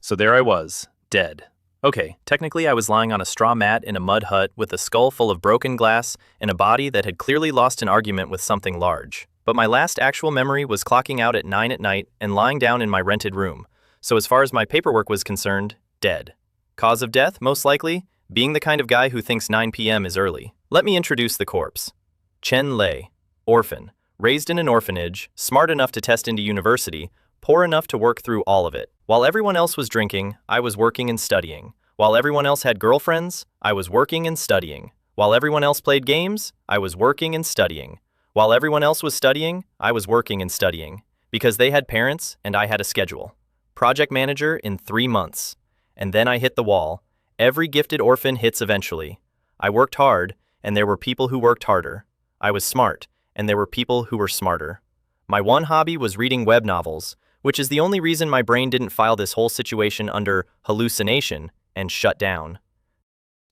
So there I was, dead. Okay, technically I was lying on a straw mat in a mud hut with a skull full of broken glass and a body that had clearly lost an argument with something large. But my last actual memory was clocking out at 9 at night and lying down in my rented room. So as far as my paperwork was concerned, dead. Cause of death, most likely, being the kind of guy who thinks 9 p.m. is early. Let me introduce the corpse. Chen Lei, orphan, raised in an orphanage, smart enough to test into university, poor enough to work through all of it. While everyone else was drinking, I was working and studying. While everyone else had girlfriends, I was working and studying. While everyone else played games, I was working and studying. While everyone else was studying, I was working and studying. Because they had parents and I had a schedule. Project manager in 3 months. And then I hit the wall. Every gifted orphan hits eventually. I worked hard, and there were people who worked harder. I was smart, and there were people who were smarter. My one hobby was reading web novels, which is the only reason my brain didn't file this whole situation under hallucination and shut down.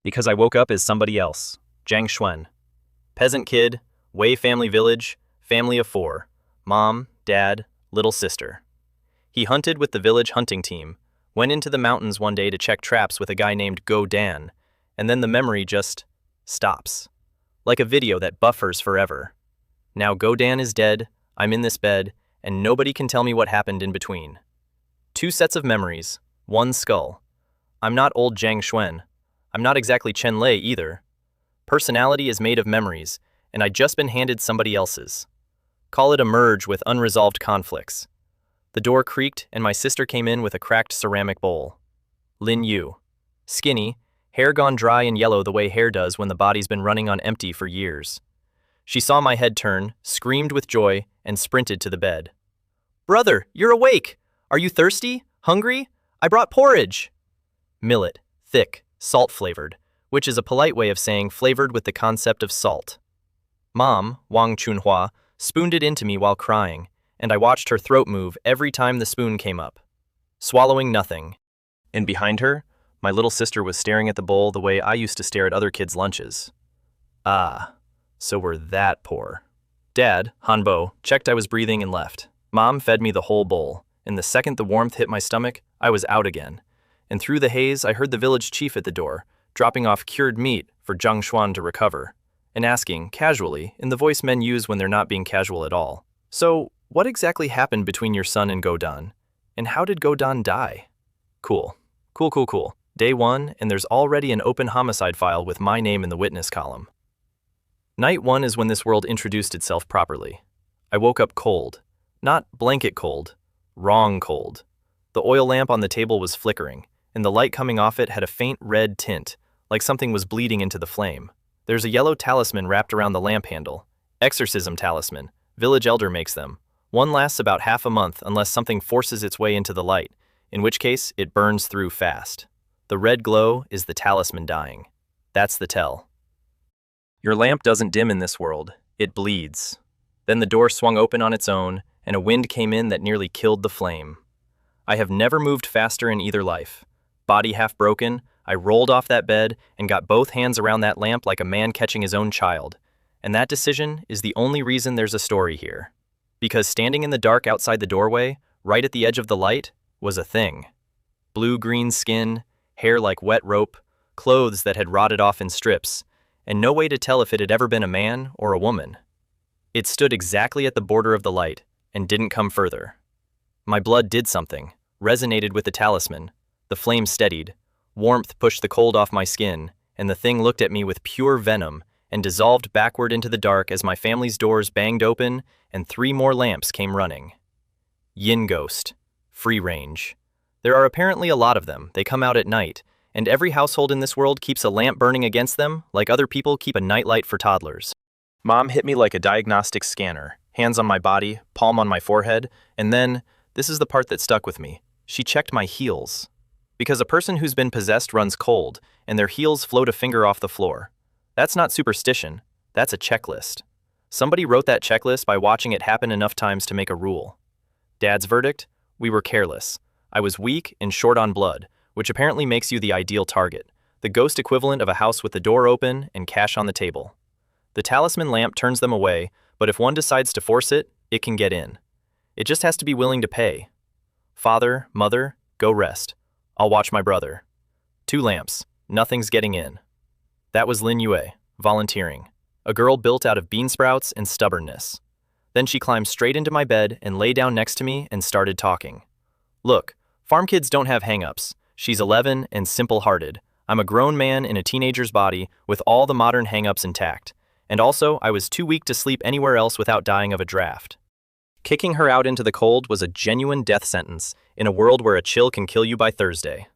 Because I woke up as somebody else. Zhang Xuan. Peasant kid, Wei Family Village, family of 4. Mom, dad, little sister. He hunted with the village hunting team, went into the mountains one day to check traps with a guy named Go Dan, and then the memory just stops. Like a video that buffers forever. Now Go Dan is dead, I'm in this bed, and nobody can tell me what happened in between. 2 sets of memories, 1 skull. I'm not old Zhang Xuan. I'm not exactly Chen Lei either. Personality is made of memories, and I'd just been handed somebody else's. Call it a merge with unresolved conflicts. The door creaked, and my sister came in with a cracked ceramic bowl. Lin Yu. Skinny, hair gone dry and yellow the way hair does when the body's been running on empty for years. She saw my head turn, screamed with joy, and sprinted to the bed. "Brother, you're awake! Are you thirsty? Hungry? I brought porridge!" Millet, thick, salt-flavored, which is a polite way of saying flavored with the concept of salt. Mom, Wang Chunhua, spooned it into me while crying, and I watched her throat move every time the spoon came up. Swallowing nothing. And behind her, my little sister was staring at the bowl the way I used to stare at other kids' lunches. Ah, so we're that poor. Dad, Hanbo, checked I was breathing and left. Mom fed me the whole bowl, and the second the warmth hit my stomach, I was out again. And through the haze, I heard the village chief at the door, dropping off cured meat for Zhang Xuan to recover, and asking, casually, in the voice men use when they're not being casual at all, "So, what exactly happened between your son and Godan? And how did Godan die?" Cool. Cool. Day 1, and there's already an open homicide file with my name in the witness column. Night 1 is when this world introduced itself properly. I woke up cold. Not blanket cold. Wrong cold. The oil lamp on the table was flickering, and the light coming off it had a faint red tint, like something was bleeding into the flame. There's a yellow talisman wrapped around the lamp handle. Exorcism talisman. Village elder makes them. One lasts about half a month unless something forces its way into the light, in which case it burns through fast. The red glow is the talisman dying. That's the tell. Your lamp doesn't dim in this world, it bleeds. Then the door swung open on its own, and a wind came in that nearly killed the flame. I have never moved faster in either life. Body half broken, I rolled off that bed and got both hands around that lamp like a man catching his own child. And that decision is the only reason there's a story here. Because standing in the dark outside the doorway, right at the edge of the light, was a thing. Blue-green skin, hair like wet rope, clothes that had rotted off in strips, and no way to tell if it had ever been a man or a woman. It stood exactly at the border of the light and didn't come further. My blood did something, resonated with the talisman. The flame steadied, warmth pushed the cold off my skin, and the thing looked at me with pure venom and dissolved backward into the dark as my family's doors banged open and 3 more lamps came running. Yin Ghost. Free range. There are apparently a lot of them. They come out at night, and every household in this world keeps a lamp burning against them, like other people keep a nightlight for toddlers. Mom hit me like a diagnostic scanner, hands on my body, palm on my forehead, and then, this is the part that stuck with me, she checked my heels. Because a person who's been possessed runs cold, and their heels float a finger off the floor. That's not superstition, that's a checklist. Somebody wrote that checklist by watching it happen enough times to make a rule. Dad's verdict? We were careless. I was weak and short on blood, which apparently makes you the ideal target, the ghost equivalent of a house with the door open and cash on the table. The talisman lamp turns them away, but if one decides to force it, it can get in. It just has to be willing to pay. Father, mother, go rest. I'll watch my brother. 2 lamps. Nothing's getting in. That was Lin Yue, volunteering. A girl built out of bean sprouts and stubbornness. Then she climbed straight into my bed and lay down next to me and started talking. Look, farm kids don't have hang-ups. She's 11 and simple-hearted. I'm a grown man in a teenager's body with all the modern hang-ups intact. And also, I was too weak to sleep anywhere else without dying of a draft. Kicking her out into the cold was a genuine death sentence in a world where a chill can kill you by Thursday.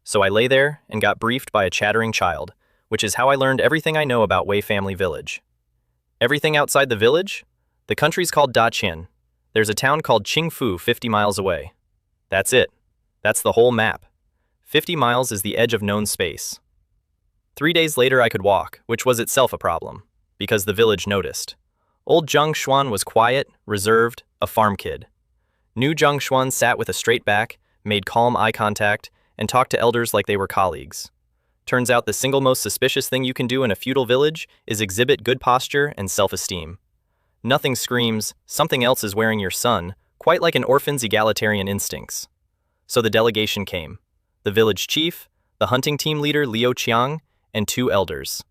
So I lay there and got briefed by a chattering child, which is how I learned everything I know about Wei Family Village. Everything outside the village? The country's called Daqin. There's a town called Qingfu 50 miles away. That's it. That's the whole map. 50 miles is the edge of known space. 3 days later I could walk, which was itself a problem, because the village noticed. Old Zhang Xuan was quiet, reserved, a farm kid. New Zhang Xuan sat with a straight back, made calm eye contact, and talked to elders like they were colleagues. Turns out the single most suspicious thing you can do in a feudal village is exhibit good posture and self-esteem. Nothing screams, something else is wearing your son, quite like an orphan's egalitarian instincts. So the delegation came. The village chief, the hunting team leader Liu Qiang, and 2 elders.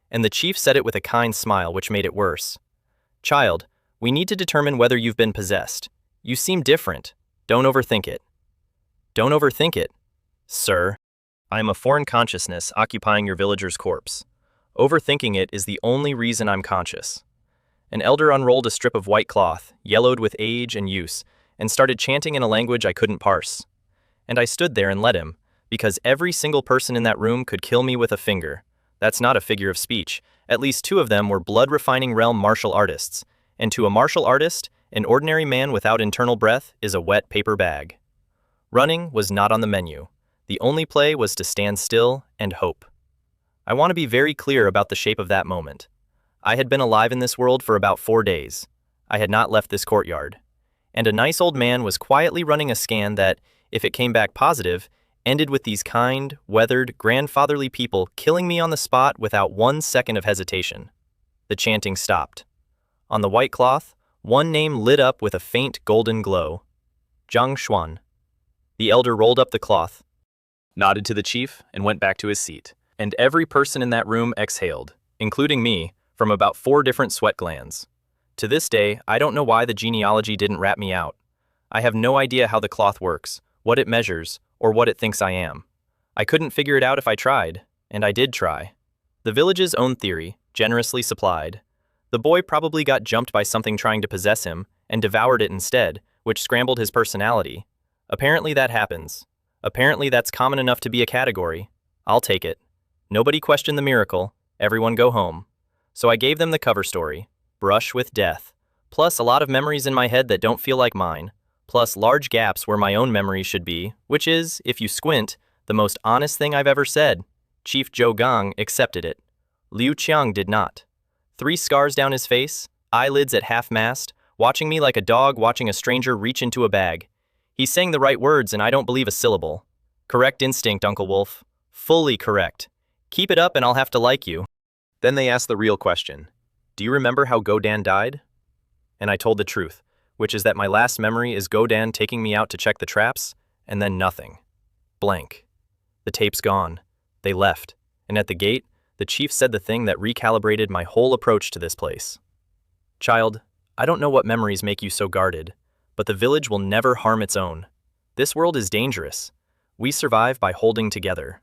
And the chief said it with a kind smile, which made it worse. Child, we need to determine whether you've been possessed. You seem different. Don't overthink it. Don't overthink it, sir. I am a foreign consciousness occupying your villager's corpse. Overthinking it is the only reason I'm conscious. An elder unrolled a strip of white cloth, yellowed with age and use, and started chanting in a language I couldn't parse. And I stood there and let him, because every single person in that room could kill me with a finger. That's not a figure of speech. At least 2 of them were blood-refining realm martial artists, and to a martial artist, an ordinary man without internal breath is a wet paper bag. Running was not on the menu. The only play was to stand still and hope. I want to be very clear about the shape of that moment. I had been alive in this world for about 4 days. I had not left this courtyard. And a nice old man was quietly running a scan that, if it came back positive, ended with these kind, weathered, grandfatherly people killing me on the spot without 1 second of hesitation. The chanting stopped. On the white cloth, one name lit up with a faint golden glow. Zhang Xuan. The elder rolled up the cloth, nodded to the chief, and went back to his seat. And every person in that room exhaled, including me, from about 4 different sweat glands. To this day, I don't know why the genealogy didn't rat me out. I have no idea how the cloth works, what it measures, or what it thinks I am. I couldn't figure it out if I tried, and I did try. The village's own theory, generously supplied. The boy probably got jumped by something trying to possess him, and devoured it instead, which scrambled his personality. Apparently that happens. Apparently that's common enough to be a category. I'll take it. Nobody question the miracle, everyone go home. So I gave them the cover story, Brush with Death, plus a lot of memories in my head that don't feel like mine, plus large gaps where my own memory should be, which is, if you squint, the most honest thing I've ever said. Chief Zhou Gang accepted it. Liu Qiang did not. 3 scars down his face, eyelids at half-mast, watching me like a dog watching a stranger reach into a bag. He's saying the right words and I don't believe a syllable. Correct instinct, Uncle Wolf. Fully correct. Keep it up and I'll have to like you. Then they asked the real question. Do you remember how Godan died? And I told the truth, which is that my last memory is Godan taking me out to check the traps, and then nothing. Blank. The tape's gone. They left. And at the gate, the chief said the thing that recalibrated my whole approach to this place. Child, I don't know what memories make you so guarded, but the village will never harm its own. This world is dangerous. We survive by holding together.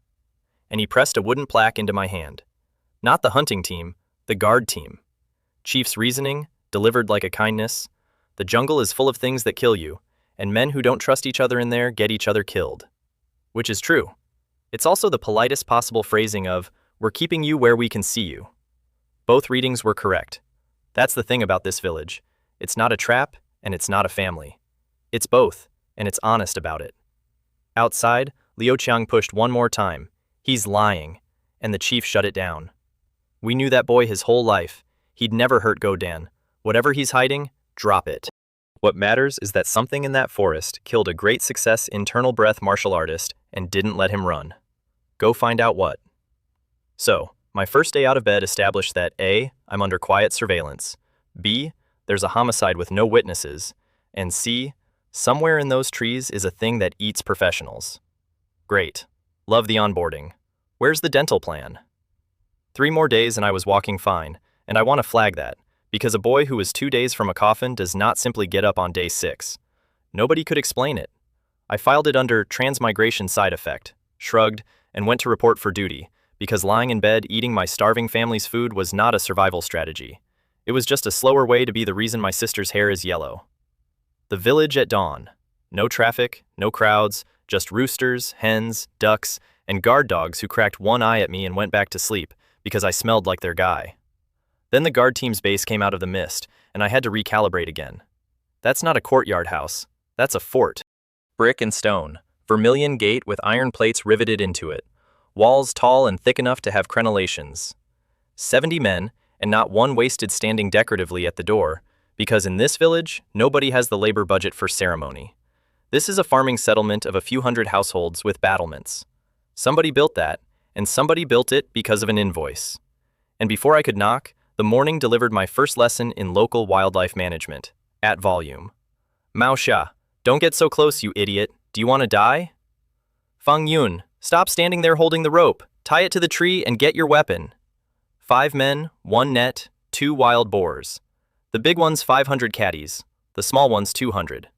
And he pressed a wooden plaque into my hand. Not the hunting team, the guard team. Chief's reasoning, delivered like a kindness. The jungle is full of things that kill you, and men who don't trust each other in there get each other killed. Which is true. It's also the politest possible phrasing of, we're keeping you where we can see you. Both readings were correct. That's the thing about this village. It's not a trap, and it's not a family. It's both, and it's honest about it. Outside, Liu Qiang pushed one more time. He's lying, and the chief shut it down. We knew that boy his whole life. He'd never hurt Godan. Whatever he's hiding, drop it. What matters is that something in that forest killed a great success internal breath martial artist and didn't let him run. Go find out what. So, my first day out of bed established that A, I'm under quiet surveillance, B, there's a homicide with no witnesses, and C, somewhere in those trees is a thing that eats professionals. Great. Love the onboarding. Where's the dental plan? 3 more days and I was walking fine, and I want to flag that, because a boy who is 2 days from a coffin does not simply get up on day 6. Nobody could explain it. I filed it under transmigration side effect, shrugged, and went to report for duty, because lying in bed eating my starving family's food was not a survival strategy. It was just a slower way to be the reason my sister's hair is yellow. The village at dawn. No traffic, no crowds, just roosters, hens, ducks, and guard dogs who cracked one eye at me and went back to sleep because I smelled like their guy. Then the guard team's base came out of the mist, and I had to recalibrate again. That's not a courtyard house, that's a fort. Brick and stone, vermilion gate with iron plates riveted into it, walls tall and thick enough to have crenellations. 70 men, and not one wasted standing decoratively at the door, because in this village, nobody has the labor budget for ceremony. This is a farming settlement of a few hundred households with battlements. Somebody built that, and somebody built it because of an invoice. And before I could knock, the morning delivered my first lesson in local wildlife management, at volume. Mao Xia, don't get so close, you idiot. Do you want to die? Fang Yun, stop standing there holding the rope. Tie it to the tree and get your weapon. 5 men, 1 net, 2 wild boars. The big one's 500 caddies, the small one's 200.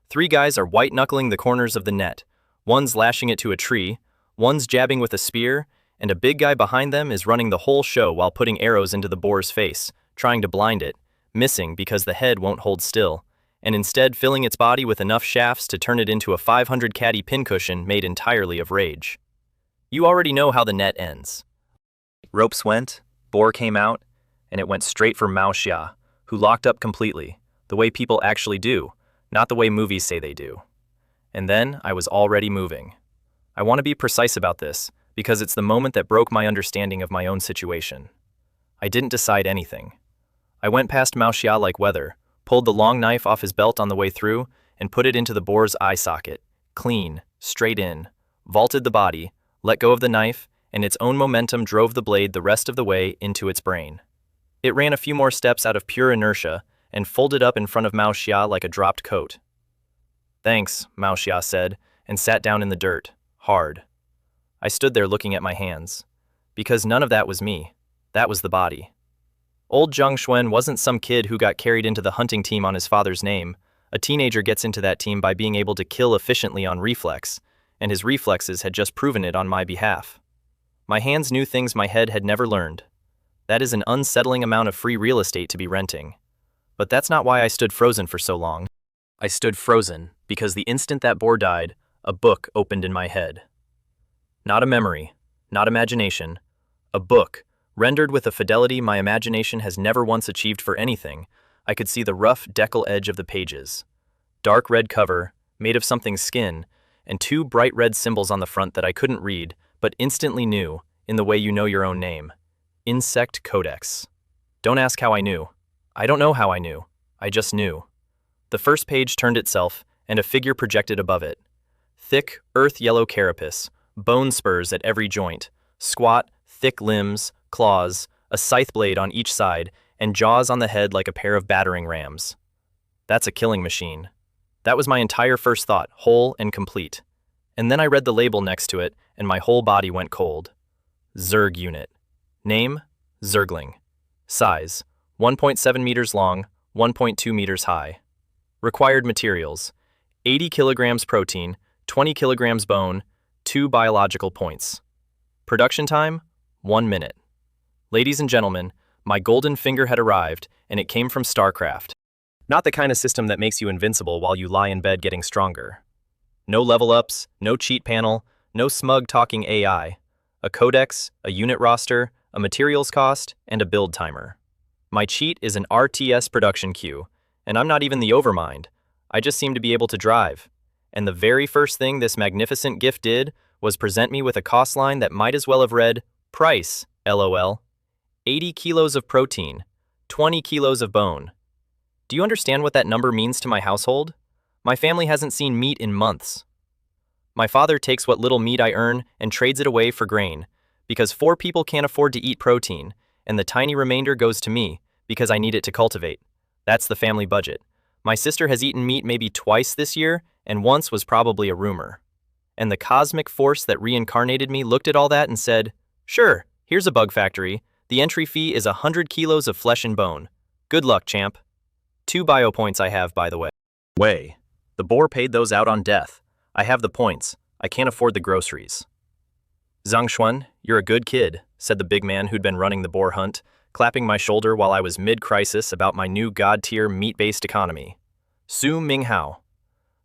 3 guys are white-knuckling the corners of the net. One's lashing it to a tree, one's jabbing with a spear, and a big guy behind them is running the whole show while putting arrows into the boar's face, trying to blind it, missing because the head won't hold still, and instead filling its body with enough shafts to turn it into a 500 caddy pincushion made entirely of rage. You already know how the net ends. Ropes went, boar came out, and it went straight for Mao Xia, who locked up completely, the way people actually do, not the way movies say they do. And then I was already moving. I want to be precise about this, because it's the moment that broke my understanding of my own situation. I didn't decide anything. I went past Mao Xia like weather, pulled the long knife off his belt on the way through, and put it into the boar's eye socket, clean, straight in, vaulted the body, let go of the knife, and its own momentum drove the blade the rest of the way into its brain. It ran a few more steps out of pure inertia and folded up in front of Mao Xia like a dropped coat. Thanks, Mao Xia said, and sat down in the dirt, hard. I stood there looking at my hands. Because none of that was me. That was the body. Old Zhang Xuan wasn't some kid who got carried into the hunting team on his father's name. A teenager gets into that team by being able to kill efficiently on reflex, and his reflexes had just proven it on my behalf. My hands knew things my head had never learned. That is an unsettling amount of free real estate to be renting. But that's not why I stood frozen for so long. I stood frozen because the instant that boar died, a book opened in my head. Not a memory, not imagination. A book, rendered with a fidelity my imagination has never once achieved for anything. I could see the rough decal edge of the pages. Dark red cover, made of something's skin, and 2 bright red symbols on the front that I couldn't read, but instantly knew, in the way you know your own name. Insect Codex. Don't ask how I knew. I don't know how I knew. I just knew. The first page turned itself, and a figure projected above it. Thick, earth-yellow carapace, bone spurs at every joint, squat, thick limbs, claws, a scythe blade on each side, and jaws on the head like a pair of battering rams. That's a killing machine. That was my entire first thought, whole and complete. And then I read the label next to it, and my whole body went cold. Zerg unit. Name, Zergling. Size, 1.7 meters long, 1.2 meters high. Required materials, 80 kilograms protein, 20 kilograms bone, 2 biological points. Production time, 1 minute. Ladies and gentlemen, my golden finger had arrived, and it came from StarCraft. Not the kind of system that makes you invincible while you lie in bed getting stronger. No level ups, no cheat panel, no smug talking AI. A codex, a unit roster, a materials cost, and a build timer. My cheat is an RTS production queue, and I'm not even the overmind. I just seem to be able to drive. And the very first thing this magnificent gift did was present me with a cost line that might as well have read, price, LOL. 80 kilos of protein, 20 kilos of bone. Do you understand what that number means to my household? My family hasn't seen meat in months. My father takes what little meat I earn and trades it away for grain, because 4 people can't afford to eat protein, and the tiny remainder goes to me, because I need it to cultivate. That's the family budget. My sister has eaten meat maybe twice this year, and once was probably a rumor. and the cosmic force that reincarnated me looked at all that and said, "Sure, here's a bug factory. The entry fee is 100 kilos of flesh and bone. Good luck, champ." 2 bio points I have, by the way. Wei, the boar paid those out on death. I have the points. I can't afford the groceries. Zhang Xuan, you're a good kid, said the big man who'd been running the boar hunt, clapping my shoulder while I was mid-crisis about my new god-tier meat-based economy. Su Minghao.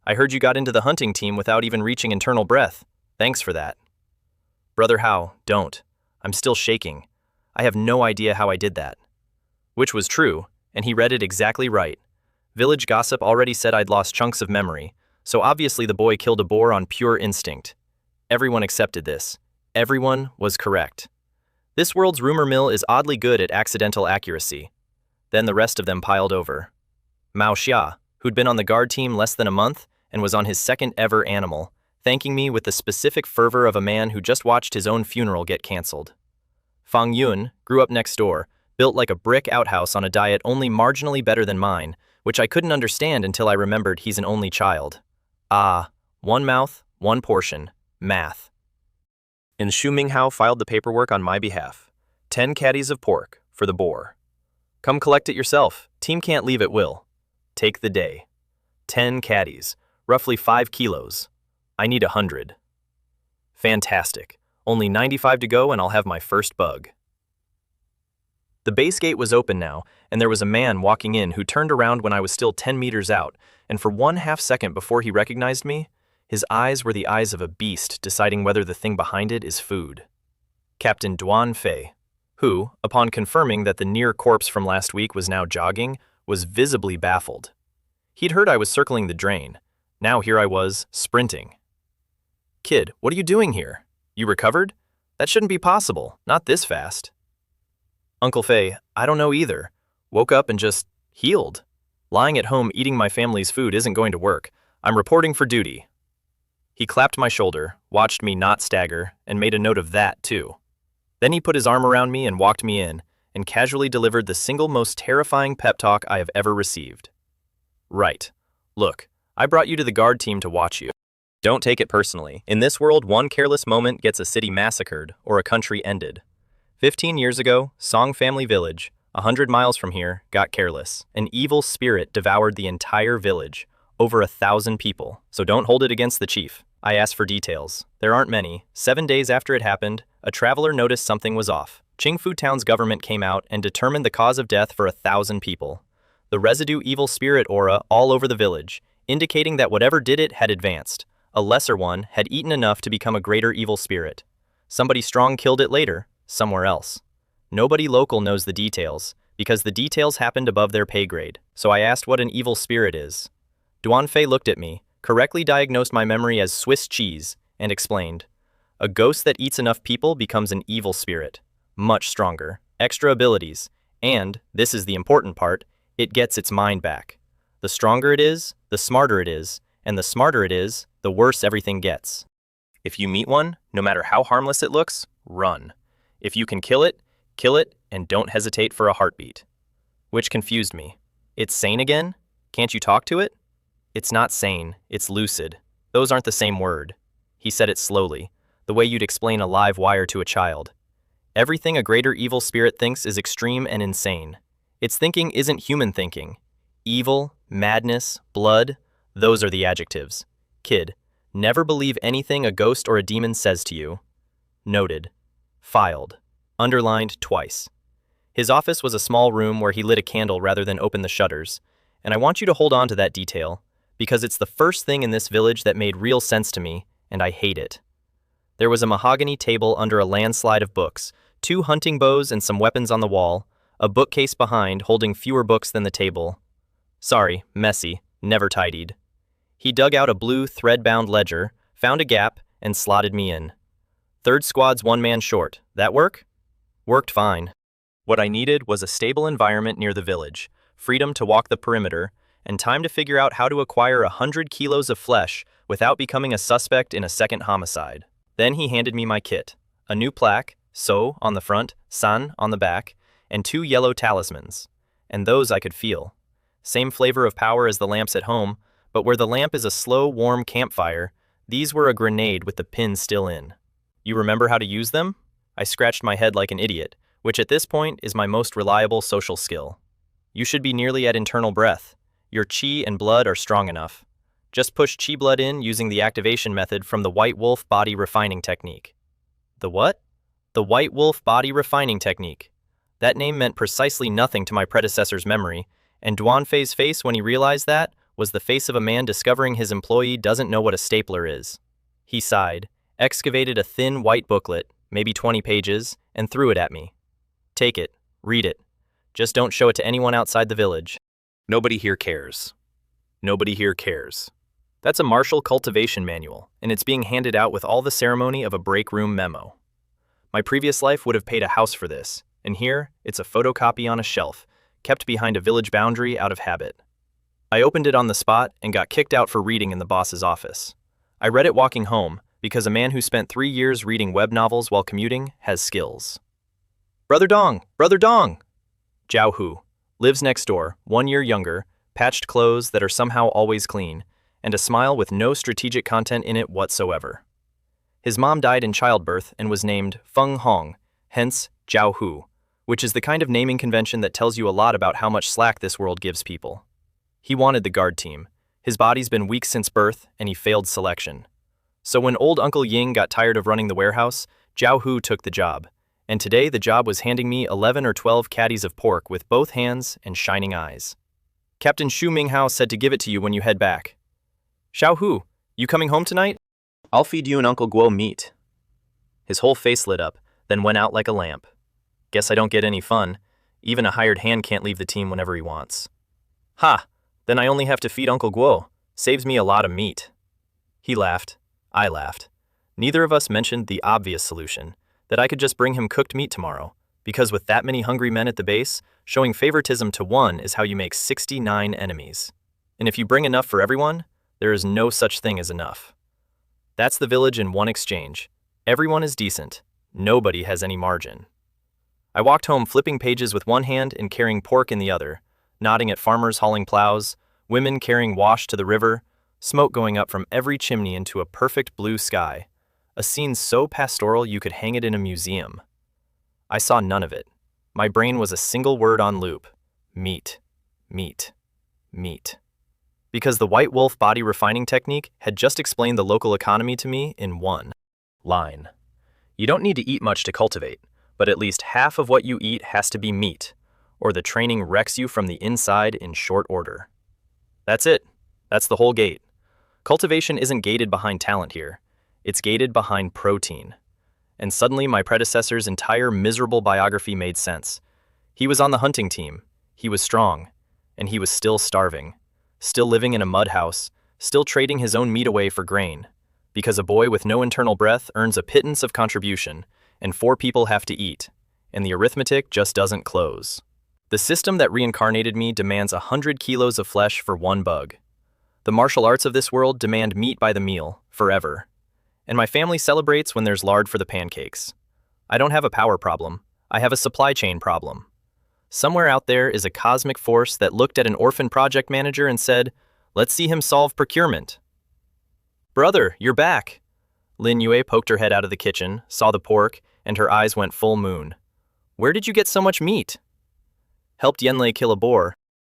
I heard you got into the hunting team without even reaching internal breath. Thanks for that. Brother Hao, don't. I'm still shaking. I have no idea how I did that. Which was true, and he read it exactly right. Village gossip already said I'd lost chunks of memory, so obviously the boy killed a boar on pure instinct. Everyone accepted this. Everyone was correct. This world's rumor mill is oddly good at accidental accuracy. Then the rest of them piled over. Mao Xia, who'd been on the guard team less than a month and was on his second ever animal, thanking me with the specific fervor of a man who just watched his own funeral get cancelled. Fang Yun grew up next door, built like a brick outhouse on a diet only marginally better than mine, which I couldn't understand until I remembered he's an only child. Ah, one mouth, one portion, math. And Xu Minghao filed the paperwork on my behalf. 10 caddies of pork for the boar. Come collect it yourself. Team can't leave at will. Take the day. 10 caddies, roughly 5 kilos. I need 100. Fantastic. Only 95 to go and I'll have my first bug. The base gate was open now, and there was a man walking in who turned around when I was still 10 meters out, and for 1/2 second before he recognized me, his eyes were the eyes of a beast deciding whether the thing behind it is food. Captain Duan Fei, who, upon confirming that the near corpse from last week was now jogging, was visibly baffled. He'd heard I was circling the drain. Now here I was, sprinting. Kid, what are you doing here? You recovered? That shouldn't be possible, not this fast. Uncle Fei, I don't know either. Woke up and just healed. Lying at home eating my family's food isn't going to work. I'm reporting for duty. He clapped my shoulder, watched me not stagger, and made a note of that, too. Then he put his arm around me and walked me in, and casually delivered the single most terrifying pep talk I have ever received. Right. Look, I brought you to the guard team to watch you. Don't take it personally. In this world, one careless moment gets a city massacred or a country ended. 15 years ago, Wei Family Village, 100 miles from here, got careless. An evil spirit devoured the entire village, over 1,000 people. So don't hold it against the chief. I asked for details. There aren't many. 7 days after it happened, a traveler noticed something was off. Qingfu Town's government came out and determined the cause of death for 1,000 people. The residue evil spirit aura all over the village, indicating that whatever did it had advanced. A lesser one had eaten enough to become a greater evil spirit. Somebody strong killed it later, somewhere else. Nobody local knows the details, because the details happened above their pay grade. So I asked what an evil spirit is. Duan Fei looked at me, correctly diagnosed my memory as Swiss cheese, and explained. A ghost that eats enough people becomes an evil spirit. Much stronger, extra abilities, and, this is the important part, it gets its mind back. The stronger it is, the smarter it is, and the smarter it is, the worse everything gets. If you meet one, no matter how harmless it looks, run. If you can kill it, and don't hesitate for a heartbeat. Which confused me. It's sane again? Can't you talk to it? It's not sane, it's lucid. Those aren't the same word. He said it slowly, the way you'd explain a live wire to a child. Everything a greater evil spirit thinks is extreme and insane. Its thinking isn't human thinking. Evil, madness, blood, those are the adjectives. Kid, never believe anything a ghost or a demon says to you. Noted. Filed. Underlined twice. His office was a small room where he lit a candle rather than open the shutters, and I want you to hold on to that detail, because it's the first thing in this village that made real sense to me, and I hate it. There was a mahogany table under a landslide of books, 2 hunting bows and some weapons on the wall, a bookcase behind holding fewer books than the table. Sorry, messy, never tidied. He dug out a blue thread-bound ledger, found a gap, and slotted me in. 3rd squad's 1 man short. That work? Worked fine. What I needed was a stable environment near the village, freedom to walk the perimeter, and time to figure out how to acquire 100 kilos of flesh without becoming a suspect in a second homicide. Then he handed me my kit, a new plaque, So on the front, San on the back, and 2 yellow talismans. And those I could feel. Same flavor of power as the lamps at home, but where the lamp is a slow, warm campfire, These were a grenade with the pin still in. You remember how to use them? I scratched my head like an idiot, which at this point is my most reliable social skill. You should be nearly at internal breath. Your chi and blood are strong enough. Just push chi blood in using the activation method from the White Wolf Body Refining Technique. The what? The White Wolf Body Refining Technique. That name meant precisely nothing to my predecessor's memory, and Duanfei's face when he realized that was the face of a man discovering his employee doesn't know what a stapler is. He sighed, excavated a thin white booklet, maybe 20 pages, and threw it at me. Take it, read it. Just don't show it to anyone outside the village. Nobody here cares. Nobody here cares. That's a martial cultivation manual, and it's being handed out with all the ceremony of a break room memo. My previous life would have paid a house for this, and here, it's a photocopy on a shelf, kept behind a village boundary out of habit. I opened it on the spot and got kicked out for reading in the boss's office. I read it walking home, because a man who spent 3 years reading web novels while commuting has skills. Brother Dong! Brother Dong! Zhao Hu. Lives next door, 1 year younger, patched clothes that are somehow always clean, and a smile with no strategic content in it whatsoever. His mom died in childbirth and was named Feng Hong, hence Zhao Hu, which is the kind of naming convention that tells you a lot about how much slack this world gives people. He wanted the guard team. His body's been weak since birth, and he failed selection. So when old Uncle Ying got tired of running the warehouse, Zhao Hu took the job. And today the job was handing me 11 or 12 caddies of pork with both hands and shining eyes. Captain Xu Minghao said to give it to you when you head back. Xiao Hu, you coming home tonight? I'll feed you and Uncle Guo meat. His whole face lit up, then went out like a lamp. Guess I don't get any fun. Even a hired hand can't leave the team whenever he wants. Ha! Then I only have to feed Uncle Guo. Saves me a lot of meat. He laughed. I laughed. Neither of us mentioned the obvious solution, that I could just bring him cooked meat tomorrow, because with that many hungry men at the base, showing favoritism to one is how you make 69 enemies. And if you bring enough for everyone, there is no such thing as enough. That's the village in one exchange. Everyone is decent. Nobody has any margin. I walked home flipping pages with one hand and carrying pork in the other, nodding at farmers hauling plows, women carrying wash to the river, smoke going up from every chimney into a perfect blue sky, a scene so pastoral you could hang it in a museum. I saw none of it. My brain was a single word on loop: meat, meat, meat. Because the White Wolf Body Refining Technique had just explained the local economy to me in one line. You don't need to eat much to cultivate, but at least half of what you eat has to be meat, or the training wrecks you from the inside in short order. That's it. That's the whole gate. Cultivation isn't gated behind talent here. It's gated behind protein. And suddenly my predecessor's entire miserable biography made sense. He was on the hunting team. He was strong. And he was still starving. Still living in a mud house. Still trading his own meat away for grain. Because a boy with no internal breath earns a pittance of contribution, and 4 people have to eat. And the arithmetic just doesn't close. The system that reincarnated me demands 100 kilos of flesh for 1 bug. The martial arts of this world demand meat by the meal, forever. And my family celebrates when there's lard for the pancakes. I don't have a power problem. I have a supply chain problem. Somewhere out there is a cosmic force that looked at an orphan project manager and said, "Let's see him solve procurement." "Brother, you're back." Lin Yue poked her head out of the kitchen, saw the pork, and her eyes went full moon. "Where did you get so much meat?" "Helped Chen Lei kill a boar."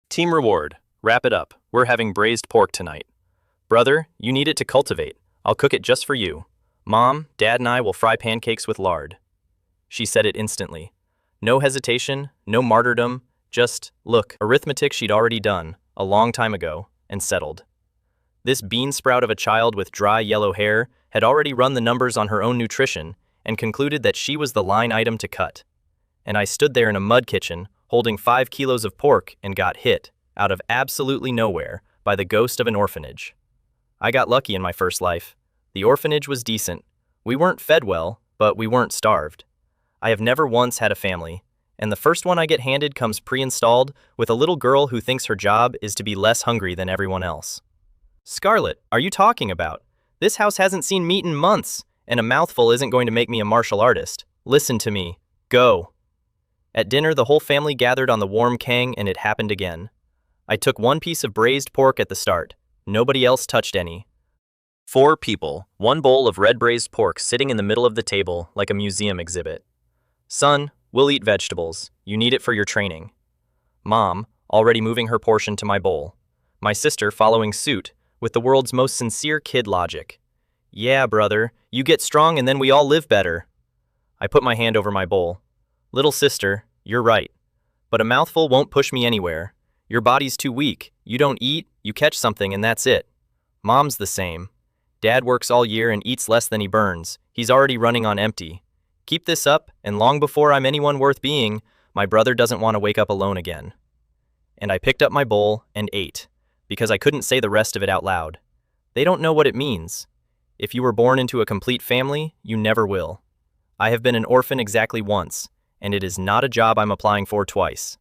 "Team reward. Wrap it up. We're having braised pork tonight." "Brother, you need it to cultivate. I'll cook it just for you. Mom, Dad, and I will fry pancakes with lard." She said it instantly. No hesitation, no martyrdom, just, look, arithmetic she'd already done, a long time ago, and settled. This bean sprout of a child with dry yellow hair had already run the numbers on her own nutrition and concluded that she was the line item to cut. And I stood there in a mud kitchen, holding 5 kilos of pork and got hit, out of absolutely nowhere, by the ghost of an orphanage. I got lucky in my first life. The orphanage was decent. We weren't fed well, but we weren't starved. I have never once had a family, and the first one I get handed comes pre-installed with a little girl who thinks her job is to be less hungry than everyone else. "Scarlett, are you talking about? This house hasn't seen meat in months, and a mouthful isn't going to make me a martial artist. Listen to me. Go." At dinner, the whole family gathered on the warm kang, and it happened again. I took 1 piece of braised pork at the start. Nobody else touched any. 4 people, 1 bowl of red braised pork sitting in the middle of the table like a museum exhibit. Son, we'll eat vegetables. You need it for your training. Mom, already moving her portion to my bowl. My sister following suit with the world's most sincere kid logic. Yeah, brother, you get strong and then we all live better. I put my hand over my bowl. Little sister, you're right. But a mouthful won't push me anywhere. Your body's too weak. You don't eat, you catch something and that's it. Mom's the same. Dad works all year and eats less than he burns. He's already running on empty. Keep this up, and long before I'm anyone worth being, my brother doesn't want to wake up alone again. And I picked up my bowl and ate, because I couldn't say the rest of it out loud. They don't know what it means. If you were born into a complete family, you never will. I have been an orphan exactly once, and it is not a job I'm applying for twice.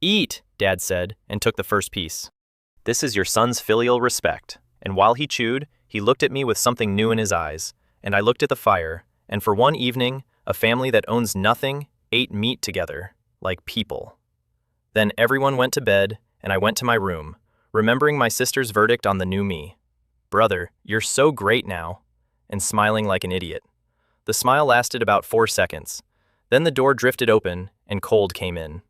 Eat, Dad said, and took the first piece. This is your son's filial respect. And while he chewed, he looked at me with something new in his eyes, and I looked at the fire, and for one evening, a family that owns nothing ate meat together, like people. Then everyone went to bed, and I went to my room, remembering my sister's verdict on the new me. Brother, you're so great now, and smiling like an idiot. The smile lasted about 4 seconds. Then the door drifted open, and cold came in.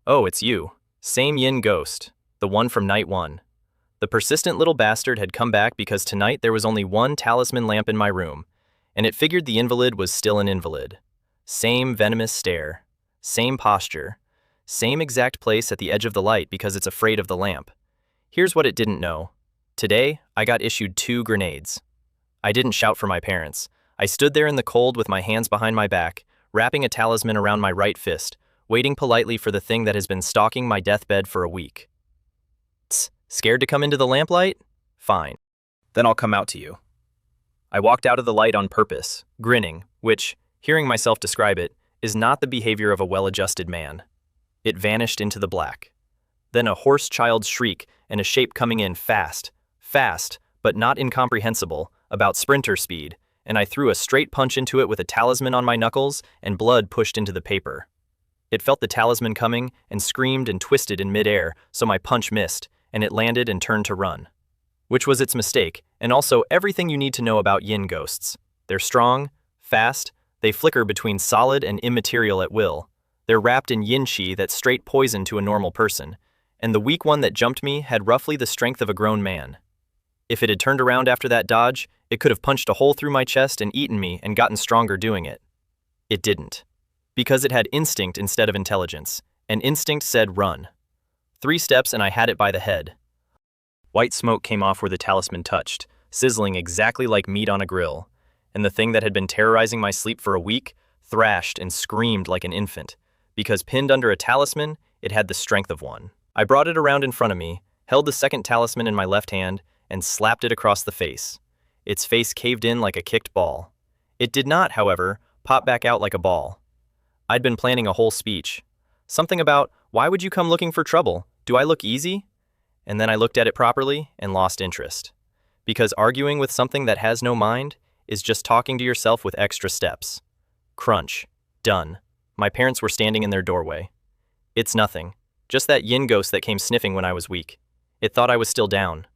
Oh, it's you. Same yin ghost, the one from night 1. The persistent little bastard had come back because tonight there was only one talisman lamp in my room, and it figured the invalid was still an invalid. Same venomous stare, same posture, same exact place at the edge of the light because it's afraid of the lamp. Here's what it didn't know. Today, I got issued 2 grenades. I didn't shout for my parents. I stood there in the cold with my hands behind my back, wrapping a talisman around my right fist, waiting politely for the thing that has been stalking my deathbed for a week. Tss. Scared to come into the lamplight? Fine. Then I'll come out to you. I walked out of the light on purpose, grinning, which, hearing myself describe it, is not the behavior of a well-adjusted man. It vanished into the black. Then a hoarse child's shriek and a shape coming in fast, but not incomprehensible, about sprinter speed, and I threw a straight punch into it with a talisman on my knuckles and blood pushed into the paper. It felt the talisman coming and screamed and twisted in midair, so my punch missed, and it landed and turned to run. Which was its mistake, and also everything you need to know about yin ghosts. They're strong, fast, they flicker between solid and immaterial at will. They're wrapped in yin qi that's straight poison to a normal person, and the weak one that jumped me had roughly the strength of a grown man. If it had turned around after that dodge, it could have punched a hole through my chest and eaten me and gotten stronger doing it. It didn't. Because it had instinct instead of intelligence, and instinct said run. 3 steps and I had it by the head. White smoke came off where the talisman touched, sizzling exactly like meat on a grill, and the thing that had been terrorizing my sleep for a week thrashed and screamed like an infant, because pinned under a talisman, it had the strength of one. I brought it around in front of me, held the second talisman in my left hand, and slapped it across the face. Its face caved in like a kicked ball. It did not, however, pop back out like a ball. I'd been planning a whole speech. Something about, why would you come looking for trouble? Do I look easy? And then I looked at it properly and lost interest. Because arguing with something that has no mind is just talking to yourself with extra steps. Crunch. Done. My parents were standing in their doorway. It's nothing. Just that yin ghost that came sniffing when I was weak. It thought I was still down.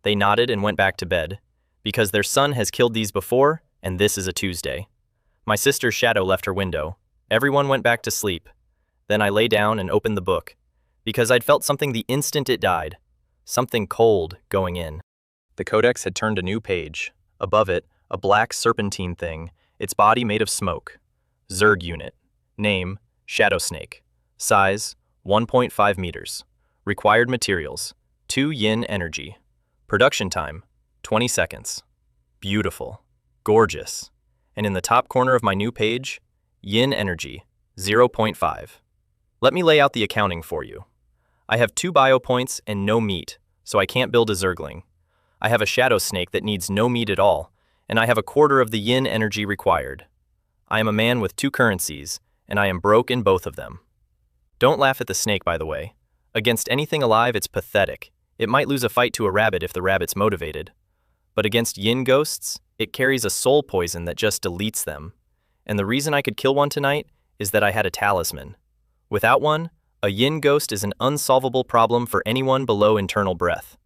They nodded and went back to bed. Because their son has killed these before, and this is a Tuesday. My sister's shadow left her window. Everyone went back to sleep. Then I lay down and opened the book. Because I'd felt something the instant it died. Something cold going in. The codex had turned a new page. Above it, a black serpentine thing, its body made of smoke. Zerg unit. Name, Shadow Snake. Size, 1.5 meters. Required materials, 2 yin energy. Production time, 20 seconds. Beautiful. Gorgeous. And in the top corner of my new page, yin energy, 0.5. Let me lay out the accounting for you. I have 2 bio points and no meat, so I can't build a Zergling. I have a Shadow Snake that needs no meat at all, and I have a quarter of the yin energy required. I am a man with 2 currencies, and I am broke in both of them. Don't laugh at the snake, by the way. Against anything alive, it's pathetic. It might lose a fight to a rabbit if the rabbit's motivated. But against yin ghosts, it carries a soul poison that just deletes them. And the reason I could kill one tonight is that I had a talisman. Without one, a yin ghost is an unsolvable problem for anyone below internal breath.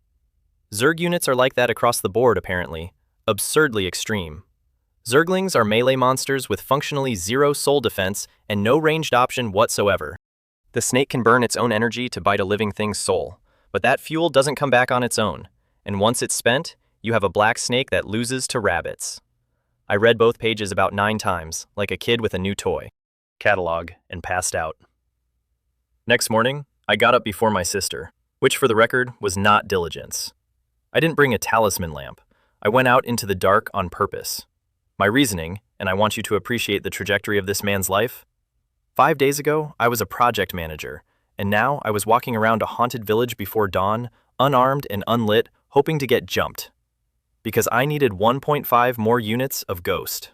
Zerg units are like that across the board, apparently. Absurdly extreme. Zerglings are melee monsters with functionally zero soul defense and no ranged option whatsoever. The snake can burn its own energy to bite a living thing's soul, but that fuel doesn't come back on its own, and once it's spent, you have a black snake that loses to rabbits. I read both pages about 9 times, like a kid with a new toy. Catalog, and passed out. Next morning, I got up before my sister, which for the record was not diligence. I didn't bring a talisman lamp. I went out into the dark on purpose. My reasoning, and I want you to appreciate the trajectory of this man's life. 5 days ago, I was a project manager, and now I was walking around a haunted village before dawn, unarmed and unlit, hoping to get jumped. Because I needed 1.5 more units of ghost.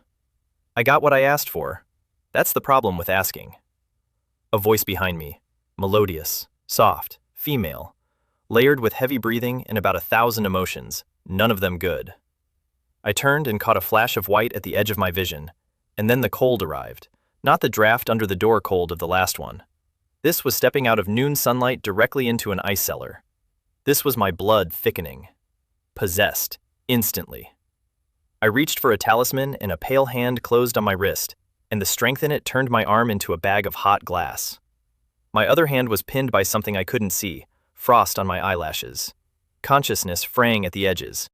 I got what I asked for. That's the problem with asking. A voice behind me, melodious, soft, female, layered with heavy breathing and about 1,000 emotions, none of them good. I turned and caught a flash of white at the edge of my vision, and then the cold arrived, not the draft under the door cold of the last one. This was stepping out of noon sunlight directly into an ice cellar. This was my blood thickening. Possessed, instantly. I reached for a talisman and a pale hand closed on my wrist, and the strength in it turned my arm into a bag of hot glass. My other hand was pinned by something I couldn't see, frost on my eyelashes. Consciousness fraying at the edges.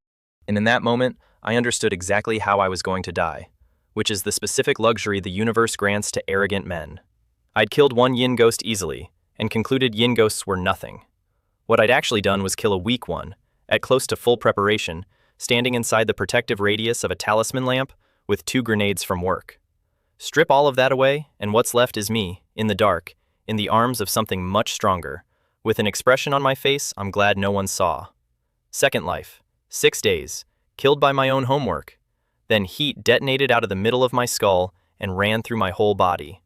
And in that moment, I understood exactly how I was going to die, which is the specific luxury the universe grants to arrogant men. I'd killed one yin ghost easily, and concluded yin ghosts were nothing. What I'd actually done was kill a weak one, at close to full preparation, standing inside the protective radius of a talisman lamp with 2 grenades from work. Strip all of that away, and what's left is me, in the dark, in the arms of something much stronger, with an expression on my face I'm glad no one saw. Second life, 6 days, killed by my own homework. Then heat detonated out of the middle of my skull and ran through my whole body.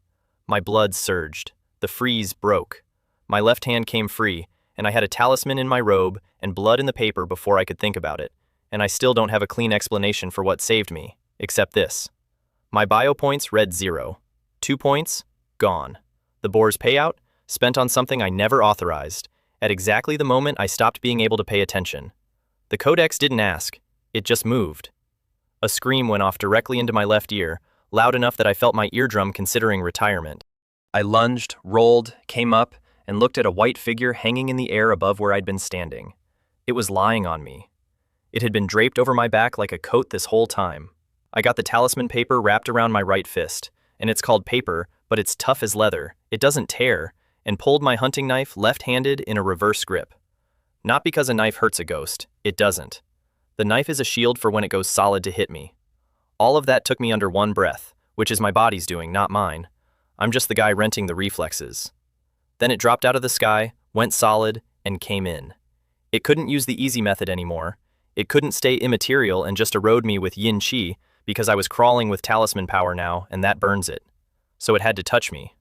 My blood surged. The freeze broke. My left hand came free, and I had a talisman in my robe and blood in the paper before I could think about it, and I still don't have a clean explanation for what saved me, except this. My bio points read 0. 2 points? Gone. The boar's payout? Spent on something I never authorized, at exactly the moment I stopped being able to pay attention. The codex didn't ask. It just moved. A scream went off directly into my left ear, loud enough that I felt my eardrum considering retirement. I lunged, rolled, came up, and looked at a white figure hanging in the air above where I'd been standing. It was lying on me. It had been draped over my back like a coat this whole time. I got the talisman paper wrapped around my right fist, and it's called paper, but it's tough as leather, it doesn't tear, and pulled my hunting knife left-handed in a reverse grip. Not because a knife hurts a ghost, it doesn't. The knife is a shield for when it goes solid to hit me. All of that took me under one breath, which is my body's doing, not mine. I'm just the guy renting the reflexes. Then it dropped out of the sky, went solid, and came in. It couldn't use the easy method anymore. It couldn't stay immaterial and just erode me with yin qi, because I was crawling with talisman power now, and that burns it. So it had to touch me.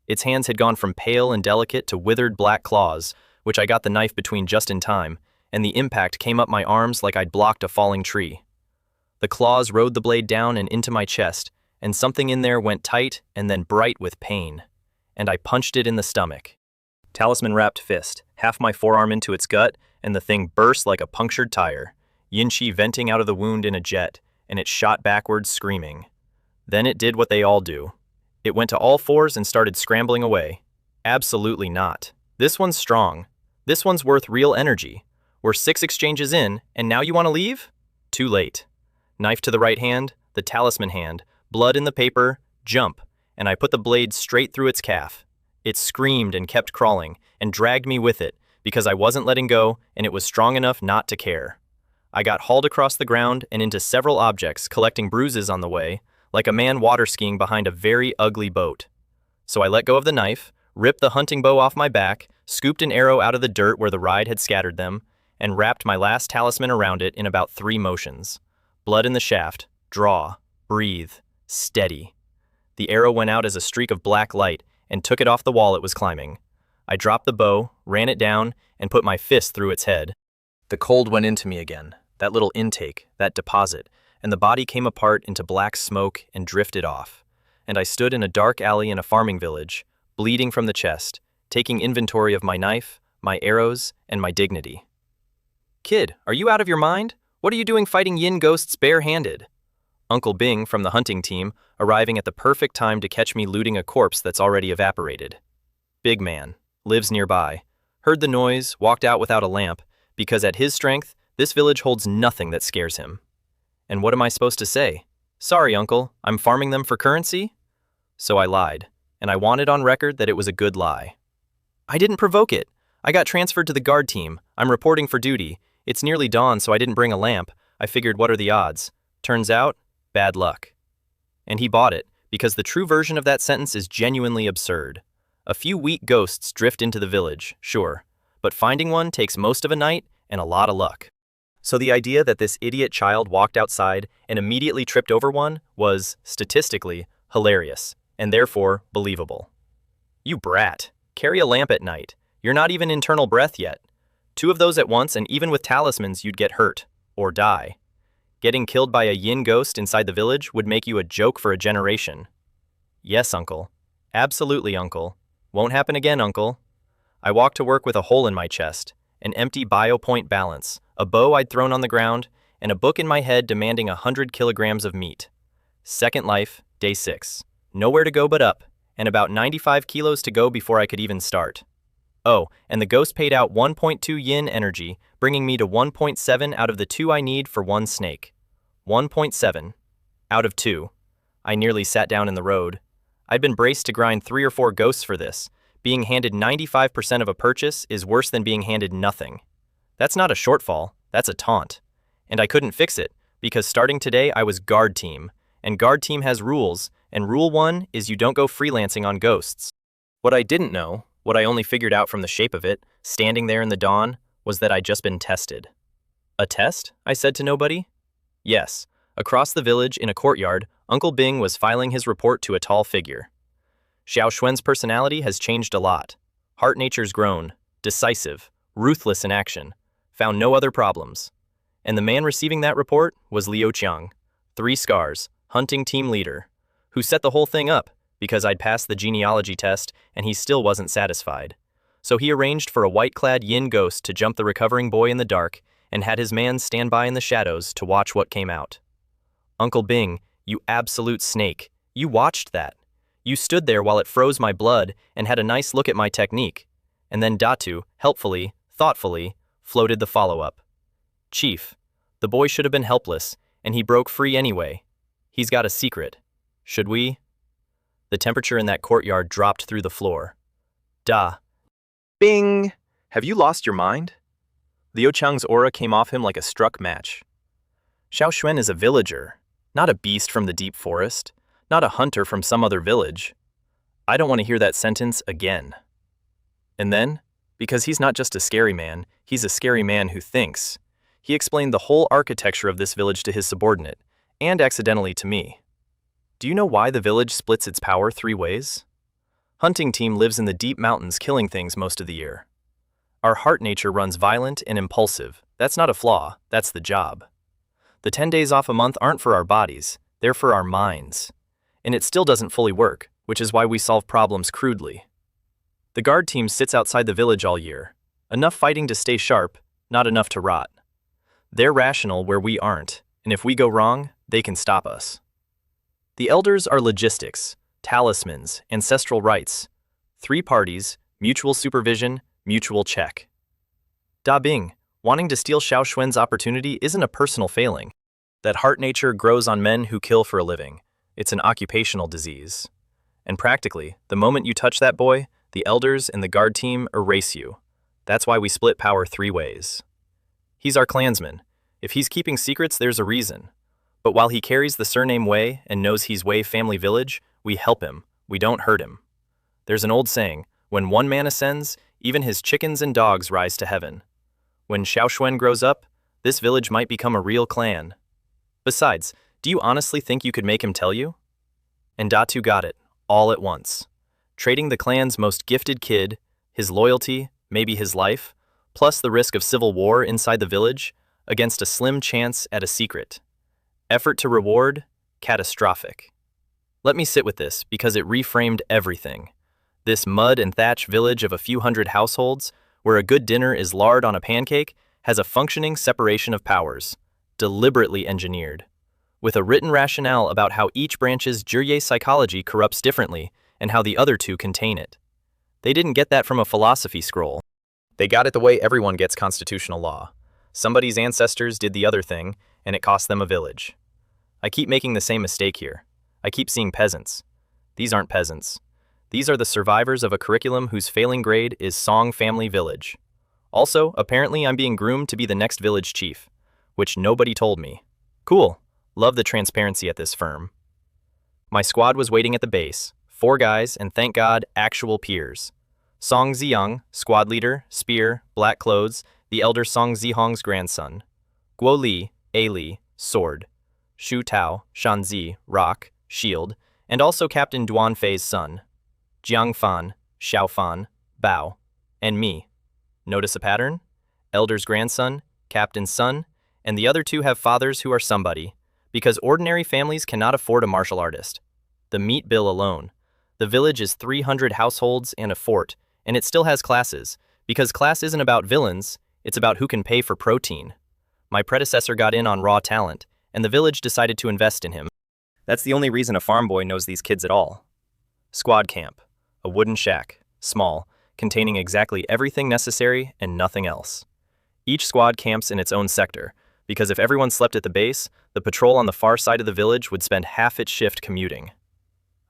Its hands had gone from pale and delicate to withered black claws, which I got the knife between just in time, and the impact came up my arms like I'd blocked a falling tree. The claws rode the blade down and into my chest, and something in there went tight and then bright with pain, and I punched it in the stomach. Talisman-wrapped fist, half my forearm into its gut, and the thing burst like a punctured tire, yin-qi venting out of the wound in a jet, and it shot backwards screaming. Then it did what they all do. It went to all fours and started scrambling away. Absolutely not. This one's strong. This one's worth real energy. We're 6 exchanges in, and now you want to leave? Too late. Knife to the right hand, the talisman hand, blood in the paper, jump, and I put the blade straight through its calf. It screamed and kept crawling, and dragged me with it, because I wasn't letting go, and it was strong enough not to care. I got hauled across the ground and into several objects, collecting bruises on the way, like a man water skiing behind a very ugly boat. So I let go of the knife, ripped the hunting bow off my back, scooped an arrow out of the dirt where the ride had scattered them, and wrapped my last talisman around it in about 3 motions. Blood in the shaft, draw, breathe, steady. The arrow went out as a streak of black light and took it off the wall it was climbing. I dropped the bow, ran it down, and put my fist through its head. The cold went into me again, that little intake, that deposit, and the body came apart into black smoke and drifted off. And I stood in a dark alley in a farming village, bleeding from the chest, taking inventory of my knife, my arrows, and my dignity. Kid, are you out of your mind? What are you doing fighting yin ghosts barehanded? Uncle Bing from the hunting team arriving at the perfect time to catch me looting a corpse that's already evaporated. Big man, lives nearby, heard the noise, walked out without a lamp, because at his strength, this village holds nothing that scares him. And what am I supposed to say? Sorry, uncle, I'm farming them for currency? So I lied, and I wanted on record that it was a good lie. I didn't provoke it. I got transferred to the guard team. I'm reporting for duty. It's nearly dawn, so I didn't bring a lamp. I figured, what are the odds? Turns out, bad luck. And he bought it, because the true version of that sentence is genuinely absurd. A few weak ghosts drift into the village, sure, but finding one takes most of a night and a lot of luck. So the idea that this idiot child walked outside and immediately tripped over one was, statistically, hilarious, and therefore believable. You brat, carry a lamp at night. You're not even internal breath yet. 2 of those at once, and even with talismans you'd get hurt, or die. Getting killed by a yin ghost inside the village would make you a joke for a generation. Yes, uncle. Absolutely, uncle. Won't happen again, uncle. I walked to work with a hole in my chest, an empty biopoint balance, a bow I'd thrown on the ground, and a book in my head demanding 100 kilograms of meat. Second life, day 6. Nowhere to go but up, and about 95 kilos to go before I could even start. Oh, and the ghost paid out 1.2 yin energy, bringing me to 1.7 out of the 2 I need for 1 snake. 1.7 out of 2. I nearly sat down in the road. I'd been braced to grind 3 or 4 ghosts for this. Being handed 95% of a purchase is worse than being handed nothing. That's not a shortfall, that's a taunt. And I couldn't fix it, because starting today I was guard team, and guard team has rules, and rule 1 is you don't go freelancing on ghosts. What I didn't know, what I only figured out from the shape of it, standing there in the dawn, was that I'd just been tested. A test? I said to nobody. Yes, across the village in a courtyard, Uncle Bing was filing his report to a tall figure. Zhang Xuan's personality has changed a lot. Heart nature's grown, decisive, ruthless in action, found no other problems. And the man receiving that report was Liu Qiang, 3 scars, hunting team leader, who set the whole thing up because I'd passed the genealogy test and he still wasn't satisfied. So he arranged for a white-clad yin ghost to jump the recovering boy in the dark and had his man stand by in the shadows to watch what came out. Uncle Bing, you absolute snake, you watched that. You stood there while it froze my blood and had a nice look at my technique. And then Datu, helpfully, thoughtfully, floated the follow-up. Chief, the boy should have been helpless, and he broke free anyway. He's got a secret. Should we? The temperature in that courtyard dropped through the floor. Da. Bing! Have you lost your mind? Liu Qiang's aura came off him like a struck match. Zhang Xuan is a villager, not a beast from the deep forest, not a hunter from some other village. I don't want to hear that sentence again. And then, because he's not just a scary man, he's a scary man who thinks. He explained the whole architecture of this village to his subordinate, and accidentally to me. Do you know why the village splits its power 3 ways? Hunting team lives in the deep mountains killing things most of the year. Our heart nature runs violent and impulsive. That's not a flaw, that's the job. The 10 days off a month aren't for our bodies, they're for our minds. And it still doesn't fully work, which is why we solve problems crudely. The guard team sits outside the village all year. Enough fighting to stay sharp, not enough to rot. They're rational where we aren't, and if we go wrong, they can stop us. The elders are logistics, talismans, ancestral rites. 3 parties, mutual supervision, mutual check. Da Bing, wanting to steal Zhang Xuan's opportunity isn't a personal failing. That heart nature grows on men who kill for a living. It's an occupational disease. And practically, the moment you touch that boy, the elders and the guard team erase you. That's why we split power 3 ways. He's our clansman. If he's keeping secrets, there's a reason. But while he carries the surname Wei and knows he's Wei Family Village, we help him, we don't hurt him. There's an old saying, when one man ascends, even his chickens and dogs rise to heaven. When Zhang Xuan grows up, this village might become a real clan. Besides, do you honestly think you could make him tell you? And Datu got it, all at once. Trading the clan's most gifted kid, his loyalty, maybe his life, plus the risk of civil war inside the village, against a slim chance at a secret. Effort to reward, catastrophic. Let me sit with this because it reframed everything. This mud and thatch village of a few hundred households, where a good dinner is lard on a pancake, has a functioning separation of powers, deliberately engineered, with a written rationale about how each branch's Jurye psychology corrupts differently and how the other two contain it. They didn't get that from a philosophy scroll. They got it the way everyone gets constitutional law. Somebody's ancestors did the other thing, and it cost them a village. I keep making the same mistake here. I keep seeing peasants. These aren't peasants. These are the survivors of a curriculum whose failing grade is Wei Family Village. Also, apparently I'm being groomed to be the next village chief, which nobody told me. Cool. Love the transparency at this firm. My squad was waiting at the base, 4 guys and thank God, actual peers. Song Ziyang, squad leader, spear, black clothes, the elder Song Zihong's grandson. Guo Li, A Li, sword. Shu Tao, Shan Zi, rock, shield, and also Captain Duan Fei's son. Jiang Fan, Xiao Fan, Bao, and me. Notice a pattern? Elder's grandson, captain's son, and the other 2 have fathers who are somebody, because ordinary families cannot afford a martial artist. The meat bill alone. The village is 300 households and a fort, and it still has classes, because class isn't about villains, it's about who can pay for protein. My predecessor got in on raw talent, and the village decided to invest in him. That's the only reason a farm boy knows these kids at all. Squad camp. A wooden shack, small, containing exactly everything necessary and nothing else. Each squad camps in its own sector, because if everyone slept at the base, the patrol on the far side of the village would spend half its shift commuting.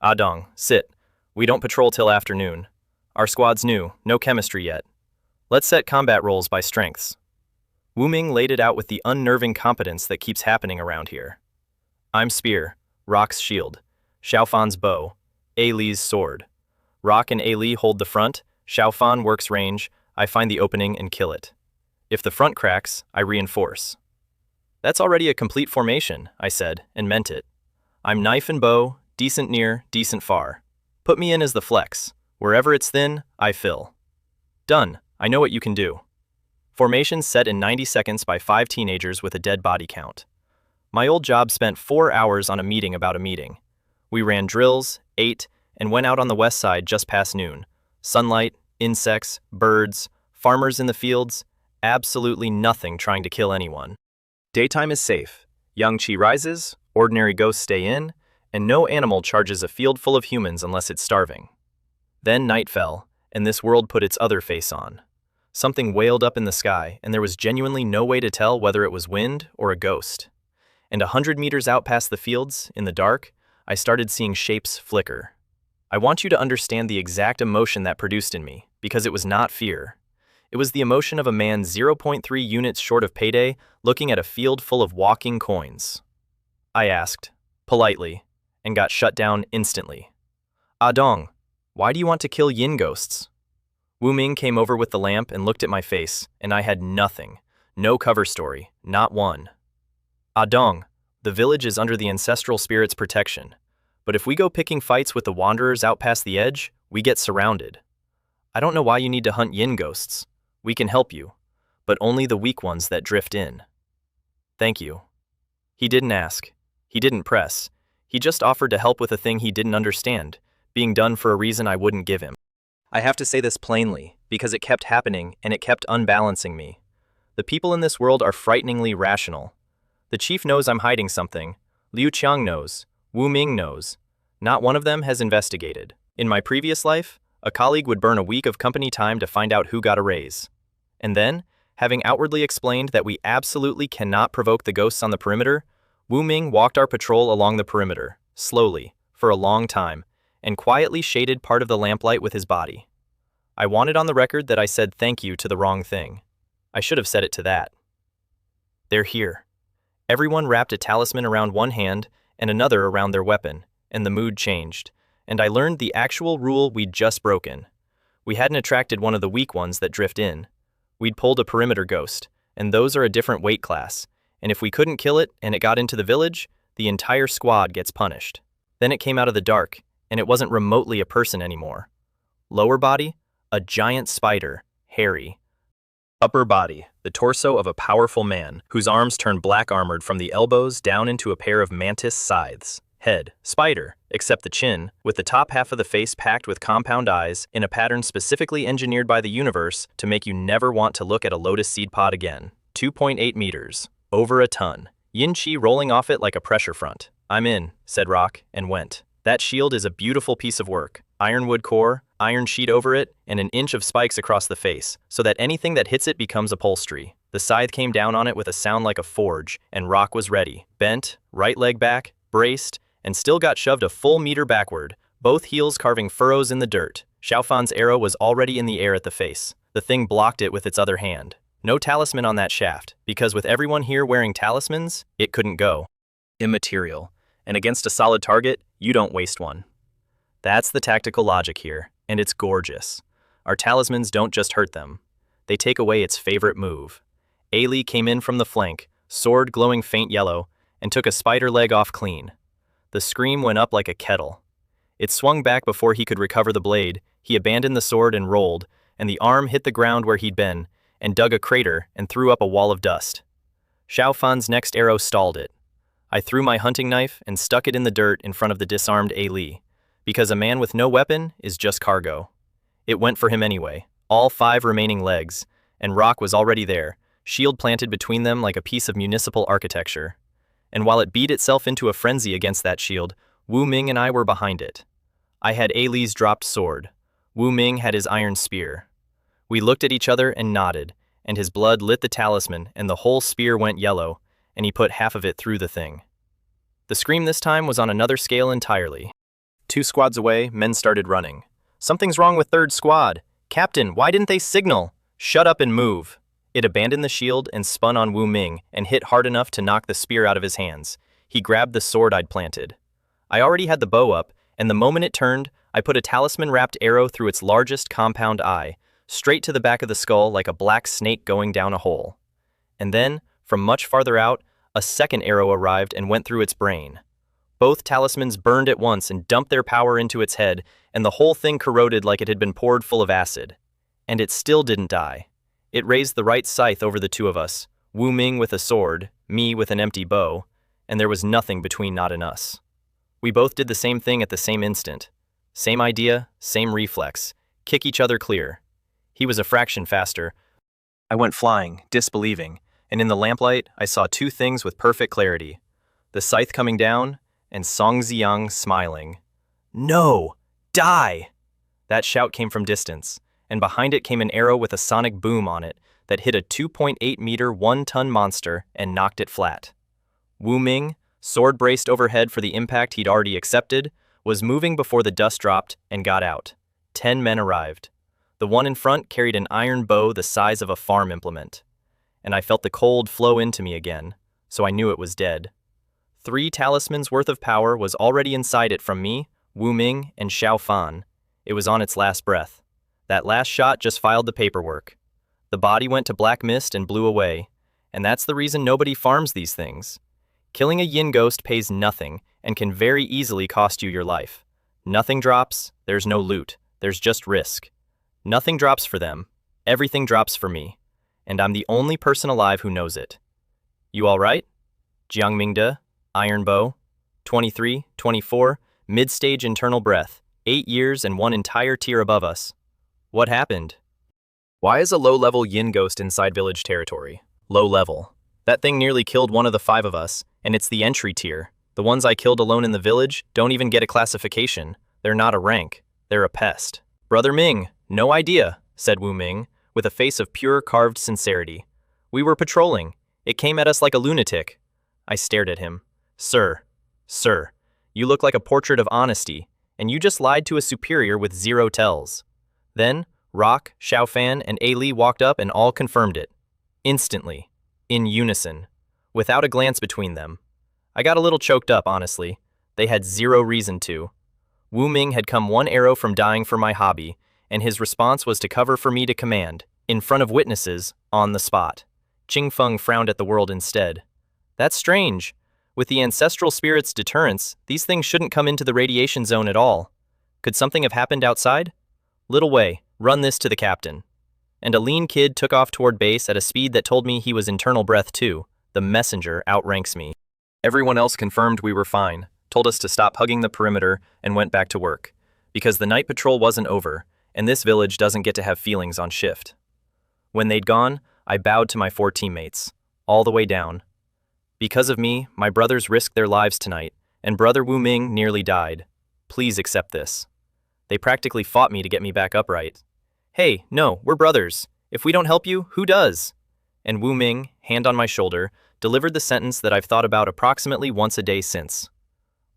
Adong, sit. We don't patrol till afternoon. Our squad's new, no chemistry yet. Let's set combat roles by strengths. Wu Ming laid it out with the unnerving competence that keeps happening around here. I'm spear, Rock's shield, Xiao Fan's bow, A Li's sword. Rock and A Li hold the front, Xiao Fan works range, I find the opening and kill it. If the front cracks, I reinforce. That's already a complete formation, I said, and meant it. I'm knife and bow, decent near, decent far. Put me in as the flex. Wherever it's thin, I fill. Done. I know what you can do. Formation set in 90 seconds by 5 teenagers with a dead body count. My old job spent 4 hours on a meeting about a meeting. We ran drills, ate, and went out on the west side just past noon. Sunlight, insects, birds, farmers in the fields, absolutely nothing trying to kill anyone. Daytime is safe. Young Qi rises, ordinary ghosts stay in, and no animal charges a field full of humans unless it's starving. Then night fell, and this world put its other face on. Something wailed up in the sky, and there was genuinely no way to tell whether it was wind or a ghost. And 100 meters out past the fields, in the dark, I started seeing shapes flicker. I want you to understand the exact emotion that produced in me, because it was not fear. It was the emotion of a man 0.3 units short of payday looking at a field full of walking coins. I asked, politely, and got shut down instantly. Adong, why do you want to kill yin ghosts? Wu Ming came over with the lamp and looked at my face, and I had nothing. No cover story, not one. Adong, the village is under the ancestral spirit's protection. But if we go picking fights with the wanderers out past the edge, we get surrounded. I don't know why you need to hunt yin ghosts. We can help you, but only the weak ones that drift in. Thank you. He didn't ask. He didn't press. He just offered to help with a thing he didn't understand, being done for a reason I wouldn't give him. I have to say this plainly, because it kept happening and it kept unbalancing me. The people in this world are frighteningly rational. The chief knows I'm hiding something. Liu Qiang knows. Wu Ming knows. Not one of them has investigated. In my previous life, a colleague would burn a week of company time to find out who got a raise. And then, having outwardly explained that we absolutely cannot provoke the ghosts on the perimeter, Wu Ming walked our patrol along the perimeter, slowly, for a long time, and quietly shaded part of the lamplight with his body. I wanted on the record that I said thank you to the wrong thing. I should have said it to that. They're here. Everyone wrapped a talisman around one hand and another around their weapon, and the mood changed, and I learned the actual rule we'd just broken. We hadn't attracted one of the weak ones that drift in. We'd pulled a perimeter ghost, and those are a different weight class, and if we couldn't kill it and it got into the village, the entire squad gets punished. Then it came out of the dark, and it wasn't remotely a person anymore. Lower body, a giant spider, hairy. Upper body, the torso of a powerful man, whose arms turned black-armored from the elbows down into a pair of mantis scythes. Head, spider, except the chin, with the top half of the face packed with compound eyes in a pattern specifically engineered by the universe to make you never want to look at a lotus seed pod again. 2.8 meters. Over a ton. Yin Qi rolling off it like a pressure front. "I'm in," said Rock, and went. That shield is a beautiful piece of work. Ironwood core, iron sheet over it, and an inch of spikes across the face, so that anything that hits it becomes upholstery. The scythe came down on it with a sound like a forge, and Rock was ready. Bent, right leg back, braced, and still got shoved a full meter backward, both heels carving furrows in the dirt. Xiaofan's arrow was already in the air at the face. The thing blocked it with its other hand. No talisman on that shaft, because with everyone here wearing talismans, it couldn't go. Immaterial. And against a solid target, you don't waste one. That's the tactical logic here, and it's gorgeous. Our talismans don't just hurt them. They take away its favorite move. Ailey came in from the flank, sword glowing faint yellow, and took a spider leg off clean. The scream went up like a kettle. It swung back before he could recover the blade. He abandoned the sword and rolled, and the arm hit the ground where he'd been, and dug a crater and threw up a wall of dust. Xiaofan's next arrow stalled it. I threw my hunting knife and stuck it in the dirt in front of the disarmed Ailey, because a man with no weapon is just cargo. It went for him anyway, all 5 remaining legs, and Rock was already there, shield planted between them like a piece of municipal architecture. And while it beat itself into a frenzy against that shield, Wu Ming and I were behind it. I had Ailey's dropped sword. Wu Ming had his iron spear. We looked at each other and nodded, and his blood lit the talisman and the whole spear went yellow, and he put half of it through the thing. The scream this time was on another scale entirely. 2 squads away, men started running. "Something's wrong with 3rd squad. Captain, why didn't they signal? Shut up and move." It abandoned the shield and spun on Wu Ming and hit hard enough to knock the spear out of his hands. He grabbed the sword I'd planted. I already had the bow up, and the moment it turned, I put a talisman-wrapped arrow through its largest compound eye, straight to the back of the skull like a black snake going down a hole. And then, from much farther out, a second arrow arrived and went through its brain. Both talismans burned at once and dumped their power into its head, and the whole thing corroded like it had been poured full of acid. And it still didn't die. It raised the right scythe over the 2 of us, Wu Ming with a sword, me with an empty bow, and there was nothing between Not and us. We both did the same thing at the same instant. Same idea, same reflex. Kick each other clear. He was a fraction faster. I went flying, disbelieving, and in the lamplight, I saw 2 things with perfect clarity. The scythe coming down, and Song Ziyang smiling. "No! Die!" That shout came from distance, and behind it came an arrow with a sonic boom on it that hit a 2.8 meter 1-ton monster and knocked it flat. Wu Ming, sword braced overhead for the impact he'd already accepted, was moving before the dust dropped and got out. 10 men arrived. The one in front carried an iron bow the size of a farm implement. And I felt the cold flow into me again, so I knew it was dead. 3 talismans worth of power was already inside it from me, Wu Ming, and Xiaofan. It was on its last breath. That last shot just filed the paperwork. The body went to black mist and blew away, and that's the reason nobody farms these things. Killing a yin ghost pays nothing and can very easily cost you your life. Nothing drops, there's no loot, there's just risk. Nothing drops for them, everything drops for me, and I'm the only person alive who knows it. You all right? Jiang Mingde, Iron Bow, 23, 24, mid-stage internal breath, 8 years and 1 entire tier above us. What happened? Why is a low-level yin ghost inside village territory? Low level. That thing nearly killed one of the 5 of us, and it's the entry tier. The ones I killed alone in the village don't even get a classification. They're not a rank. They're a pest. Brother Ming, no idea, said Wu Ming, with a face of pure carved sincerity. We were patrolling. It came at us like a lunatic. I stared at him. Sir, you look like a portrait of honesty, and you just lied to a superior with 0 tells. Then, Rock, Xiaofan, and Ailey walked up and all confirmed it. Instantly. In unison. Without a glance between them. I got a little choked up, honestly. They had 0 reason to. Wu Ming had come 1 arrow from dying for my hobby, and his response was to cover for me to command, in front of witnesses, on the spot. Qing Feng frowned at the world instead. That's strange. With the ancestral spirit's deterrence, these things shouldn't come into the radiation zone at all. Could something have happened outside? Little Wei, run this to the captain. And a lean kid took off toward base at a speed that told me he was internal breath too. The messenger outranks me. Everyone else confirmed we were fine, told us to stop hugging the perimeter, and went back to work. Because the night patrol wasn't over, and this village doesn't get to have feelings on shift. When they'd gone, I bowed to my 4 teammates, all the way down. Because of me, my brothers risked their lives tonight, and Brother Wu Ming nearly died. Please accept this. They practically fought me to get me back upright. Hey, no, we're brothers. If we don't help you, who does? And Wu Ming, hand on my shoulder, delivered the sentence that I've thought about approximately once a day since.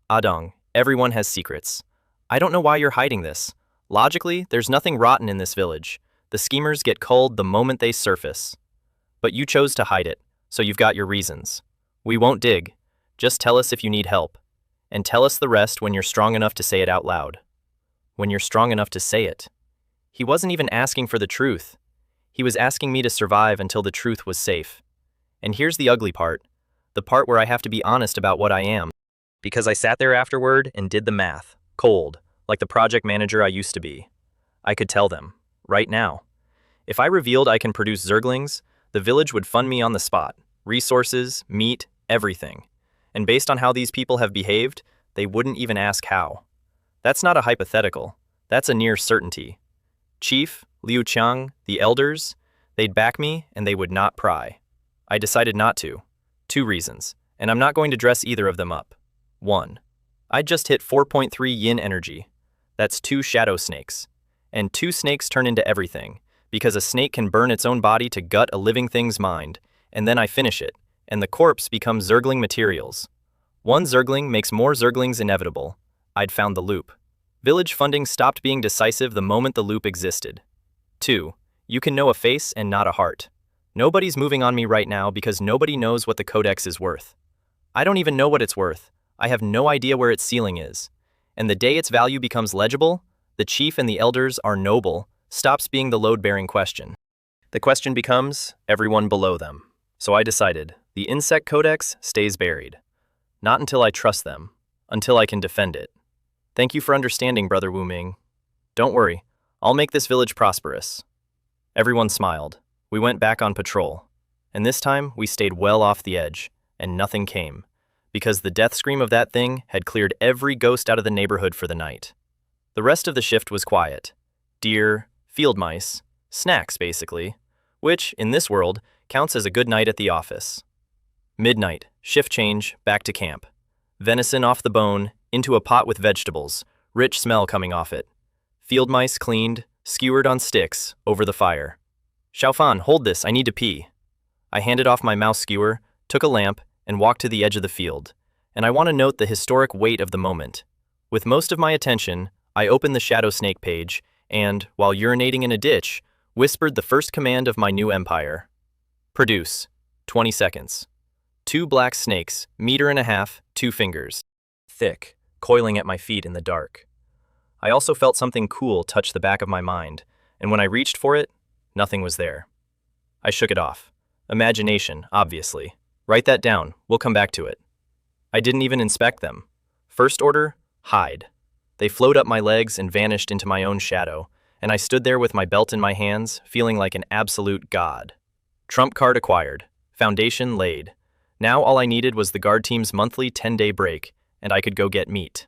Adong, everyone has secrets. I don't know why you're hiding this. Logically, there's nothing rotten in this village. The schemers get culled the moment they surface. But you chose to hide it, so you've got your reasons. We won't dig. Just tell us if you need help. And tell us the rest when you're strong enough to say it out loud. When you're strong enough to say it. He wasn't even asking for the truth. He was asking me to survive until the truth was safe. And here's the ugly part. The part where I have to be honest about what I am. Because I sat there afterward and did the math. Cold, like the project manager I used to be. I could tell them, right now. If I revealed I can produce Zerglings, the village would fund me on the spot. Resources, meat, everything. And based on how these people have behaved, they wouldn't even ask how. That's not a hypothetical. That's a near certainty. Chief, Liu Qiang, the elders, they'd back me and they would not pry. I decided not to. 2 reasons, and I'm not going to dress either of them up. 1. I just hit 4.3 yin energy. That's 2 shadow snakes. And 2 snakes turn into everything, because a snake can burn its own body to gut a living thing's mind, and then I finish it, and the corpse becomes Zergling materials. 1 Zergling makes more Zerglings inevitable. I'd found the loop. Village funding stopped being decisive the moment the loop existed. 2. You can know a face and not a heart. Nobody's moving on me right now because nobody knows what the codex is worth. I don't even know what it's worth. I have no idea where its ceiling is. And the day its value becomes legible, the chief and the elders are noble, stops being the load-bearing question. The question becomes everyone below them. So I decided, the insect codex stays buried. Not until I trust them, until I can defend it. Thank you for understanding, Brother Wu Ming. Don't worry, I'll make this village prosperous. Everyone smiled. We went back on patrol. And this time, we stayed well off the edge, and nothing came, because the death scream of that thing had cleared every ghost out of the neighborhood for the night. The rest of the shift was quiet. Deer, field mice, snacks basically, which, in this world, counts as a good night at the office. Midnight, shift change, back to camp. Venison off the bone, into a pot with vegetables, rich smell coming off it. Field mice cleaned, skewered on sticks, over the fire. Xiaofan, hold this, I need to pee. I handed off my mouse skewer, took a lamp, and walked to the edge of the field. And I want to note the historic weight of the moment. With most of my attention, I opened the Shadow Snake page, and, while urinating in a ditch, whispered the first command of my new empire. Produce. 20 seconds. 2 black snakes, 1.5 meters, 2 fingers. Thick, coiling at my feet in the dark. I also felt something cool touch the back of my mind, and when I reached for it, nothing was there. I shook it off. Imagination, obviously. Write that down, we'll come back to it. I didn't even inspect them. First order, hide. They flowed up my legs and vanished into my own shadow, and I stood there with my belt in my hands, feeling like an absolute god. Trump card acquired. Foundation laid. Now all I needed was the guard team's monthly 10-day break, and I could go get meat.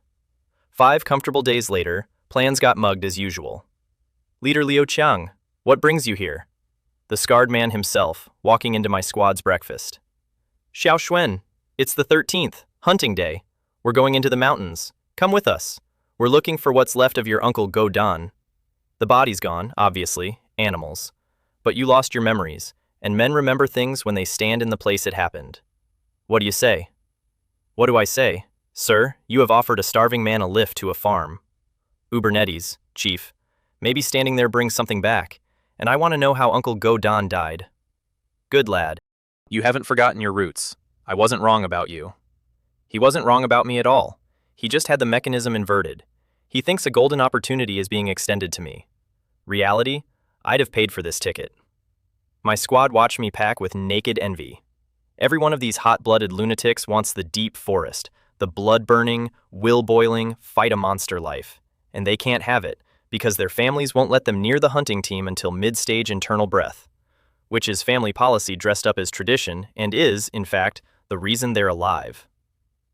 5 comfortable days later, plans got mugged as usual. Leader Liu Qiang, what brings you here? The scarred man himself, walking into my squad's breakfast. Xiao Xuan, it's the 13th, hunting day. We're going into the mountains. Come with us. We're looking for what's left of your uncle Go Dan. The body's gone, obviously, animals. But you lost your memories, and men remember things when they stand in the place it happened. What do you say? What do I say? Sir, you have offered a starving man a lift to a farm. Ubernettes, Chief. Maybe standing there brings something back, and I want to know how Uncle Go Dan died. Good lad. You haven't forgotten your roots. I wasn't wrong about you. He wasn't wrong about me at all. He just had the mechanism inverted. He thinks a golden opportunity is being extended to me. Reality? I'd have paid for this ticket. My squad watched me pack with naked envy. Every one of these hot-blooded lunatics wants the deep forest, the blood-burning, will-boiling, fight-a-monster life. And they can't have it, because their families won't let them near the hunting team until mid-stage internal breath, which is family policy dressed up as tradition and is, in fact, the reason they're alive.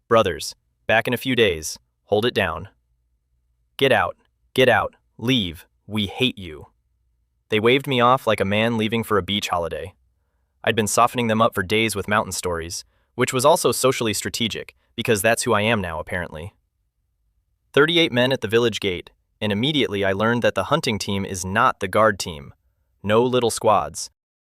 Brothers, back in a few days. Hold it down. Get out, leave, we hate you. They waved me off like a man leaving for a beach holiday. I'd been softening them up for days with mountain stories, which was also socially strategic, because that's who I am now, apparently. 38 men at the village gate, and immediately I learned that the hunting team is not the guard team. No little squads.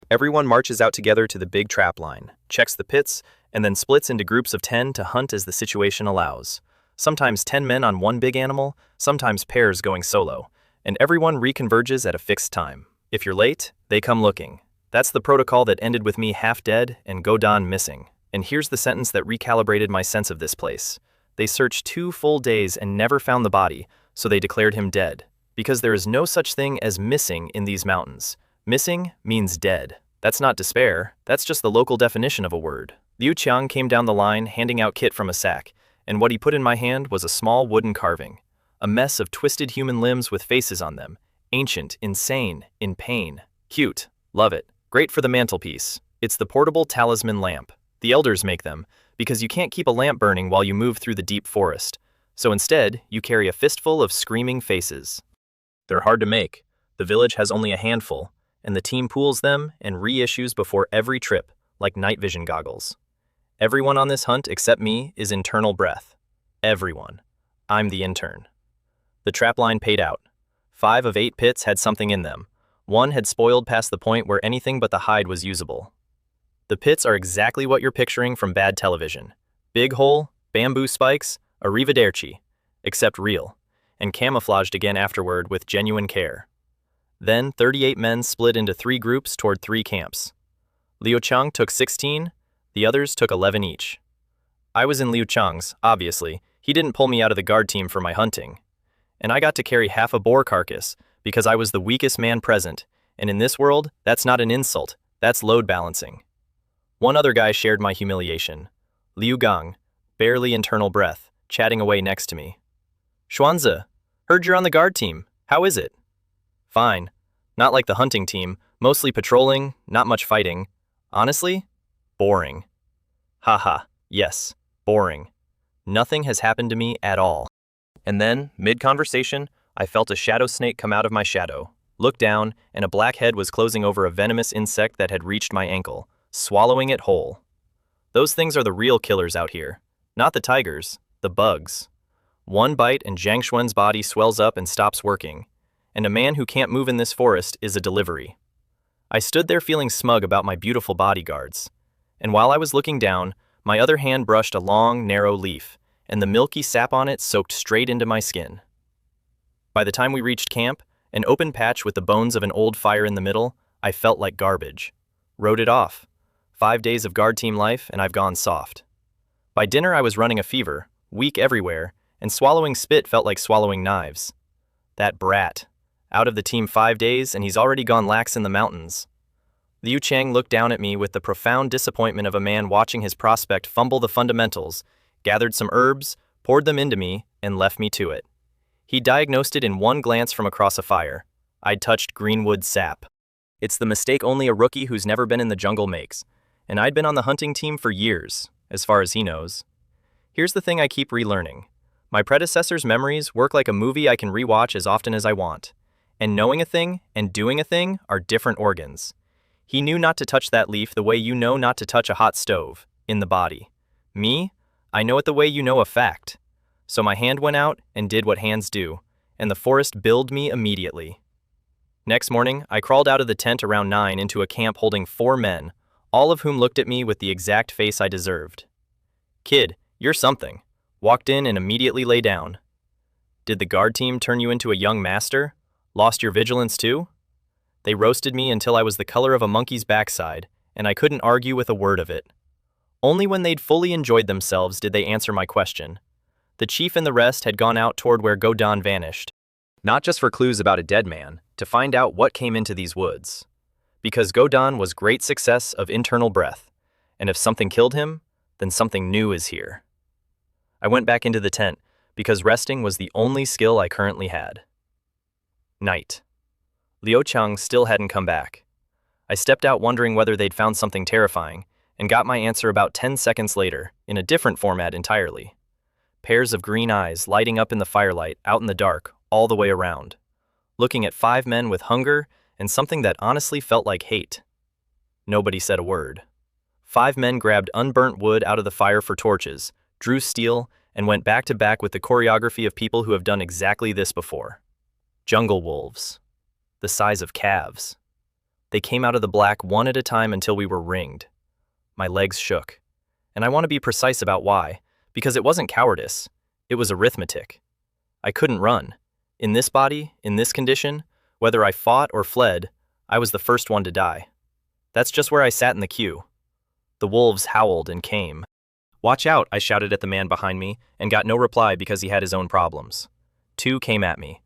Everyone marches out together to the big trap line, checks the pits, and then splits into groups of 10 to hunt as the situation allows. Sometimes 10 men on one big animal, sometimes pairs going solo, and everyone reconverges at a fixed time. If you're late, they come looking. That's the protocol that ended with me half dead and Godan missing. And here's the sentence that recalibrated my sense of this place. They searched 2 full days and never found the body, so they declared him dead. Because there is no such thing as missing in these mountains. Missing means dead. That's not despair, that's just the local definition of a word. Liu Qiang came down the line handing out kit from a sack, and what he put in my hand was a small wooden carving. A mess of twisted human limbs with faces on them. Ancient, insane, in pain. Cute. Love it. Great for the mantelpiece. It's the portable talisman lamp. The elders make them, because you can't keep a lamp burning while you move through the deep forest. So instead, you carry a fistful of screaming faces. They're hard to make. The village has only a handful, and the team pools them and reissues before every trip, like night vision goggles. Everyone on this hunt except me is internal breath. Everyone. I'm the intern. The trapline paid out. 5 of 8 pits had something in them. 1 had spoiled past the point where anything but the hide was usable. The pits are exactly what you're picturing from bad television. Big hole, bamboo spikes, arrivederci, except real, and camouflaged again afterward with genuine care. Then 38 men split into 3 groups toward 3 camps. Liu Qiang took 16, the others took 11 each. I was in Liu Qiang's, obviously. He didn't pull me out of the guard team for my hunting. And I got to carry half a boar carcass because I was the weakest man present, and in this world, that's not an insult, that's load balancing. One other guy shared my humiliation. Liu Gang, barely internal breath, chatting away next to me. Xuanzi, heard you're on the guard team. How is it? Fine. Not like the hunting team, mostly patrolling, not much fighting. Honestly, boring. Haha, yes, boring. Nothing has happened to me at all. And then, mid-conversation, I felt a shadow snake come out of my shadow, looked down, and a black head was closing over a venomous insect that had reached my ankle, swallowing it whole. Those things are the real killers out here. Not the tigers, the bugs. One bite and Zhang Xuan's body swells up and stops working. And a man who can't move in this forest is a delivery. I stood there feeling smug about my beautiful bodyguards. And while I was looking down, my other hand brushed a long, narrow leaf, and the milky sap on it soaked straight into my skin. By the time we reached camp, an open patch with the bones of an old fire in the middle, I felt like garbage. Wrote it off. 5 days of guard team life, and I've gone soft. By dinner I was running a fever, weak everywhere, and swallowing spit felt like swallowing knives. That brat. Out of the team 5 days, and he's already gone lax in the mountains. Liu Qiang looked down at me with the profound disappointment of a man watching his prospect fumble the fundamentals, gathered some herbs, poured them into me, and left me to it. He diagnosed it in one glance from across a fire. I'd touched greenwood sap. It's the mistake only a rookie who's never been in the jungle makes, and I'd been on the hunting team for years, as far as he knows. Here's the thing I keep relearning. My predecessor's memories work like a movie I can rewatch as often as I want. And knowing a thing and doing a thing are different organs. He knew not to touch that leaf the way you know not to touch a hot stove, in the body. Me? I know it the way you know a fact. So my hand went out and did what hands do, and the forest billed me immediately. Next morning, I crawled out of the tent around 9 into a camp holding 4 men, all of whom looked at me with the exact face I deserved. Kid, you're something. Walked in and immediately lay down. Did the guard team turn you into a young master? Lost your vigilance too? They roasted me until I was the color of a monkey's backside, and I couldn't argue with a word of it. Only when they'd fully enjoyed themselves did they answer my question. The chief and the rest had gone out toward where Godan vanished. Not just for clues about a dead man, to find out what came into these woods. Because Godan was great success of internal breath, and if something killed him, then something new is here. I went back into the tent, because resting was the only skill I currently had. Night. Liu Qiang still hadn't come back. I stepped out wondering whether they'd found something terrifying, and got my answer about 10 seconds later, in a different format entirely. Pairs of green eyes lighting up in the firelight, out in the dark, all the way around. Looking at 5 men with hunger and something that honestly felt like hate. Nobody said a word. 5 men grabbed unburnt wood out of the fire for torches, drew steel, and went back to back with the choreography of people who have done exactly this before. Jungle wolves. The size of calves. They came out of the black one at a time until we were ringed. My legs shook. And I want to be precise about why, because it wasn't cowardice, it was arithmetic. I couldn't run. In this body, in this condition, whether I fought or fled, I was the first one to die. That's just where I sat in the queue. The wolves howled and came. "Watch out," I shouted at the man behind me, and got no reply because he had his own problems. 2 came at me.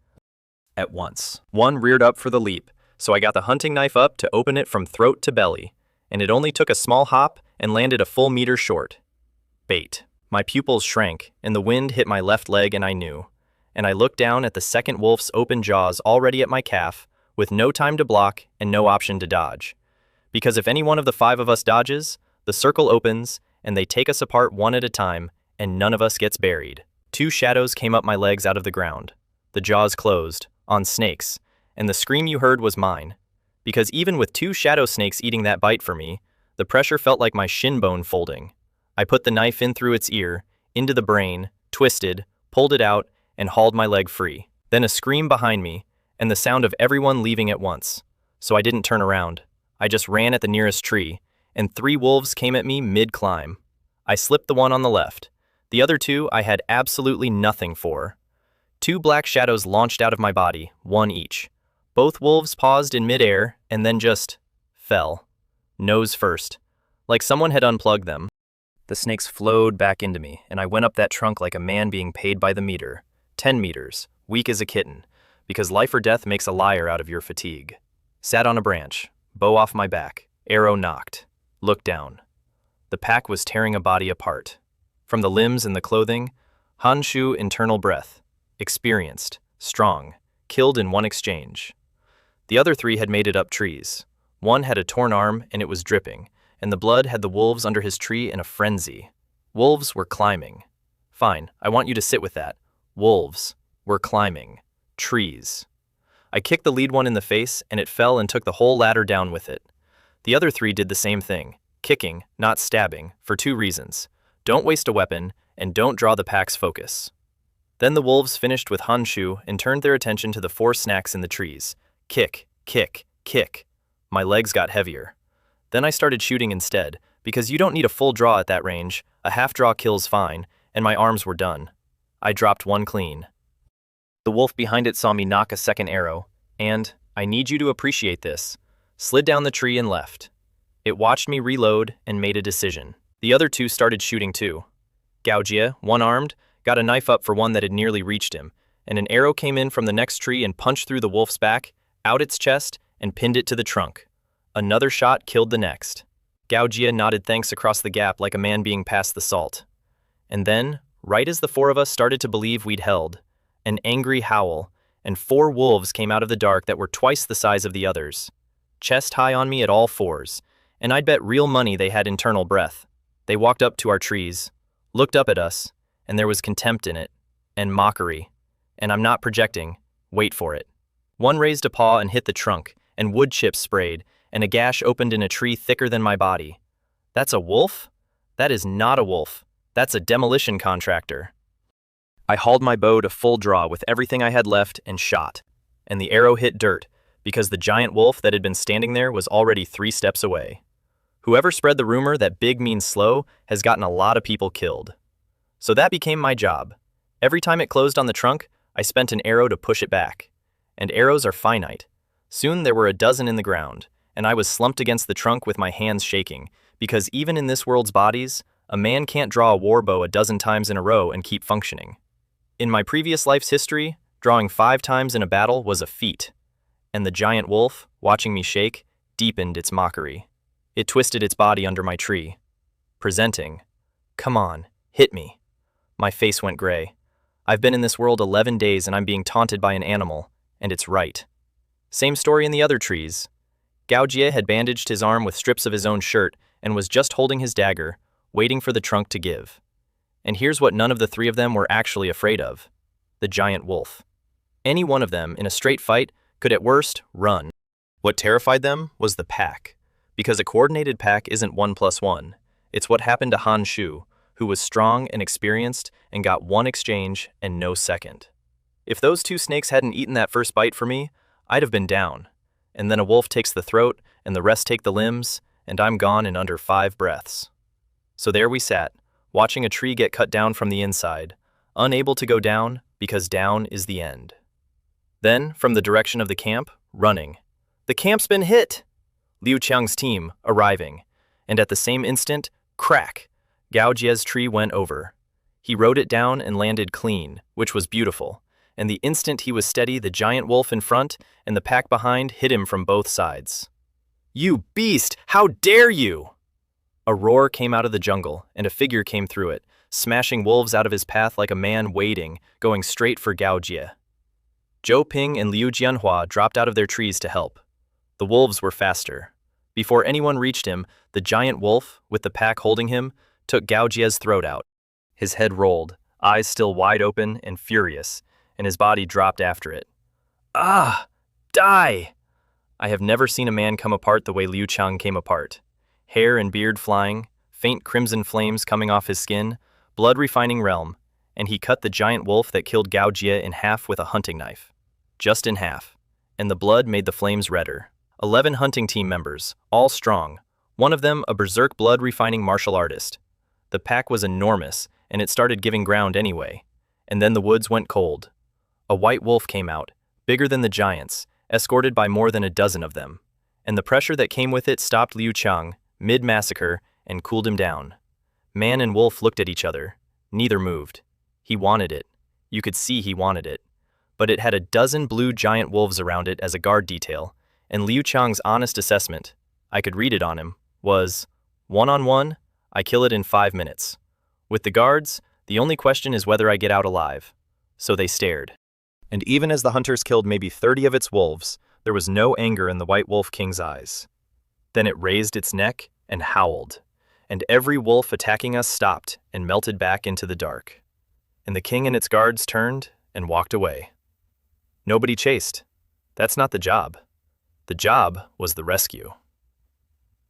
At once. 1 reared up for the leap, so I got the hunting knife up to open it from throat to belly, and it only took a small hop and landed a full meter short. Bait. My pupils shrank, and the wind hit my left leg, and I knew. And I looked down at the second wolf's open jaws already at my calf, with no time to block and no option to dodge. Because if any one of the 5 of us dodges, the circle opens, and they take us apart one at a time, and none of us gets buried. 2 shadows came up my legs out of the ground. The jaws closed, on snakes, and the scream you heard was mine. Because even with 2 shadow snakes eating that bite for me, the pressure felt like my shin bone folding. I put the knife in through its ear, into the brain, twisted, pulled it out, and hauled my leg free. Then a scream behind me, and the sound of everyone leaving at once. So I didn't turn around. I just ran at the nearest tree, and 3 wolves came at me mid-climb. I slipped the one on the left. The other 2 I had absolutely nothing for. 2 black shadows launched out of my body, 1 each. Both wolves paused in mid-air and then just fell. Nose first. Like someone had unplugged them. The snakes flowed back into me, and I went up that trunk like a man being paid by the meter. 10 meters, weak as a kitten, because life or death makes a liar out of your fatigue. Sat on a branch, bow off my back, arrow knocked. Looked down. The pack was tearing a body apart. From the limbs and the clothing, Hanshu internal breath. Experienced, strong, killed in one exchange. The other 3 had made it up trees. 1 had a torn arm and it was dripping, and the blood had the wolves under his tree in a frenzy. Wolves were climbing. Fine, I want you to sit with that. Wolves were climbing. Trees. I kicked the lead one in the face and it fell and took the whole ladder down with it. The other 3 did the same thing, kicking, not stabbing, for 2 reasons. Don't waste a weapon, and don't draw the pack's focus. Then the wolves finished with Hanshu and turned their attention to the 4 snacks in the trees. Kick, kick, kick. My legs got heavier. Then I started shooting instead, because you don't need a full draw at that range, a half draw kills fine, and my arms were done. I dropped 1 clean. The wolf behind it saw me knock a second arrow, and, I need you to appreciate this, slid down the tree and left. It watched me reload and made a decision. The other 2 started shooting too. Gaojia, one-armed, got a knife up for one that had nearly reached him, and an arrow came in from the next tree and punched through the wolf's back, out its chest, and pinned it to the trunk. Another shot killed the next. Gaojia nodded thanks across the gap like a man being passed the salt. And then, right as the 4 of us started to believe we'd held, an angry howl, and 4 wolves came out of the dark that were twice the size of the others. Chest high on me at all 4s, and I'd bet real money they had internal breath. They walked up to our trees, looked up at us, and there was contempt in it, and mockery. And I'm not projecting, wait for it. One raised a paw and hit the trunk, and wood chips sprayed, and a gash opened in a tree thicker than my body. That's a wolf? That is not a wolf. That's a demolition contractor. I hauled my bow to full draw with everything I had left and shot, and the arrow hit dirt, because the giant wolf that had been standing there was already 3 steps away. Whoever spread the rumor that big means slow has gotten a lot of people killed. So that became my job. Every time it closed on the trunk, I spent an arrow to push it back. And arrows are finite. Soon there were a dozen in the ground, and I was slumped against the trunk with my hands shaking, because even in this world's bodies, a man can't draw a war bow a dozen times in a row and keep functioning. In my previous life's history, drawing 5 times in a battle was a feat. And the giant wolf, watching me shake, deepened its mockery. It twisted its body under my tree, presenting, "Come on, hit me." My face went gray. I've been in this world 11 days and I'm being taunted by an animal, and it's right. Same story in the other trees. Gaojie had bandaged his arm with strips of his own shirt and was just holding his dagger, waiting for the trunk to give. And here's what none of the 3 of them were actually afraid of: the giant wolf. Any one of them, in a straight fight, could at worst run. What terrified them was the pack, Because a coordinated pack isn't 1+1. It's what happened to Han Shu, who was strong and experienced and got one exchange and no second. If those two snakes hadn't eaten that first bite for me, I'd have been down. And then a wolf takes the throat, and the rest take the limbs, and I'm gone in under 5 breaths. So there we sat, watching a tree get cut down from the inside, unable to go down because down is the end. Then, from the direction of the camp, running. The camp's been hit! Liu Qiang's team, arriving. And at the same instant, crack! Gao Jie's tree went over. He rode it down and landed clean, which was beautiful. And the instant he was steady, the giant wolf in front and the pack behind hit him from both sides. "You beast! How dare you!" A roar came out of the jungle, and a figure came through it, smashing wolves out of his path like a man waiting, going straight for Gao Jie. Zhou Ping and Liu Jianhua dropped out of their trees to help. The wolves were faster. Before anyone reached him, the giant wolf, with the pack holding him, took Gao Jie's throat out. His head rolled, eyes still wide open and furious, and his body dropped after it. "Ah! Die!" I have never seen a man come apart the way Liu Qiang came apart. Hair and beard flying, faint crimson flames coming off his skin, blood refining realm, and he cut the giant wolf that killed Gao Jie in half with a hunting knife. Just in half. And the blood made the flames redder. 11 hunting team members, all strong. One of them a berserk blood refining martial artist. The pack was enormous, and it started giving ground anyway. And then the woods went cold. A white wolf came out, bigger than the giants, escorted by more than a dozen of them. And the pressure that came with it stopped Liu Qiang, mid-massacre, and cooled him down. Man and wolf looked at each other. Neither moved. He wanted it. You could see he wanted it. But it had a dozen blue giant wolves around it as a guard detail, and Liu Qiang's honest assessment, I could read it on him, was, one-on-one, I kill it in 5 minutes. With the guards, the only question is whether I get out alive. So they stared. And even as the hunters killed maybe 30 of its wolves, there was no anger in the White Wolf King's eyes. Then it raised its neck and howled, and every wolf attacking us stopped and melted back into the dark. And the king and its guards turned and walked away. Nobody chased. That's not the job. The job was the rescue.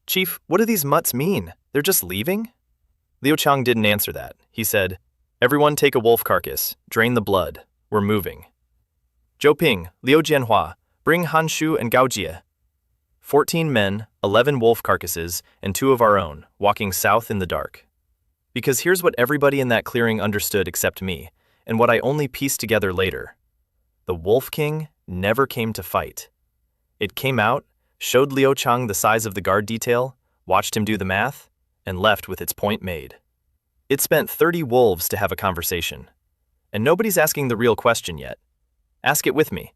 "Chief, what do these mutts mean? They're just leaving?" Liu Qiang didn't answer that. He said, "Everyone take a wolf carcass, drain the blood. We're moving." "Zhou Ping, Liu Jianhua, bring Han Shu and Gao Jie." 14 men, 11 wolf carcasses, and 2 of our own, walking south in the dark. Because here's what everybody in that clearing understood except me, and what I only pieced together later. The Wolf King never came to fight. It came out, showed Liu Qiang the size of the guard detail, watched him do the math, and left with its point made. It spent 30 wolves to have a conversation. And nobody's asking the real question yet. Ask it with me.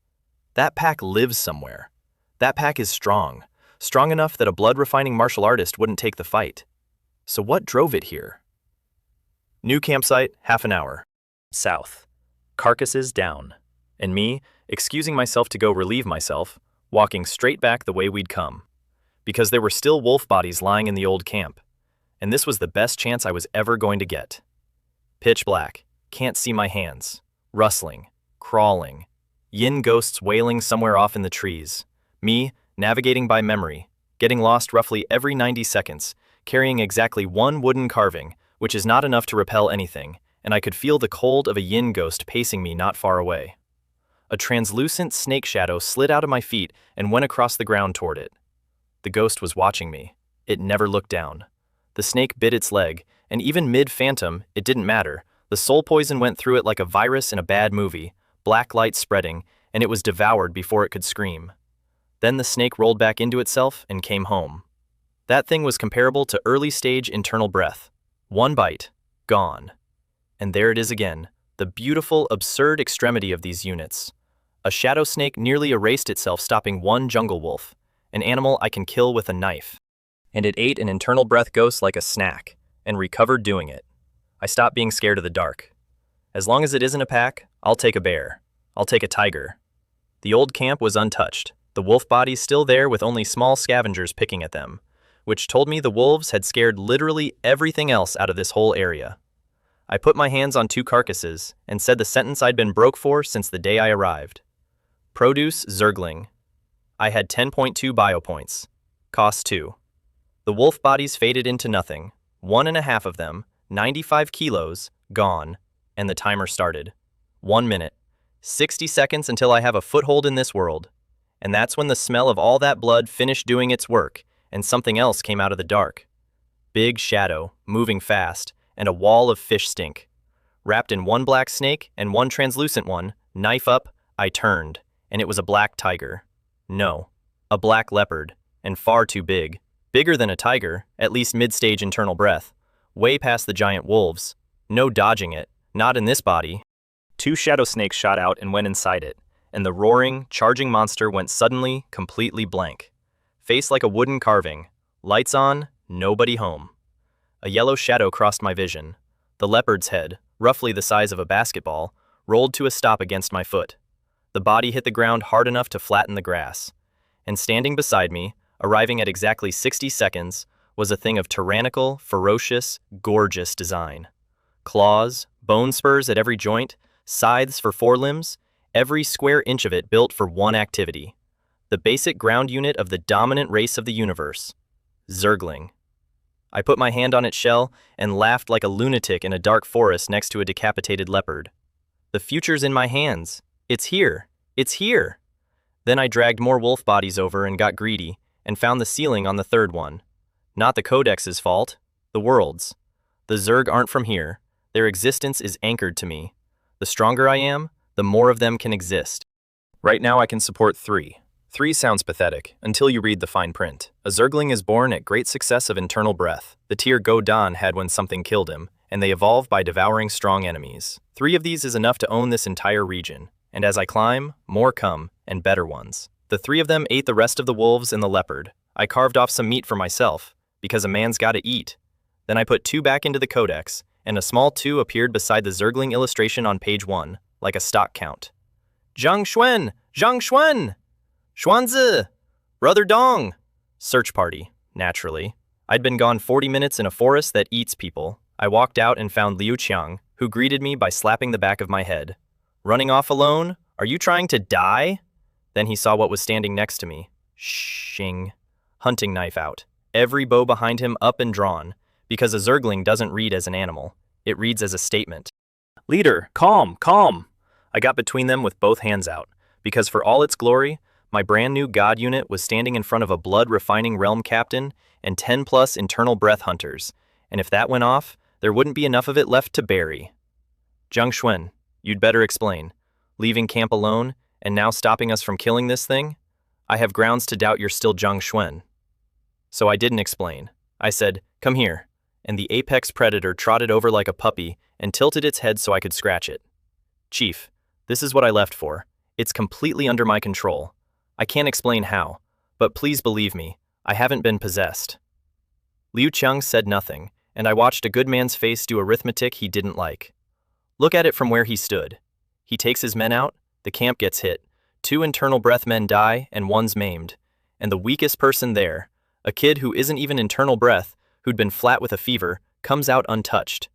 That pack lives somewhere. That pack is strong, strong enough that a blood-refining martial artist wouldn't take the fight. So what drove it here? New campsite, half an hour. South. Carcasses down. And me, excusing myself to go relieve myself, walking straight back the way we'd come. Because there were still wolf bodies lying in the old camp. And this was the best chance I was ever going to get. Pitch black. Can't see my hands. Rustling. Crawling. Yin ghosts wailing somewhere off in the trees. Me, navigating by memory, getting lost roughly every 90 seconds, carrying exactly 1 wooden carving, which is not enough to repel anything, and I could feel the cold of a yin ghost pacing me not far away. A translucent snake shadow slid out of my feet and went across the ground toward it. The ghost was watching me. It never looked down. The snake bit its leg, and even mid-phantom, it didn't matter. The soul poison went through it like a virus in a bad movie, black light spreading, and it was devoured before it could scream. Then the snake rolled back into itself and came home. That thing was comparable to early-stage internal breath. 1 bite, gone. And there it is again, the beautiful, absurd extremity of these units. A shadow snake nearly erased itself, stopping 1 jungle wolf, an animal I can kill with a knife. And it ate an internal breath ghost like a snack, and recovered doing it. I stopped being scared of the dark. As long as it isn't a pack, I'll take a bear. I'll take a tiger. The old camp was untouched, the wolf bodies still there with only small scavengers picking at them, which told me the wolves had scared literally everything else out of this whole area. I put my hands on 2 carcasses and said the sentence I'd been broke for since the day I arrived. Produce Zergling. I had 10.2 bio points. Cost 2. The wolf bodies faded into nothing. 1.5 of them, 95 kilos, gone, and the timer started. 1 minute. 60 seconds until I have a foothold in this world. And that's when the smell of all that blood finished doing its work, and something else came out of the dark. Big shadow, moving fast, and a wall of fish stink. Wrapped in one black snake and one translucent one, knife up, I turned, and it was a black tiger. No, a black leopard, and far too big. Bigger than a tiger, at least mid-stage internal breath. Way past the giant wolves. No dodging it, not in this body. 2 shadow snakes shot out and went inside it, and the roaring, charging monster went suddenly, completely blank. Face like a wooden carving. Lights on, nobody home. A yellow shadow crossed my vision. The leopard's head, roughly the size of a basketball, rolled to a stop against my foot. The body hit the ground hard enough to flatten the grass. And standing beside me, arriving at exactly 60 seconds, was a thing of tyrannical, ferocious, gorgeous design. Claws, bone spurs at every joint, scythes for forelimbs, every square inch of it built for one activity. The basic ground unit of the dominant race of the universe. Zergling. I put my hand on its shell and laughed like a lunatic in a dark forest next to a decapitated leopard. The future's in my hands. It's here. It's here. Then I dragged more wolf bodies over and got greedy, and found the ceiling on the third one. Not the Codex's fault, the world's. The Zerg aren't from here. Their existence is anchored to me. The stronger I am, the more of them can exist. Right now I can support 3. 3 sounds pathetic, until you read the fine print. A Zergling is born at great success of internal breath, the tier Go-Dan had when something killed him, and they evolve by devouring strong enemies. 3 of these is enough to own this entire region, and as I climb, more come, and better ones. The 3 of them ate the rest of the wolves and the leopard. I carved off some meat for myself, because a man's gotta eat. Then I put 2 back into the codex, and a small 2 appeared beside the Zergling illustration on page 1, like a stock count. Zhang Xuan! Zhang Xuan! Xuanzi! Brother Dong! Search party, naturally. I'd been gone 40 minutes in a forest that eats people. I walked out and found Liu Qiang, who greeted me by slapping the back of my head. Running off alone? Are you trying to die? Then he saw what was standing next to me. Shing. Hunting knife out. Every bow behind him up and drawn, because a Zergling doesn't read as an animal. It reads as a statement. Leader, calm, calm. I got between them with both hands out, because for all its glory, my brand new god unit was standing in front of a blood-refining realm captain and 10+ internal breath hunters, and if that went off, there wouldn't be enough of it left to bury. Zhang Xuan, you'd better explain. Leaving camp alone, and now stopping us from killing this thing? I have grounds to doubt you're still Zhang Xuan. So I didn't explain. I said, come here, and the apex predator trotted over like a puppy and tilted its head so I could scratch it. Chief, this is what I left for. It's completely under my control. I can't explain how, but please believe me, I haven't been possessed. Liu Qiang said nothing, and I watched a good man's face do arithmetic he didn't like. Look at it from where he stood. He takes his men out, the camp gets hit, 2 internal breath men die and 1's maimed, and the weakest person there, a kid who isn't even internal breath, who'd been flat with a fever, comes out untouched.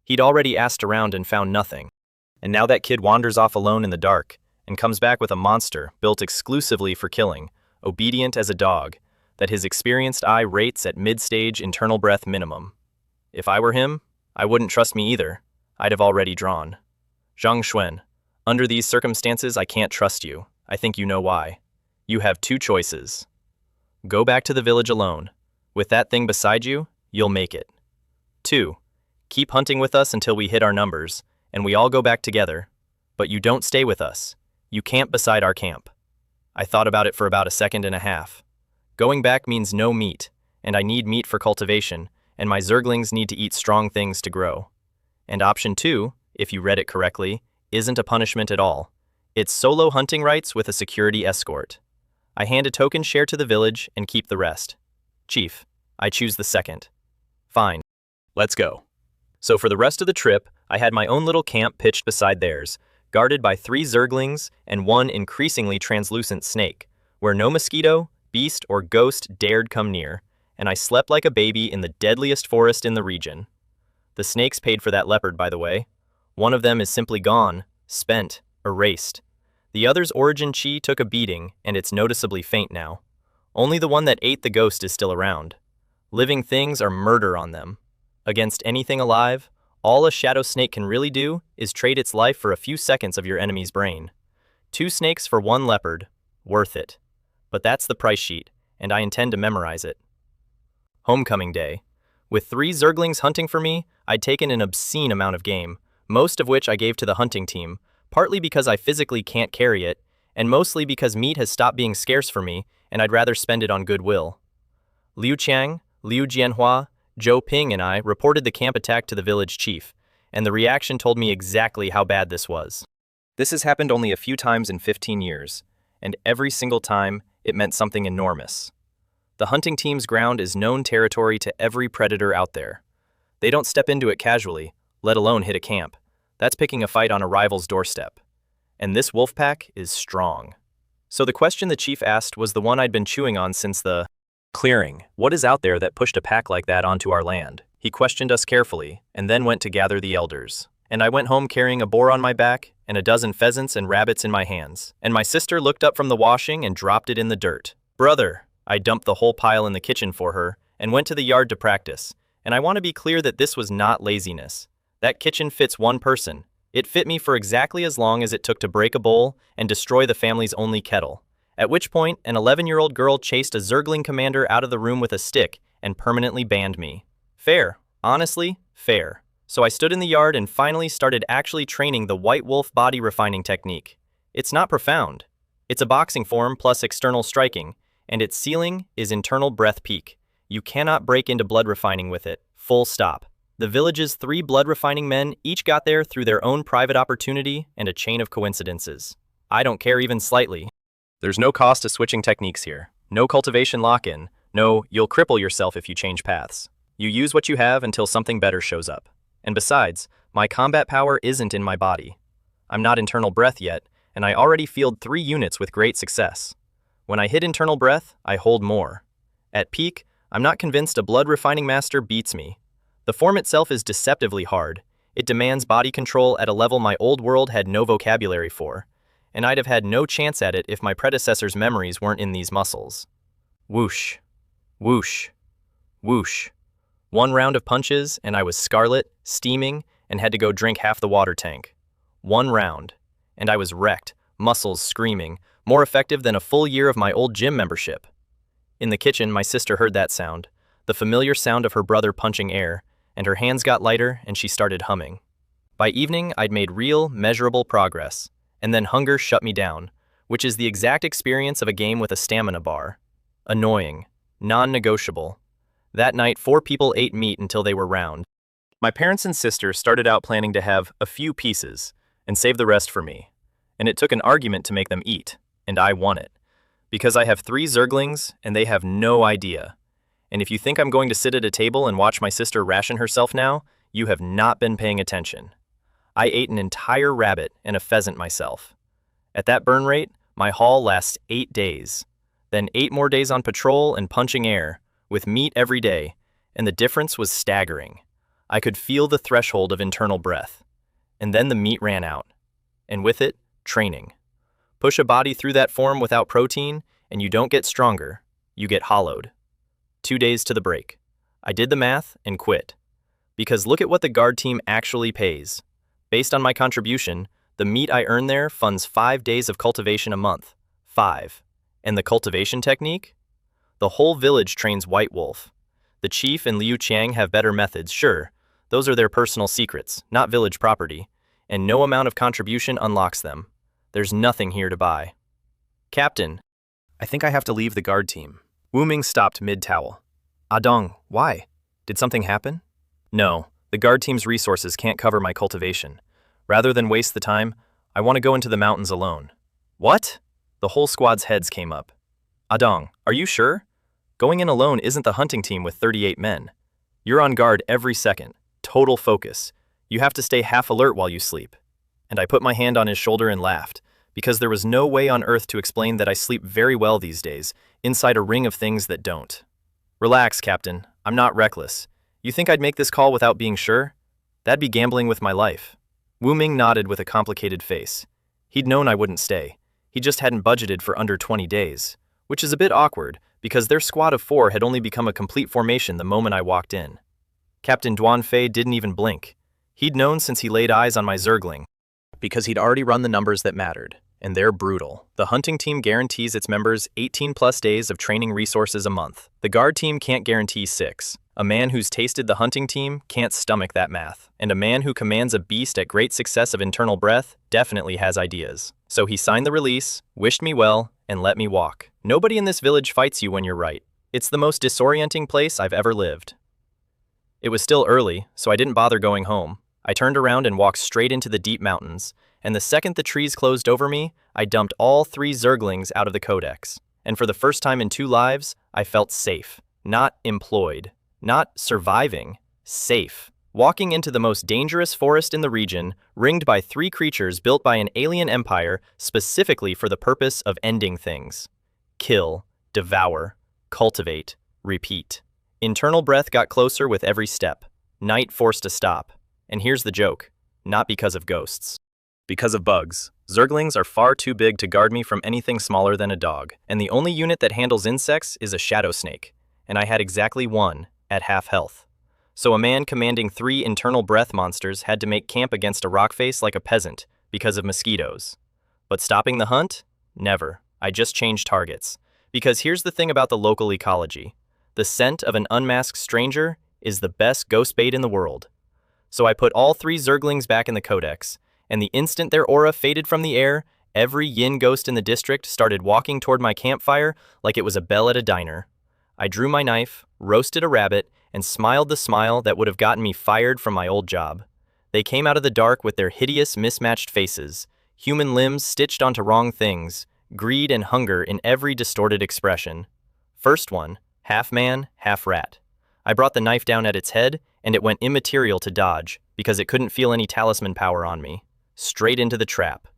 He'd already asked around and found nothing, and now that kid wanders off alone in the dark, and comes back with a monster built exclusively for killing, obedient as a dog, that his experienced eye rates at mid-stage internal breath minimum. If I were him, I wouldn't trust me either. I'd have already drawn. Zhang Xuan, under these circumstances I can't trust you. I think you know why. You have 2 choices. Go back to the village alone. With that thing beside you, you'll make it. 2. Keep hunting with us until we hit our numbers, and we all go back together. But you don't stay with us. You camp beside our camp. I thought about it for about 1.5 seconds. Going back means no meat, and I need meat for cultivation, and my Zerglings need to eat strong things to grow. And option 2, if you read it correctly, isn't a punishment at all. It's solo hunting rights with a security escort. I hand a token share to the village and keep the rest. Chief, I choose the second. Fine. Let's go. So for the rest of the trip, I had my own little camp pitched beside theirs, guarded by 3 Zerglings and 1 increasingly translucent snake, where no mosquito, beast, or ghost dared come near, and I slept like a baby in the deadliest forest in the region. The snakes paid for that leopard, by the way. One of them is simply gone, spent, erased. The other's origin chi took a beating, and it's noticeably faint now. Only the one that ate the ghost is still around. Living things are murder on them. Against anything alive, all a shadow snake can really do is trade its life for a few seconds of your enemy's brain. 2 snakes for 1 leopard. Worth it. But that's the price sheet, and I intend to memorize it. Homecoming day. With 3 Zerglings hunting for me, I'd taken an obscene amount of game, most of which I gave to the hunting team, partly because I physically can't carry it, and mostly because meat has stopped being scarce for me, and I'd rather spend it on goodwill. Liu Qiang, Liu Jianhua, Zhou Ping, and I reported the camp attack to the village chief, and the reaction told me exactly how bad this was. This has happened only a few times in 15 years, and every single time, it meant something enormous. The hunting team's ground is known territory to every predator out there. They don't step into it casually, let alone hit a camp. That's picking a fight on a rival's doorstep. And this wolf pack is strong. So the question the chief asked was the one I'd been chewing on since the clearing. What is out there that pushed a pack like that onto our land? He questioned us carefully, and then went to gather the elders. And I went home carrying a boar on my back, and a dozen pheasants and rabbits in my hands. And my sister looked up from the washing and dropped it in the dirt. Brother, I dumped the whole pile in the kitchen for her, and went to the yard to practice. And I want to be clear that this was not laziness. That kitchen fits 1 person. It fit me for exactly as long as it took to break a bowl and destroy the family's only kettle. At which point, an 11-year-old girl chased a Zergling commander out of the room with a stick and permanently banned me. Fair. Honestly, fair. So I stood in the yard and finally started actually training the white wolf body refining technique. It's not profound. It's a boxing form plus external striking, and its ceiling is internal breath peak. You cannot break into blood refining with it. Full stop. The village's 3 blood refining men each got there through their own private opportunity and a chain of coincidences. I don't care even slightly. There's no cost to switching techniques here. No cultivation lock-in. No, you'll cripple yourself if you change paths. You use what you have until something better shows up. And besides, my combat power isn't in my body. I'm not internal breath yet, and I already fielded 3 units with great success. When I hit internal breath, I hold more. At peak, I'm not convinced a blood refining master beats me. The form itself is deceptively hard. It demands body control at a level my old world had no vocabulary for, and I'd have had no chance at it if my predecessor's memories weren't in these muscles. Whoosh. Whoosh. Whoosh. 1 round of punches, and I was scarlet, steaming, and had to go drink half the water tank. 1 round, and I was wrecked, muscles screaming, more effective than a full year of my old gym membership. In the kitchen, my sister heard that sound, the familiar sound of her brother punching air, and her hands got lighter and she started humming. By evening, I'd made real, measurable progress, and then hunger shut me down, which is the exact experience of a game with a stamina bar. Annoying. Non-negotiable. That night, 4 people ate meat until they were round. My parents and sister started out planning to have a few pieces and save the rest for me, and it took an argument to make them eat, and I won it. Because I have 3 Zerglings, and they have no idea. And if you think I'm going to sit at a table and watch my sister ration herself now, you have not been paying attention. I ate an entire rabbit and a pheasant myself. At that burn rate, my haul lasts 8 days. Then 8 more days on patrol and punching air, with meat every day, and the difference was staggering. I could feel the threshold of internal breath. And then the meat ran out. And with it, training. Push a body through that form without protein, and you don't get stronger, you get hollowed. 2 days to the break. I did the math and quit. Because look at what the guard team actually pays. Based on my contribution, the meat I earn there funds 5 days of cultivation a month. 5. And the cultivation technique? The whole village trains White Wolf. The chief and Liu Qiang have better methods, sure. Those are their personal secrets, not village property. And no amount of contribution unlocks them. There's nothing here to buy. Captain, I think I have to leave the guard team. Wu Ming stopped mid-towel. Dong, why? Did something happen? No, the guard team's resources can't cover my cultivation. Rather than waste the time, I want to go into the mountains alone. What? The whole squad's heads came up. Dong, are you sure? Going in alone isn't the hunting team with 38 men. You're on guard every second. Total focus. You have to stay half alert while you sleep. And I put my hand on his shoulder and laughed, because there was no way on earth to explain that I sleep very well these days, inside a ring of things that don't. Relax, Captain. I'm not reckless. You think I'd make this call without being sure? That'd be gambling with my life. Wu Ming nodded with a complicated face. He'd known I wouldn't stay. He just hadn't budgeted for under 20 days, which is a bit awkward because their squad of 4 had only become a complete formation the moment I walked in. Captain Duanfei didn't even blink. He'd known since he laid eyes on my Zergling, because he'd already run the numbers that mattered, and they're brutal. The hunting team guarantees its members 18+ days of training resources a month. The guard team can't guarantee 6. A man who's tasted the hunting team can't stomach that math, and a man who commands a beast at great success of internal breath definitely has ideas. So he signed the release, wished me well, and let me walk. Nobody in this village fights you when you're right. It's the most disorienting place I've ever lived. It was still early, so I didn't bother going home. I turned around and walked straight into the deep mountains, and the second the trees closed over me, I dumped all 3 Zerglings out of the codex. And for the first time in 2 lives, I felt safe. Not employed. Not surviving. Safe. Walking into the most dangerous forest in the region, ringed by 3 creatures built by an alien empire specifically for the purpose of ending things. Kill, devour, cultivate, repeat. Internal breath got closer with every step. Night forced a stop. And here's the joke. Not because of ghosts. Because of bugs. Zerglings are far too big to guard me from anything smaller than a dog, and the only unit that handles insects is a shadow snake, and I had exactly 1 at half health. So a man commanding 3 internal breath monsters had to make camp against a rock face like a peasant because of mosquitoes. But stopping the hunt? Never. I just changed targets. Because here's the thing about the local ecology. The scent of an unmasked stranger is the best ghost bait in the world. So I put all 3 Zerglings back in the codex, and the instant their aura faded from the air, every yin ghost in the district started walking toward my campfire like it was a bell at a diner. I drew my knife, roasted a rabbit, and smiled the smile that would have gotten me fired from my old job. They came out of the dark with their hideous, mismatched faces, human limbs stitched onto wrong things, greed and hunger in every distorted expression. First one, half man, half rat. I brought the knife down at its head, and it went immaterial to dodge because it couldn't feel any talisman power on me. Straight into the trap.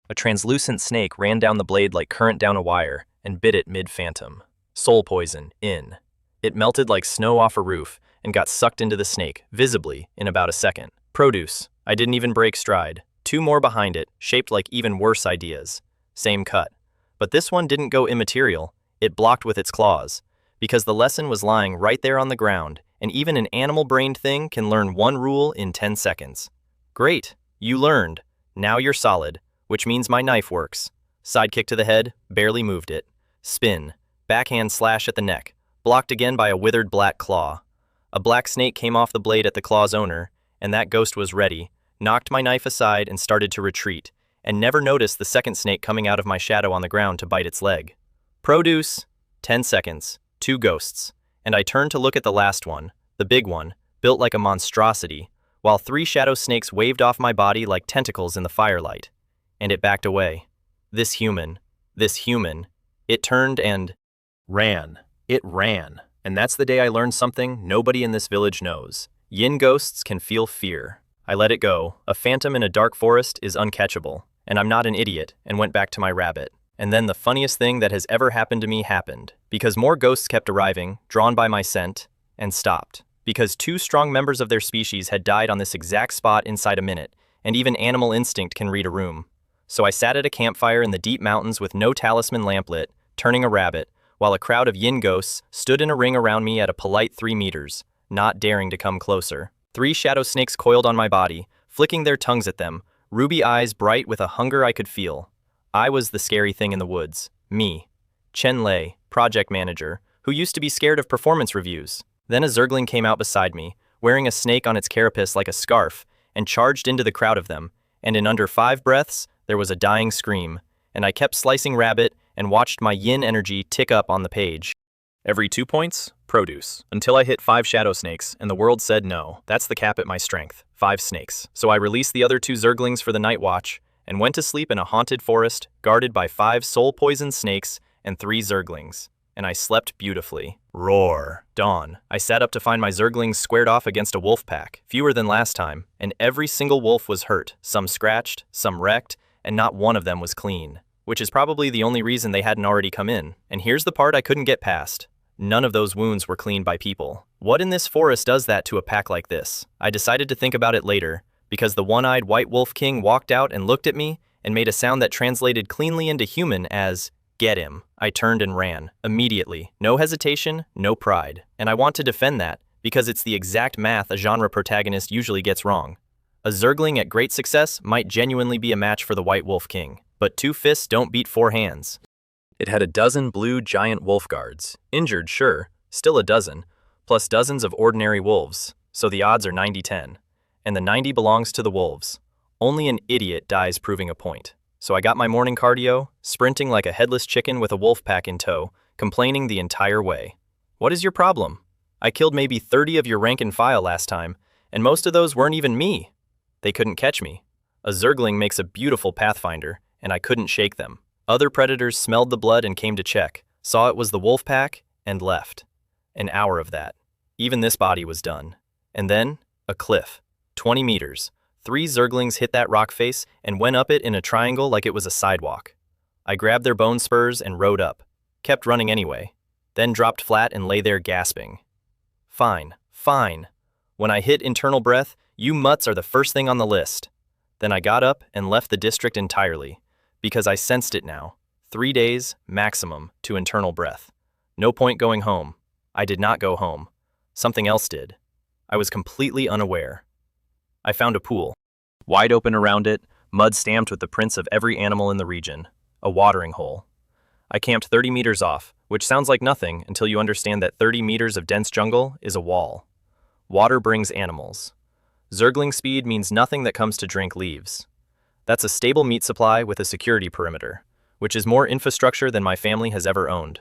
A translucent snake ran down the blade like current down a wire and bit it mid-phantom. Soul poison, in. It melted like snow off a roof and got sucked into the snake, visibly, in about a second. Produce. I didn't even break stride. 2 more behind it, shaped like even worse ideas. Same cut. But this one didn't go immaterial. It blocked with its claws. Because the lesson was lying right there on the ground, and even an animal-brained thing can learn 1 rule in 10 seconds. Great, you learned. Now you're solid, which means my knife works. Sidekick to the head, barely moved it. Spin, backhand slash at the neck, blocked again by a withered black claw. A black snake came off the blade at the claw's owner, and that ghost was ready, knocked my knife aside and started to retreat, and never noticed the second snake coming out of my shadow on the ground to bite its leg. Produce, 10 seconds. 2 ghosts, and I turned to look at the last one, the big one, built like a monstrosity, while 3 shadow snakes waved off my body like tentacles in the firelight. And it backed away. This human, it turned and ran. It ran. And that's the day I learned something nobody in this village knows. Yin ghosts can feel fear. I let it go. A phantom in a dark forest is uncatchable, and I'm not an idiot, and went back to my rabbit. And then the funniest thing that has ever happened to me happened, because more ghosts kept arriving, drawn by my scent, and stopped. Because 2 strong members of their species had died on this exact spot inside a minute, and even animal instinct can read a room. So I sat at a campfire in the deep mountains with no talisman lamplit, turning a rabbit, while a crowd of yin ghosts stood in a ring around me at a polite 3 meters, not daring to come closer. 3 shadow snakes coiled on my body, flicking their tongues at them, ruby eyes bright with a hunger I could feel. I was the scary thing in the woods. Me. Chen Lei, project manager, who used to be scared of performance reviews. Then a Zergling came out beside me, wearing a snake on its carapace like a scarf, and charged into the crowd of them, and in under 5 breaths, there was a dying scream, and I kept slicing rabbit and watched my yin energy tick up on the page. Every 2 points, produce, until I hit 5 shadow snakes, and the world said no. That's the cap at my strength, 5 snakes. So I released the other 2 Zerglings for the night watch, and went to sleep in a haunted forest, guarded by 5 soul-poisoned snakes and 3 Zerglings. And I slept beautifully. Roar. Dawn. I sat up to find my Zerglings squared off against a wolf pack, fewer than last time, and every single wolf was hurt, some scratched, some wrecked, and not one of them was clean. Which is probably the only reason they hadn't already come in. And here's the part I couldn't get past. None of those wounds were cleaned by people. What in this forest does that to a pack like this? I decided to think about it later, because the one-eyed white wolf king walked out and looked at me and made a sound that translated cleanly into human as Get him. I turned and ran, immediately. No hesitation, no pride. And I want to defend that, because it's the exact math a genre protagonist usually gets wrong. A Zergling at great success might genuinely be a match for the White Wolf King, but 2 fists don't beat 4 hands. It had a dozen blue giant wolf guards. Injured, sure, still a dozen, plus dozens of ordinary wolves, so the odds are 90-10. And the 90 belongs to the wolves. Only an idiot dies proving a point. So I got my morning cardio, sprinting like a headless chicken with a wolf pack in tow, complaining the entire way. What is your problem? I killed maybe 30 of your rank and file last time, and most of those weren't even me. They couldn't catch me. A Zergling makes a beautiful pathfinder, and I couldn't shake them. Other predators smelled the blood and came to check, saw it was the wolf pack, and left. An hour of that. Even this body was done. And then, a cliff. 20 meters. 3 Zerglings hit that rock face and went up it in a triangle like it was a sidewalk. I grabbed their bone spurs and rode up. Kept running anyway. Then dropped flat and lay there gasping. Fine, fine. When I hit internal breath, you mutts are the first thing on the list. Then I got up and left the district entirely, because I sensed it now. 3 days, maximum, to internal breath. No point going home. I did not go home. Something else did. I was completely unaware. I found a pool. Wide open around it, mud stamped with the prints of every animal in the region. A watering hole. I camped 30 meters off, which sounds like nothing until you understand that 30 meters of dense jungle is a wall. Water brings animals. Zergling speed means nothing that comes to drink leaves. That's a stable meat supply with a security perimeter, which is more infrastructure than my family has ever owned.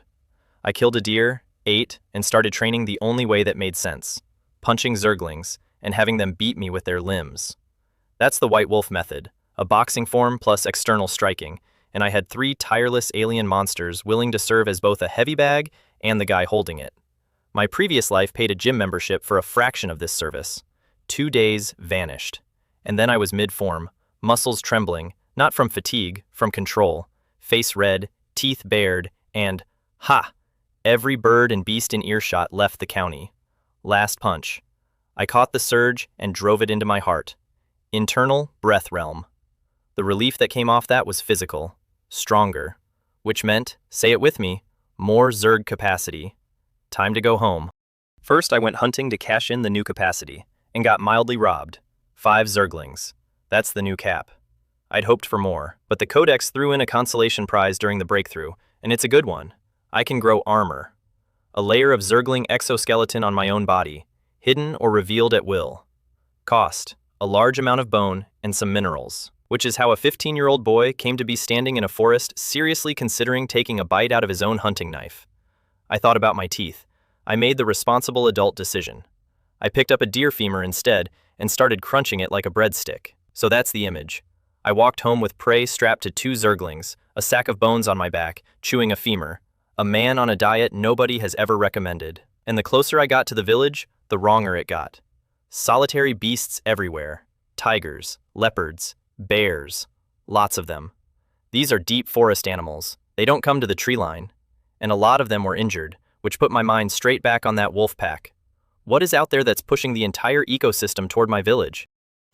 I killed a deer, ate, and started training the only way that made sense. Punching Zerglings, and having them beat me with their limbs. That's the White Wolf method, a boxing form plus external striking, and I had 3 tireless alien monsters willing to serve as both a heavy bag and the guy holding it. My previous life paid a gym membership for a fraction of this service. 2 days vanished. And then I was mid-form, muscles trembling, not from fatigue, from control, face red, teeth bared, and, ha! Every bird and beast in earshot left the county. Last punch. I caught the surge and drove it into my heart. Internal breath realm. The relief that came off that was physical, stronger, which meant, say it with me, more Zerg capacity. Time to go home. First, I went hunting to cash in the new capacity, and got mildly robbed. 5 Zerglings. That's the new cap. I'd hoped for more, but the Codex threw in a consolation prize during the breakthrough, and it's a good one. I can grow armor. A layer of Zergling exoskeleton on my own body, hidden or revealed at will. Cost, a large amount of bone and some minerals, which is how a 15-year-old boy came to be standing in a forest seriously considering taking a bite out of his own hunting knife. I thought about my teeth. I made the responsible adult decision. I picked up a deer femur instead and started crunching it like a breadstick. So that's the image. I walked home with prey strapped to 2 Zerglings, a sack of bones on my back, chewing a femur. A man on a diet nobody has ever recommended. And the closer I got to the village, the wronger it got. Solitary beasts everywhere. Tigers, leopards, bears. Lots of them. These are deep forest animals. They don't come to the tree line. And a lot of them were injured, which put my mind straight back on that wolf pack. What is out there that's pushing the entire ecosystem toward my village?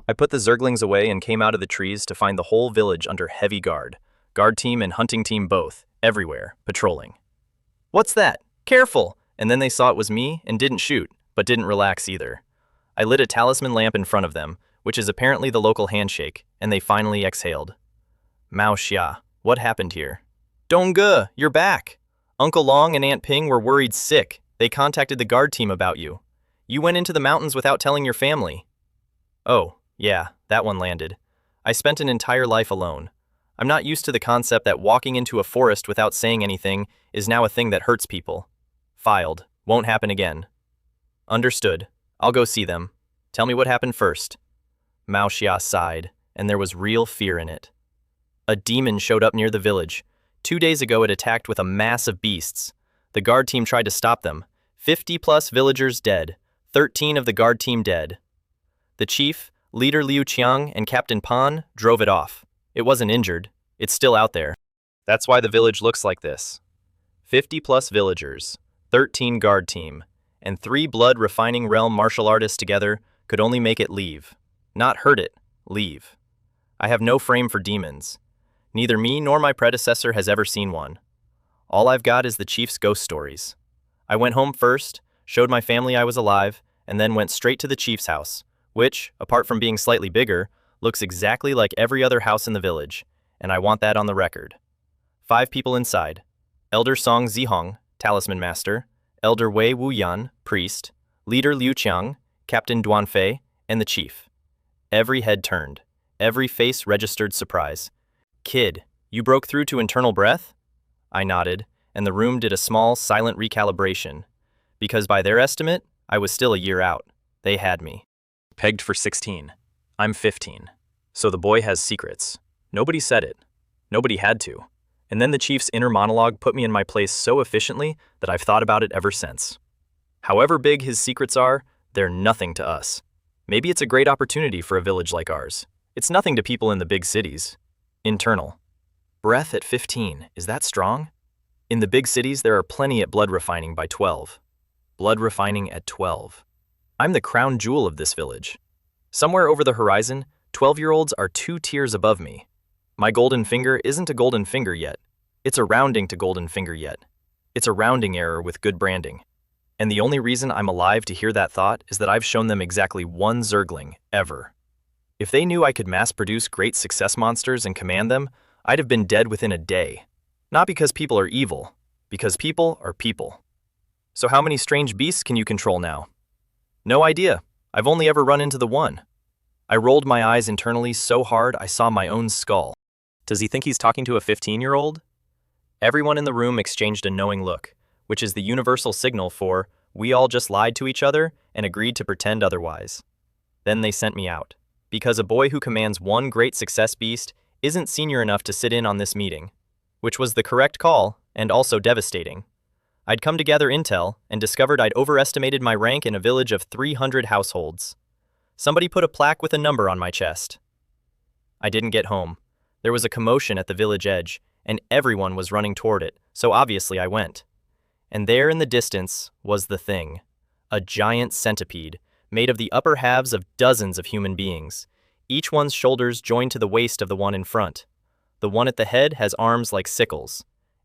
I put the Zerglings away and came out of the trees to find the whole village under heavy guard. Guard team and hunting team both, everywhere, patrolling. What's that? Careful! And then they saw it was me and didn't shoot, but didn't relax either. I lit a talisman lamp in front of them, which is apparently the local handshake, and they finally exhaled. Mao Xia, what happened here? Dongge, you're back! Uncle Long and Aunt Ping were worried sick. They contacted the guard team about you. You went into the mountains without telling your family. Oh, yeah, that one landed. I spent an entire life alone. I'm not used to the concept that walking into a forest without saying anything is now a thing that hurts people. Filed. Won't happen again. Understood. I'll go see them. Tell me what happened first. Mao Xia sighed, and there was real fear in it. A demon showed up near the village. 2 days ago it attacked with a mass of beasts. The guard team tried to stop them. 50+ villagers dead. 13 of the guard team dead. The chief, leader Liu Qiang, and Captain Pan drove it off. It wasn't injured. It's still out there. That's why the village looks like this. 50+ villagers, 13 guard team, and 3 blood refining realm martial artists together could only make it leave. Not hurt it, leave. I have no frame for demons. Neither me nor my predecessor has ever seen one. All I've got is the chief's ghost stories. I went home first, showed my family I was alive, and then went straight to the chief's house, which, apart from being slightly bigger, looks exactly like every other house in the village, and I want that on the record. 5 people inside. Elder Song Zihong, talisman master, Elder Wei Wuyan, priest, leader Liu Qiang, Captain Duanfei, and the chief. Every head turned. Every face registered surprise. "Kid, you broke through to internal breath?" I nodded, and the room did a small, silent recalibration. Because by their estimate, I was still a year out. They had me. Pegged for 16. I'm 15. So the boy has secrets. Nobody said it. Nobody had to. And then the chief's inner monologue put me in my place so efficiently that I've thought about it ever since. However big his secrets are, they're nothing to us. Maybe it's a great opportunity for a village like ours. It's nothing to people in the big cities. Internal. Breath at 15, is that strong? In the big cities, there are plenty at blood refining by 12. Blood refining at 12. I'm the crown jewel of this village. Somewhere over the horizon, 12-year-olds are 2 tiers above me. My golden finger isn't a golden finger yet. It's a rounding to golden finger yet. It's a rounding error with good branding. And the only reason I'm alive to hear that thought is that I've shown them exactly one Zergling, ever. If they knew I could mass-produce great success monsters and command them, I'd have been dead within a day. Not because people are evil, because people are people. So how many strange beasts can you control now? No idea. I've only ever run into the one. I rolled my eyes internally so hard I saw my own skull. Does he think he's talking to a 15-year-old? Everyone in the room exchanged a knowing look, which is the universal signal for, we all just lied to each other and agreed to pretend otherwise. Then they sent me out, because a boy who commands one great success beast isn't senior enough to sit in on this meeting, which was the correct call and also devastating. I'd come to gather intel and discovered I'd overestimated my rank in a village of 300 households. Somebody put a plaque with a number on my chest. I didn't get home. There was a commotion at the village edge, and everyone was running toward it, so obviously I went. And there in the distance was the thing, a giant centipede, made of the upper halves of dozens of human beings, each one's shoulders joined to the waist of the one in front. The one at the head has arms like sickles.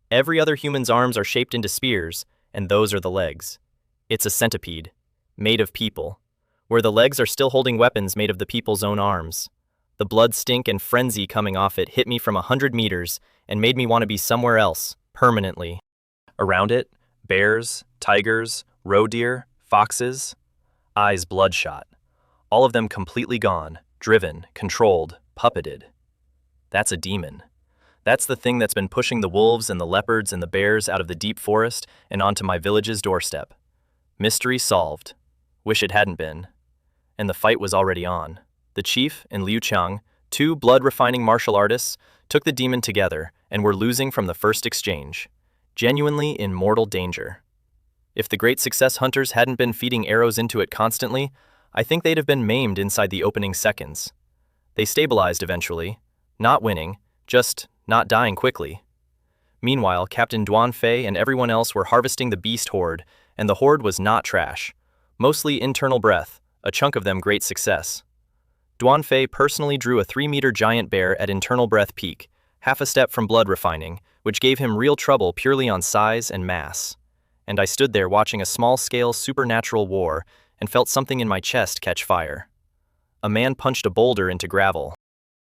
Every other human's arms are shaped into spears, and those are the legs. It's a centipede, made of people, where the legs are still holding weapons made of the people's own arms. The blood stink and frenzy coming off it hit me from 100 meters and made me want to be somewhere else, permanently. Around it, bears, tigers, roe deer, foxes, eyes bloodshot. All of them completely gone, driven, controlled, puppeted. That's a demon. That's the thing that's been pushing the wolves and the leopards and the bears out of the deep forest and onto my village's doorstep. Mystery solved. Wish it hadn't been. And the fight was already on. The chief and Liu Qiang, 2 blood-refining martial artists, took the demon together and were losing from the first exchange. Genuinely in mortal danger. If the great success hunters hadn't been feeding arrows into it constantly, I think they'd have been maimed inside the opening seconds. They stabilized eventually, not winning, just not dying quickly. Meanwhile, Captain Duanfei and everyone else were harvesting the beast horde, and the horde was not trash. Mostly internal breath, a chunk of them great success. Duanfei personally drew a 3-meter giant bear at internal breath peak, half a step from blood refining, which gave him real trouble purely on size and mass. And I stood there watching a small-scale supernatural war and felt something in my chest catch fire. A man punched a boulder into gravel.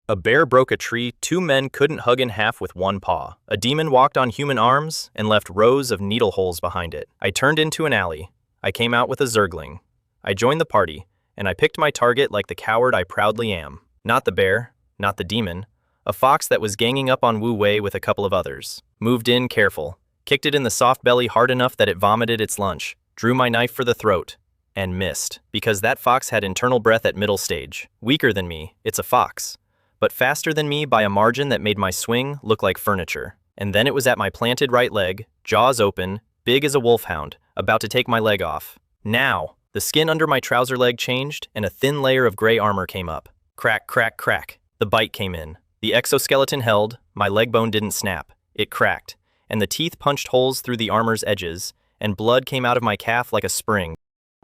A bear broke a tree 2 men couldn't hug in half with one paw. A demon walked on human arms and left rows of needle holes behind it. I turned into an alley. I came out with a Zergling. I joined the party, and I picked my target like the coward I proudly am. Not the bear, not the demon. A fox that was ganging up on Wu Wei with a couple of others. Moved in careful. Kicked it in the soft belly hard enough that it vomited its lunch. Drew my knife for the throat. And missed, because that fox had internal breath at middle stage. Weaker than me, it's a fox. But faster than me by a margin that made my swing look like furniture. And then it was at my planted right leg, jaws open, big as a wolfhound, about to take my leg off. Now, the skin under my trouser leg changed, and a thin layer of gray armor came up. Crack, crack, crack. The bite came in. The exoskeleton held, my leg bone didn't snap. It cracked, and the teeth punched holes through the armor's edges, and blood came out of my calf like a spring.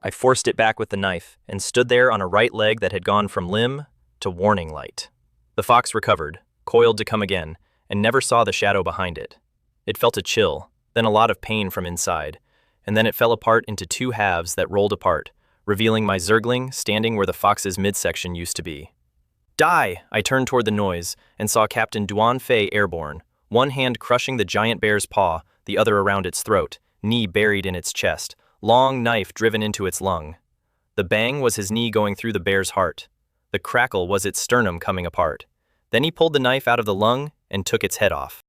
I forced it back with the knife, and stood there on a right leg that had gone from limb to warning light. The fox recovered, coiled to come again, and never saw the shadow behind it. It felt a chill, then a lot of pain from inside, and then it fell apart into two halves that rolled apart, revealing my Zergling standing where the fox's midsection used to be. Die! I turned toward the noise and saw Captain Duan Fei airborne, one hand crushing the giant bear's paw, the other around its throat, knee buried in its chest, long knife driven into its lung. The bang was his knee going through the bear's heart. The crackle was its sternum coming apart. Then he pulled the knife out of the lung and took its head off.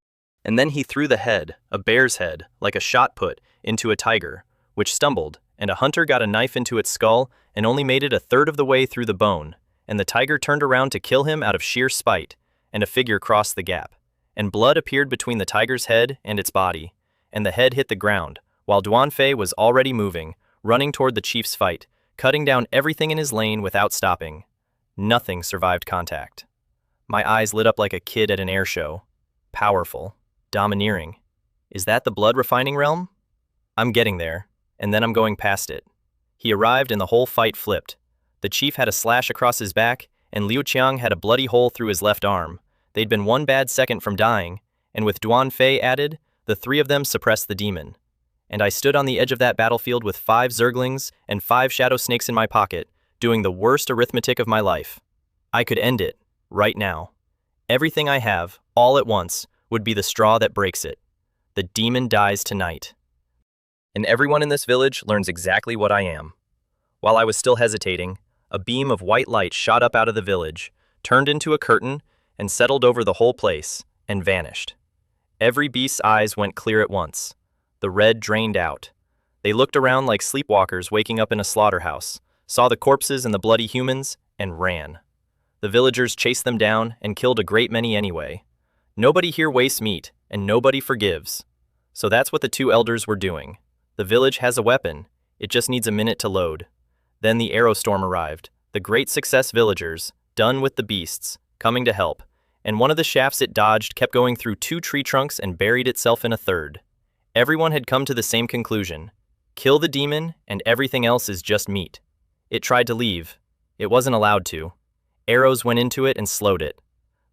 And then he threw the head, a bear's head, like a shot put, into a tiger, which stumbled, and a hunter got a knife into its skull and only made it a third of the way through the bone, and the tiger turned around to kill him out of sheer spite, and a figure crossed the gap, and blood appeared between the tiger's head and its body, and the head hit the ground, while Duan Fei was already moving, running toward the chief's fight, cutting down everything in his lane without stopping. Nothing survived contact. My eyes lit up like a kid at an air show. Powerful. Domineering. Is that the blood refining realm? I'm getting there, and then I'm going past it. He arrived and the whole fight flipped. The chief had a slash across his back, and Liu Qiang had a bloody hole through his left arm. They'd been one bad second from dying, and with Duan Fei added, the three of them suppressed the demon. And I stood on the edge of that battlefield with 5 Zerglings and 5 shadow snakes in my pocket, doing the worst arithmetic of my life. I could end it, right now. Everything I have, all at once, would be the straw that breaks it. The demon dies tonight. And everyone in this village learns exactly what I am. While I was still hesitating, a beam of white light shot up out of the village, turned into a curtain, and settled over the whole place, and vanished. Every beast's eyes went clear at once. The red drained out. They looked around like sleepwalkers waking up in a slaughterhouse, saw the corpses and the bloody humans, and ran. The villagers chased them down and killed a great many anyway. Nobody here wastes meat, and nobody forgives. So that's what the 2 elders were doing. The village has a weapon. It just needs a minute to load. Then the arrow storm arrived, the great success villagers, done with the beasts, coming to help, and one of the shafts it dodged kept going through 2 tree trunks and buried itself in a third. Everyone had come to the same conclusion. Kill the demon, and everything else is just meat. It tried to leave. It wasn't allowed to. Arrows went into it and slowed it.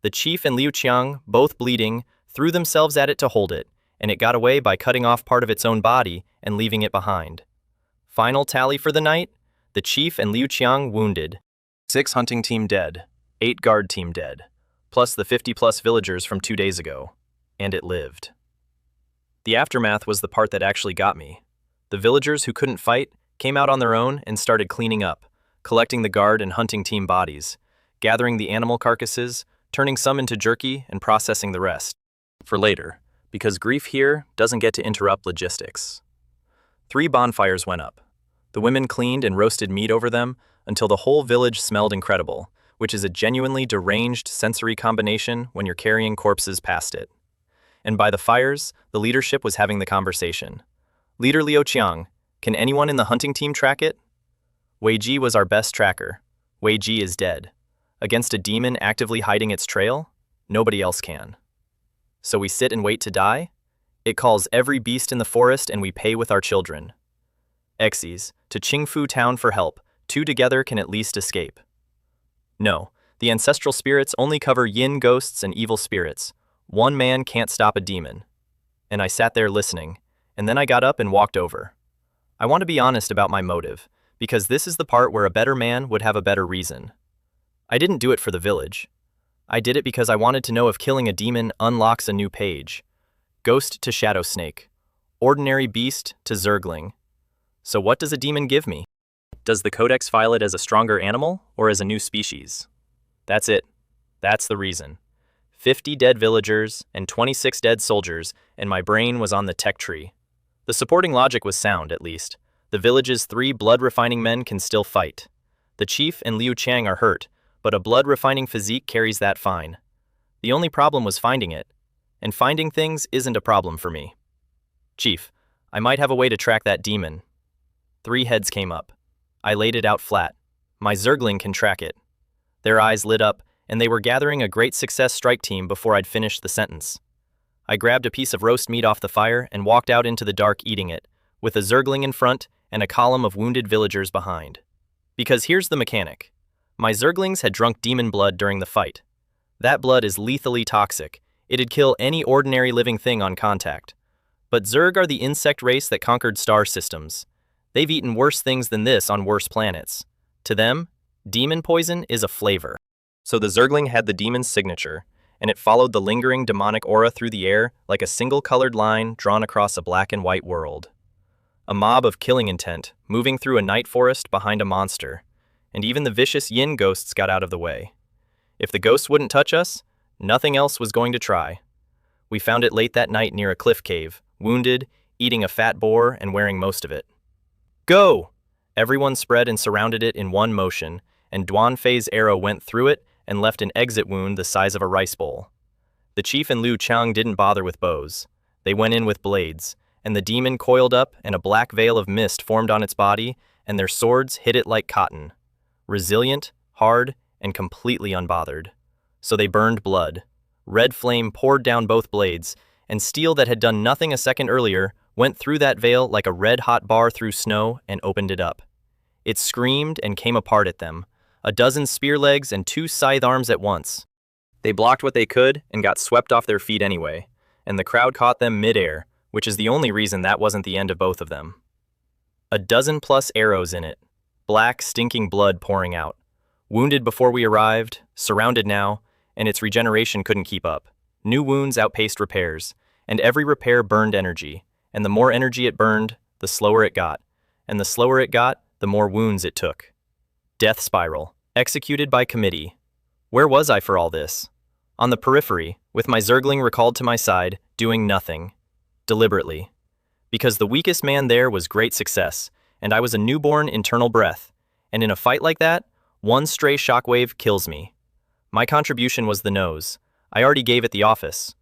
The chief and Liu Qiang, both bleeding, threw themselves at it to hold it, and it got away by cutting off part of its own body and leaving it behind. Final tally for the night? The chief and Liu Qiang wounded. 6 hunting team dead, 8 guard team dead, plus the 50+ villagers from 2 days ago. And it lived. The aftermath was the part that actually got me. The villagers who couldn't fight came out on their own and started cleaning up, collecting the guard and hunting team bodies, gathering the animal carcasses, turning some into jerky and processing the rest. For later, because grief here doesn't get to interrupt logistics. 3 bonfires went up. The women cleaned and roasted meat over them until the whole village smelled incredible, which is a genuinely deranged sensory combination when you're carrying corpses past it. And by the fires, the leadership was having the conversation. Leader Liu Qiang, can anyone in the hunting team track it? Wei Ji was our best tracker. Wei Ji is dead. Against a demon actively hiding its trail, nobody else can. So we sit and wait to die? It calls every beast in the forest and we pay with our children. Xyz, to Qingfu town for help, 2 together can at least escape. No, the ancestral spirits only cover yin ghosts and evil spirits. 1 man can't stop a demon. And I sat there listening, and then I got up and walked over. I want to be honest about my motive, because this is the part where a better man would have a better reason. I didn't do it for the village. I did it because I wanted to know if killing a demon unlocks a new page. Ghost to shadow snake. Ordinary beast to zergling. So what does a demon give me? Does the codex file it as a stronger animal or as a new species? That's it. That's the reason. 50 dead villagers and 26 dead soldiers, and my brain was on the tech tree. The supporting logic was sound, at least. The village's 3 blood-refining men can still fight. The chief and Liu Qiang are hurt, but a blood-refining physique carries that fine. The only problem was finding it, and finding things isn't a problem for me. Chief, I might have a way to track that demon. 3 heads came up. I laid it out flat. My Zergling can track it. Their eyes lit up, and they were gathering a great success strike team before I'd finished the sentence. I grabbed a piece of roast meat off the fire and walked out into the dark eating it, with a Zergling in front and a column of wounded villagers behind. Because here's the mechanic. My Zerglings had drunk demon blood during the fight. That blood is lethally toxic. It'd kill any ordinary living thing on contact. But Zerg are the insect race that conquered star systems. They've eaten worse things than this on worse planets. To them, demon poison is a flavor. So the Zergling had the demon's signature, and it followed the lingering demonic aura through the air like a single-colored line drawn across a black and white world. A mob of killing intent, moving through a night forest behind a monster, and even the vicious yin ghosts got out of the way. If the ghosts wouldn't touch us, nothing else was going to try. We found it late that night near a cliff cave, wounded, eating a fat boar and wearing most of it. Go! Everyone spread and surrounded it in one motion, and Duan Fei's arrow went through it and left an exit wound the size of a rice bowl. The chief and Liu Chang didn't bother with bows. They went in with blades, and the demon coiled up and a black veil of mist formed on its body, and their swords hit it like cotton. Resilient, hard, and completely unbothered. So they burned blood. Red flame poured down both blades, and steel that had done nothing a second earlier went through that veil like a red-hot bar through snow and opened it up. It screamed and came apart at them, a dozen spear legs and 2 scythe arms at once. They blocked what they could and got swept off their feet anyway, and the crowd caught them mid-air, which is the only reason that wasn't the end of both of them. A dozen-plus arrows in it, black, stinking blood pouring out. Wounded before we arrived, surrounded now, and its regeneration couldn't keep up. New wounds outpaced repairs, and every repair burned energy, and the more energy it burned, the slower it got, and the slower it got, the more wounds it took. Death spiral, executed by committee. Where was I for all this? On the periphery, with my Zergling recalled to my side, doing nothing. Deliberately. Because the weakest man there was great success, and I was a newborn internal breath, and in a fight like that, one stray shockwave kills me. My contribution was the nose. I already gave it the office.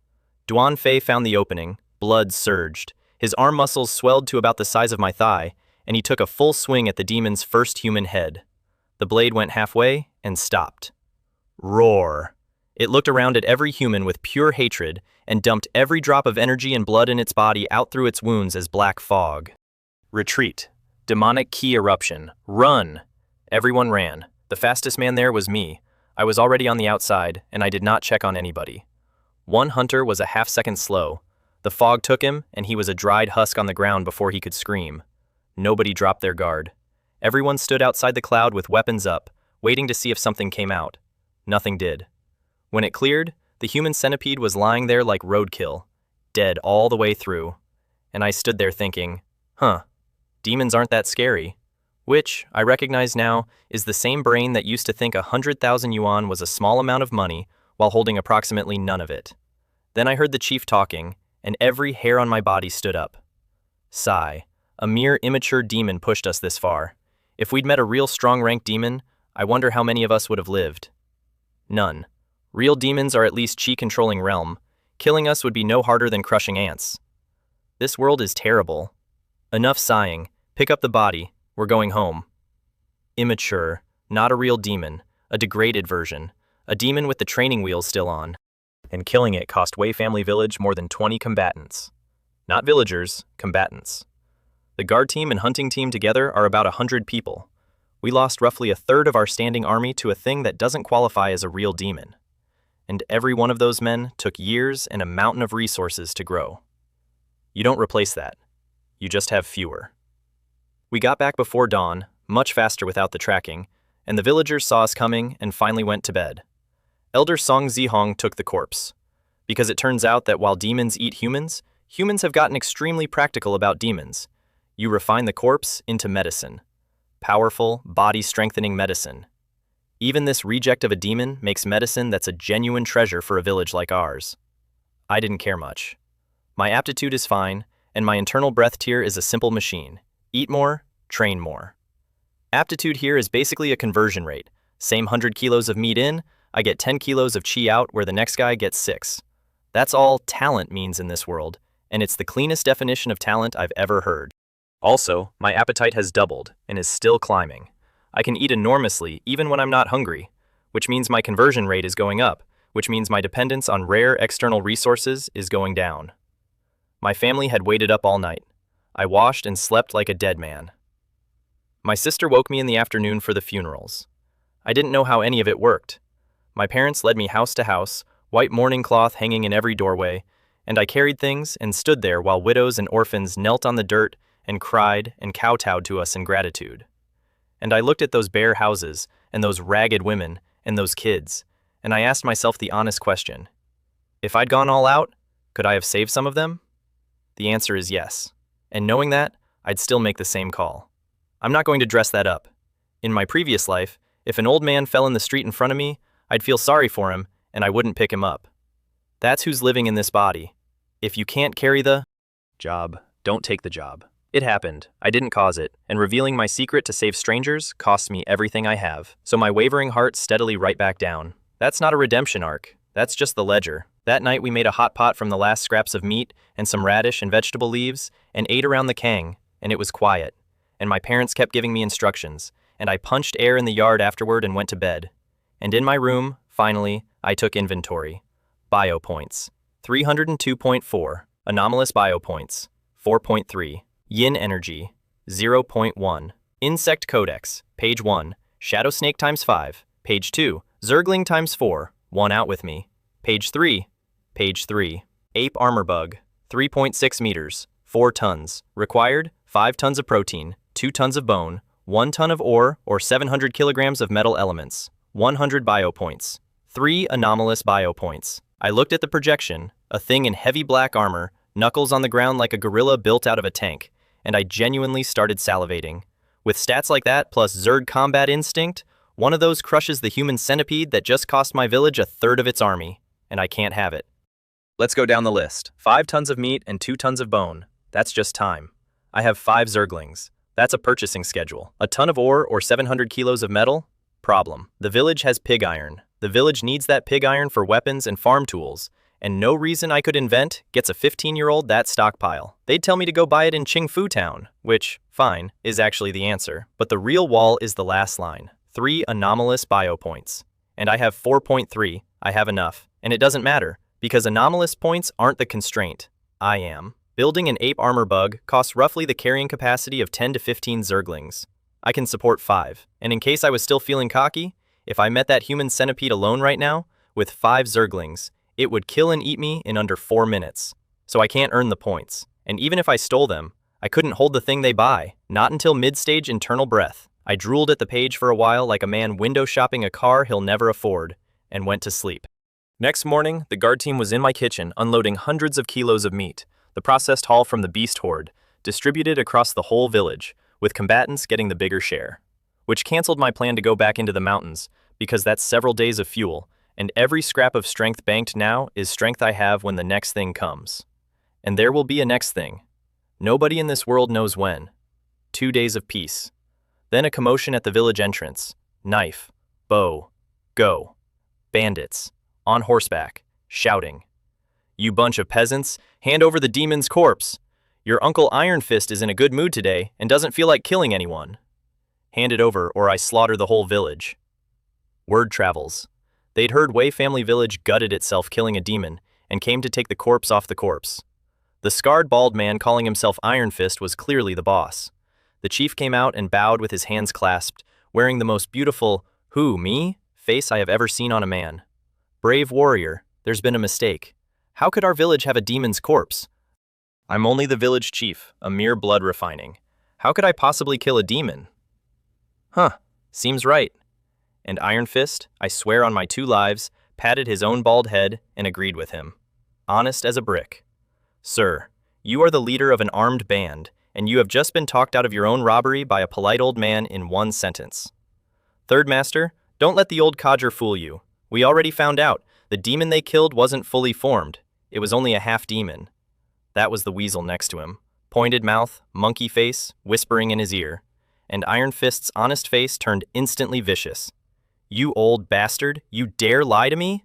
Duan Fei found the opening, blood surged. His arm muscles swelled to about the size of my thigh, and he took a full swing at the demon's first human head. The blade went halfway and stopped. Roar. It looked around at every human with pure hatred and dumped every drop of energy and blood in its body out through its wounds as black fog. Retreat. Demonic key eruption. Run. Everyone ran. The fastest man there was me. I was already on the outside, and I did not check on anybody. One hunter was a half-second slow. The fog took him, and he was a dried husk on the ground before he could scream. Nobody dropped their guard. Everyone stood outside the cloud with weapons up, waiting to see if something came out. Nothing did. When it cleared, the human centipede was lying there like roadkill, dead all the way through. And I stood there thinking, demons aren't that scary. Which, I recognize now, is the same brain that used to think 100,000 yuan was a small amount of money while holding approximately none of it. Then I heard the chief talking, and every hair on my body stood up. Sigh. A mere immature demon pushed us this far. If we'd met a real strong-ranked demon, I wonder how many of us would have lived. None. Real demons are at least chi-controlling realm. Killing us would be no harder than crushing ants. This world is terrible. Enough sighing. Pick up the body. We're going home. Immature. Not a real demon. A degraded version. A demon with the training wheels still on. And killing it cost Wei Family Village more than 20 combatants. Not villagers, combatants. The guard team and hunting team together are about 100 people. We lost roughly a third of our standing army to a thing that doesn't qualify as a real demon. And every one of those men took years and a mountain of resources to grow. You don't replace that. You just have fewer. We got back before dawn, much faster without the tracking, and the villagers saw us coming and finally went to bed. Elder Song Zihong took the corpse. Because it turns out that while demons eat humans, humans have gotten extremely practical about demons. You refine the corpse into medicine. Powerful, body-strengthening medicine. Even this reject of a demon makes medicine that's a genuine treasure for a village like ours. I didn't care much. My aptitude is fine, and my internal breath tier is a simple machine. Eat more, train more. Aptitude here is basically a conversion rate. Same 100 kilos of meat in, I get 10 kilos of chi out where the next guy gets 6. That's all talent means in this world, and it's the cleanest definition of talent I've ever heard. Also, my appetite has doubled and is still climbing. I can eat enormously even when I'm not hungry, which means my conversion rate is going up, which means my dependence on rare external resources is going down. My family had waited up all night. I washed and slept like a dead man. My sister woke me in the afternoon for the funerals. I didn't know how any of it worked. My parents led me house to house, white mourning cloth hanging in every doorway, and I carried things and stood there while widows and orphans knelt on the dirt and cried and kowtowed to us in gratitude. And I looked at those bare houses and those ragged women and those kids, and I asked myself the honest question. If I'd gone all out, could I have saved some of them? The answer is yes. And knowing that, I'd still make the same call. I'm not going to dress that up. In my previous life, if an old man fell in the street in front of me, I'd feel sorry for him and I wouldn't pick him up. That's who's living in this body. If you can't carry the job, don't take the job. It happened. I didn't cause it, and revealing my secret to save strangers cost me everything I have. So my wavering heart steadily right back down. That's not a redemption arc. That's just the ledger. That night we made a hot pot from the last scraps of meat and some radish and vegetable leaves and ate around the kang, and it was quiet. And my parents kept giving me instructions, and I punched air in the yard afterward and went to bed. And in my room, finally, I took inventory. Bio points. 302.4. Anomalous bio points. 4.3. Yin energy. 0.1. Insect codex. Page 1. Shadow snake times 5. Page 2. Zergling times 4. 1 out with me. Page 3. Page 3. Ape armor bug. 3.6 meters. 4 tons. Required, 5 tons of protein, 2 tons of bone, 1 ton of ore or 700 kilograms of metal elements. 100 bio points. 3 anomalous bio points. I looked at the projection, a thing in heavy black armor, knuckles on the ground like a gorilla built out of a tank, and I genuinely started salivating. With stats like that plus Zerg combat instinct, one of those crushes the human centipede that just cost my village a third of its army, and I can't have it. Let's go down the list. 5 tons of meat and 2 tons of bone. That's just time. I have 5 Zerglings. That's a purchasing schedule. A ton of ore or 700 kilos of metal? Problem. The village has pig iron. The village needs that pig iron for weapons and farm tools, and no reason I could invent gets a 15-year-old that stockpile. They'd tell me to go buy it in Qingfu Town, which, fine, is actually the answer. But the real wall is the last line. 3 anomalous bio points. And I have 4.3. I have enough. And it doesn't matter, because anomalous points aren't the constraint. I am. Building an ape armor bug costs roughly the carrying capacity of 10 to 15 Zerglings. I can support 5. And in case I was still feeling cocky, if I met that human centipede alone right now, with 5 Zerglings, it would kill and eat me in under 4 minutes. So I can't earn the points. And even if I stole them, I couldn't hold the thing they buy, not until mid-stage internal breath. I drooled at the page for a while like a man window shopping a car he'll never afford, and went to sleep. Next morning, the guard team was in my kitchen unloading hundreds of kilos of meat, the processed haul from the beast horde, distributed across the whole village, with combatants getting the bigger share. Which canceled my plan to go back into the mountains, because that's several days of fuel, and every scrap of strength banked now is strength I have when the next thing comes. And there will be a next thing. Nobody in this world knows when. 2 days of peace. Then a commotion at the village entrance. Knife. Bow. Go. Bandits. On horseback. Shouting. You bunch of peasants, hand over the demon's corpse. Your Uncle Iron Fist is in a good mood today and doesn't feel like killing anyone. Hand it over or I slaughter the whole village. Word travels. They'd heard Wei Family Village gutted itself killing a demon and came to take the corpse off the corpse. The scarred bald man calling himself Iron Fist was clearly the boss. The chief came out and bowed with his hands clasped, wearing the most beautiful, "Who, me?" face I have ever seen on a man. Brave warrior, there's been a mistake. How could our village have a demon's corpse? I'm only the village chief, a mere blood refining. How could I possibly kill a demon? Huh, seems right. And Iron Fist, I swear on my 2 lives, patted his own bald head and agreed with him. Honest as a brick. Sir, you are the leader of an armed band, and you have just been talked out of your own robbery by a polite old man in 1 sentence. Third Master, don't let the old codger fool you. We already found out, the demon they killed wasn't fully formed. It was only a half-demon. That was the weasel next to him. Pointed mouth, monkey face, whispering in his ear. And Iron Fist's honest face turned instantly vicious. You old bastard, you dare lie to me?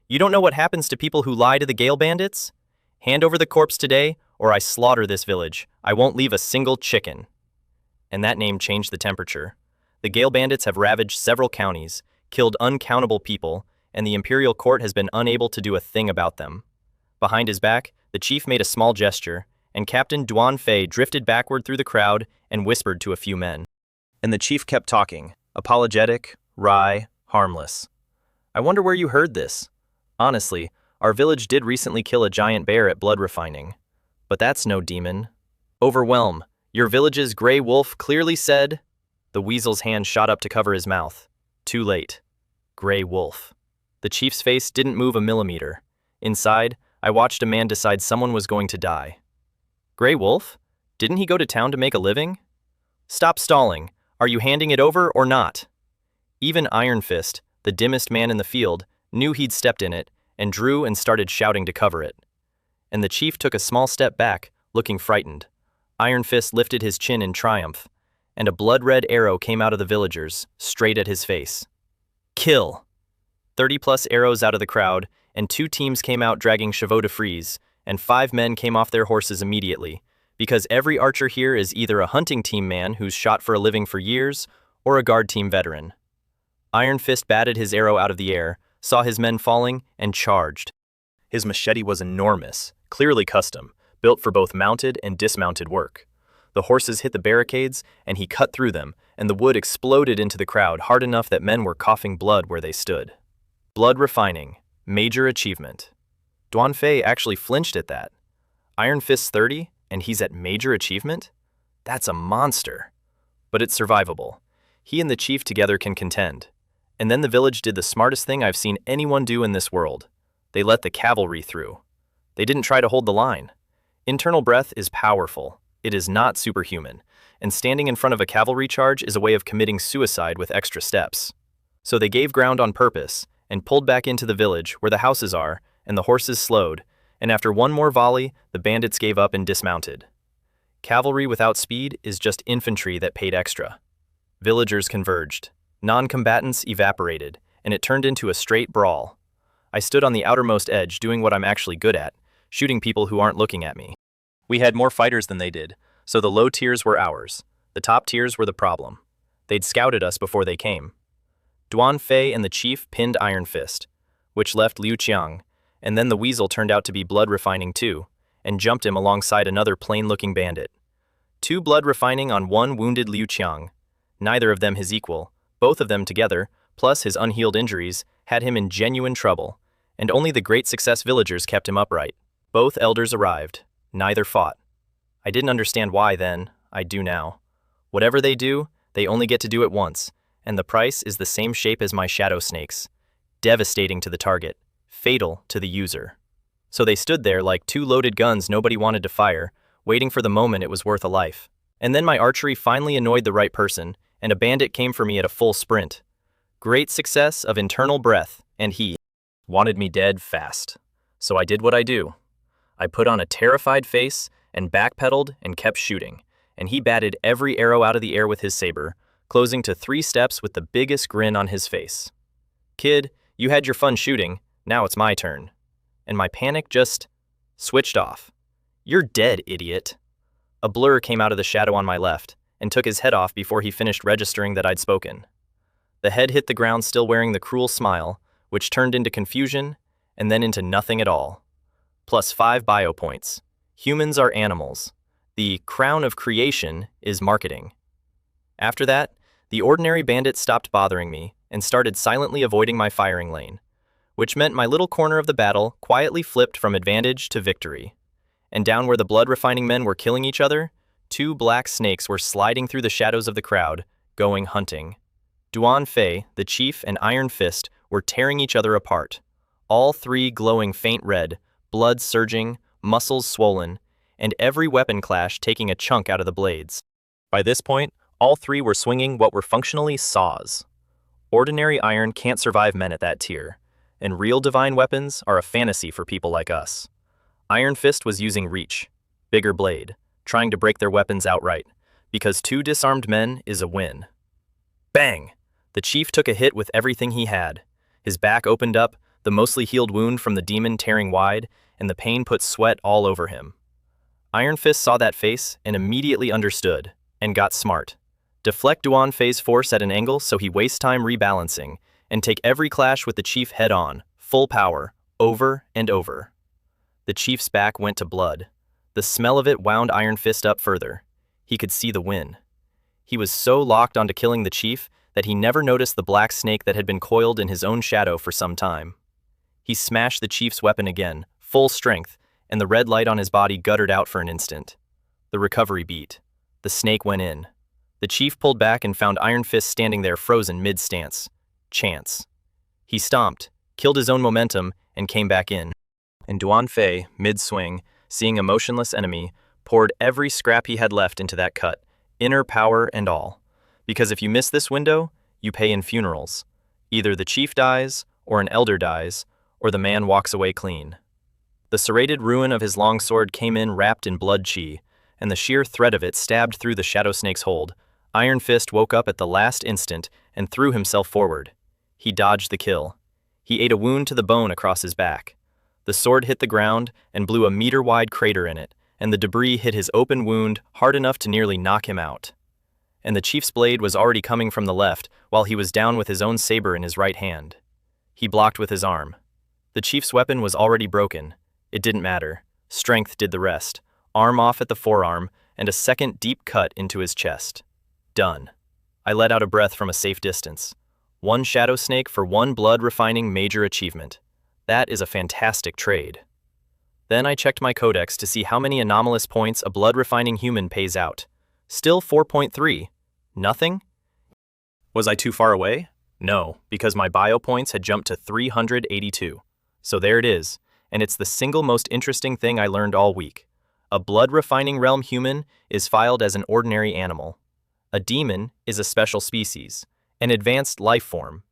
You don't know what happens to people who lie to the Gale Bandits? Hand over the corpse today, or I slaughter this village. I won't leave a single chicken. And that name changed the temperature. The Gale Bandits have ravaged several counties, killed uncountable people, and the Imperial Court has been unable to do a thing about them. Behind his back, the chief made a small gesture, and Captain Duan Fei drifted backward through the crowd and whispered to a few men. And the chief kept talking, apologetic, wry, harmless. I wonder where you heard this. Honestly, Our village did recently kill a giant bear at blood refining. But that's no demon. Overwhelm. Your village's gray wolf clearly said. The weasel's hand shot up to cover his mouth. Too late. Gray wolf. The chief's face didn't move a millimeter. Inside, I watched a man decide someone was going to die. Gray wolf? Didn't he go to town to make a living? Stop stalling. Are you handing it over or not? Even Iron Fist, the dimmest man in the field, knew he'd stepped in it, and drew and started shouting to cover it. And the chief took a small step back, looking frightened. Iron Fist lifted his chin in triumph, and a blood-red arrow came out of the villagers, straight at his face. Kill! 30-plus arrows out of the crowd, and 2 teams came out dragging chevaux de frise, and 5 men came off their horses immediately, because every archer here is either a hunting team man who's shot for a living for years, or a guard team veteran. Iron Fist batted his arrow out of the air, saw his men falling, and charged. His machete was enormous, clearly custom, built for both mounted and dismounted work. The horses hit the barricades, and he cut through them, and the wood exploded into the crowd hard enough that men were coughing blood where they stood. Blood refining. Major achievement. Duan Fei actually flinched at that. Iron Fist's 30, and he's at major achievement? That's a monster. But it's survivable. He and the chief together can contend. And then the village did the smartest thing I've seen anyone do in this world. They let the cavalry through. They didn't try to hold the line. Internal breath is powerful. It is not superhuman. And standing in front of a cavalry charge is a way of committing suicide with extra steps. So they gave ground on purpose, and pulled back into the village where the houses are, and the horses slowed, and after one more volley, the bandits gave up and dismounted. Cavalry without speed is just infantry that paid extra. Villagers converged. Non-combatants evaporated, and it turned into a straight brawl. I stood on the outermost edge doing what I'm actually good at, shooting people who aren't looking at me. We had more fighters than they did, so the low tiers were ours. The top tiers were the problem. They'd scouted us before they came. Duan Fei and the chief pinned Iron Fist, which left Liu Qiang, and then the weasel turned out to be blood refining too, and jumped him alongside another plain-looking bandit. 2 blood refining on 1 wounded Liu Qiang. Neither of them his equal, both of them together, plus his unhealed injuries, had him in genuine trouble, and only the Great Success villagers kept him upright. Both elders arrived. Neither fought. I didn't understand why then, I do now. Whatever they do, they only get to do it once, and the price is the same shape as my shadow snakes. Devastating to the target, fatal to the user. So they stood there like 2 loaded guns nobody wanted to fire, waiting for the moment it was worth a life. And then my archery finally annoyed the right person, and a bandit came for me at a full sprint. Great success of internal breath, and he wanted me dead fast. So I did what I do. I put on a terrified face and backpedaled and kept shooting, and he batted every arrow out of the air with his saber, closing to 3 steps with the biggest grin on his face. Kid, you had your fun shooting, now it's my turn. And my panic just switched off. You're dead, idiot. A blur came out of the shadow on my left, and took his head off before he finished registering that I'd spoken. The head hit the ground still wearing the cruel smile, which turned into confusion, and then into nothing at all. Plus 5 bio points. Humans are animals. The crown of creation is marketing. After that, the ordinary bandit stopped bothering me and started silently avoiding my firing lane, which meant my little corner of the battle quietly flipped from advantage to victory. And down where the blood-refining men were killing each other, 2 black snakes were sliding through the shadows of the crowd, going hunting. Duan Fei, the chief, and Iron Fist were tearing each other apart, all 3 glowing faint red, blood surging, muscles swollen, and every weapon clash taking a chunk out of the blades. By this point, all 3 were swinging what were functionally saws. Ordinary iron can't survive men at that tier, and real divine weapons are a fantasy for people like us. Iron Fist was using reach, bigger blade, trying to break their weapons outright, because 2 disarmed men is a win. Bang! The chief took a hit with everything he had. His back opened up, the mostly healed wound from the demon tearing wide, and the pain put sweat all over him. Iron Fist saw that face and immediately understood, and got smart. Deflect Duan Fei's force at an angle so he wastes time rebalancing, and take every clash with the chief head-on, full power, over and over. The chief's back went to blood. The smell of it wound Iron Fist up further. He could see the win. He was so locked onto killing the chief that he never noticed the black snake that had been coiled in his own shadow for some time. He smashed the chief's weapon again, full strength, and the red light on his body guttered out for an instant. The recovery beat. The snake went in. The chief pulled back and found Iron Fist standing there frozen mid-stance. Chance. He stomped, killed his own momentum, and came back in. And Duan Fei, mid-swing, seeing a motionless enemy, poured every scrap he had left into that cut, inner power and all. Because if you miss this window, you pay in funerals. Either the chief dies, or an elder dies, or the man walks away clean. The serrated ruin of his longsword came in wrapped in blood chi, and the sheer threat of it stabbed through the Shadow Snake's hold. Iron Fist woke up at the last instant and threw himself forward. He dodged the kill. He ate a wound to the bone across his back. The sword hit the ground and blew a meter-wide crater in it, and the debris hit his open wound hard enough to nearly knock him out. And the chief's blade was already coming from the left while he was down with his own saber in his right hand. He blocked with his arm. The chief's weapon was already broken. It didn't matter. Strength did the rest. Arm off at the forearm, and a second deep cut into his chest. Done. I let out a breath from a safe distance. One Shadow Snake for one blood-refining major achievement. That is a fantastic trade. Then I checked my codex to see how many anomalous points a blood-refining human pays out. Still 4.3. Nothing? Was I too far away? No, because my bio points had jumped to 382. So there it is, and it's the single most interesting thing I learned all week. A blood-refining realm human is filed as an ordinary animal. A demon is a special species, an advanced life form.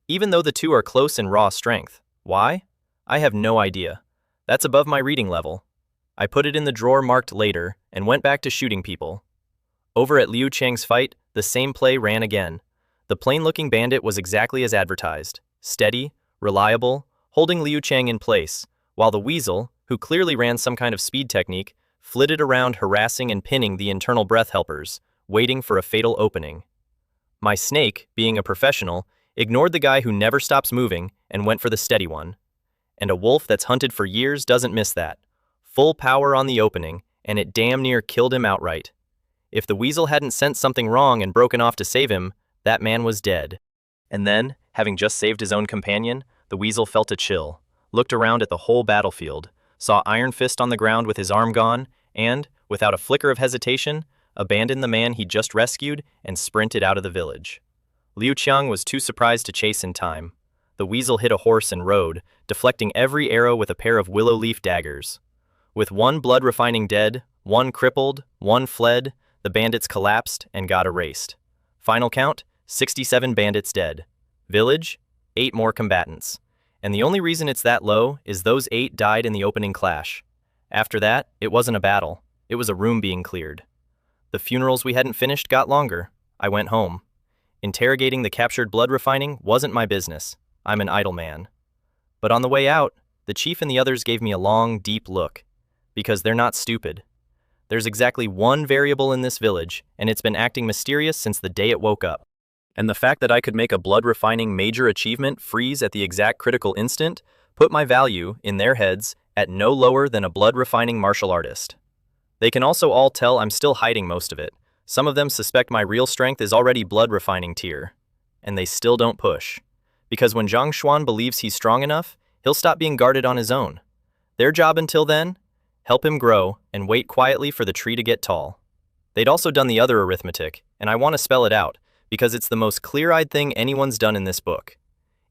Even though the two are close in raw strength. Why? I have no idea. That's above my reading level. I put it in the drawer marked later and went back to shooting people. Over at Liu Chang's fight, the same play ran again. The plain-looking bandit was exactly as advertised. Steady, reliable, holding Liu Chang in place, while the weasel, who clearly ran some kind of speed technique, flitted around harassing and pinning the internal breath helpers, waiting for a fatal opening. My snake, being a professional, ignored the guy who never stops moving and went for the steady one. And a wolf that's hunted for years doesn't miss that. Full power on the opening, and it damn near killed him outright. If the weasel hadn't sensed something wrong and broken off to save him, that man was dead. And then, having just saved his own companion, the weasel felt a chill, looked around at the whole battlefield, saw Iron Fist on the ground with his arm gone, and, without a flicker of hesitation, abandoned the man he'd just rescued and sprinted out of the village. Liu Qiang was too surprised to chase in time. The weasel hit a horse and rode, deflecting every arrow with a pair of willow leaf daggers. With one blood-refining dead, one crippled, one fled, the bandits collapsed and got erased. Final count, 67 bandits dead. Village, 8 more combatants. And the only reason it's that low is those 8 died in the opening clash. After that, it wasn't a battle. It was a room being cleared. The funerals we hadn't finished got longer. I went home. Interrogating the captured blood refining wasn't my business. I'm an idle man. But on the way out, the chief and the others gave me a long, deep look. Because they're not stupid. There's exactly one variable in this village, and it's been acting mysterious since the day it woke up. And the fact that I could make a blood-refining major achievement freeze at the exact critical instant put my value, in their heads, at no lower than a blood-refining martial artist. They can also all tell I'm still hiding most of it. Some of them suspect my real strength is already blood-refining tier. And they still don't push. Because when Zhang Xuan believes he's strong enough, he'll stop being guarded on his own. Their job until then? Help him grow, and wait quietly for the tree to get tall. They'd also done the other arithmetic, and I want to spell it out, because it's the most clear-eyed thing anyone's done in this book.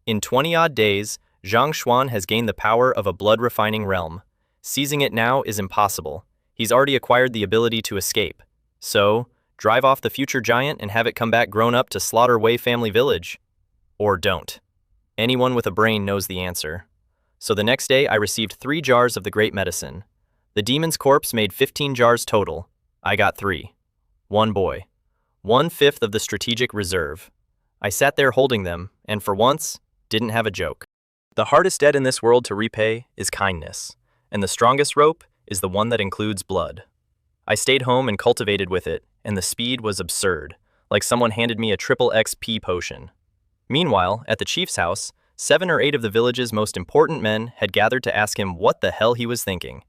In 20-odd days, Zhang Xuan has gained the power of a blood-refining realm. Seizing it now is impossible. He's already acquired the ability to escape. So, drive off the future giant and have it come back grown up to slaughter Wei Family Village. Or don't. Anyone with a brain knows the answer. So the next day I received 3 jars of the great medicine. The demon's corpse made 15 jars total. I got 3. 1 boy. 1/5 of the strategic reserve. I sat there holding them, and for once, didn't have a joke. The hardest debt in this world to repay is kindness, and the strongest rope is the one that includes blood. I stayed home and cultivated with it, and the speed was absurd, like someone handed me a triple XP potion. Meanwhile, at the chief's house, 7 or 8 of the village's most important men had gathered to ask him what the hell he was thinking.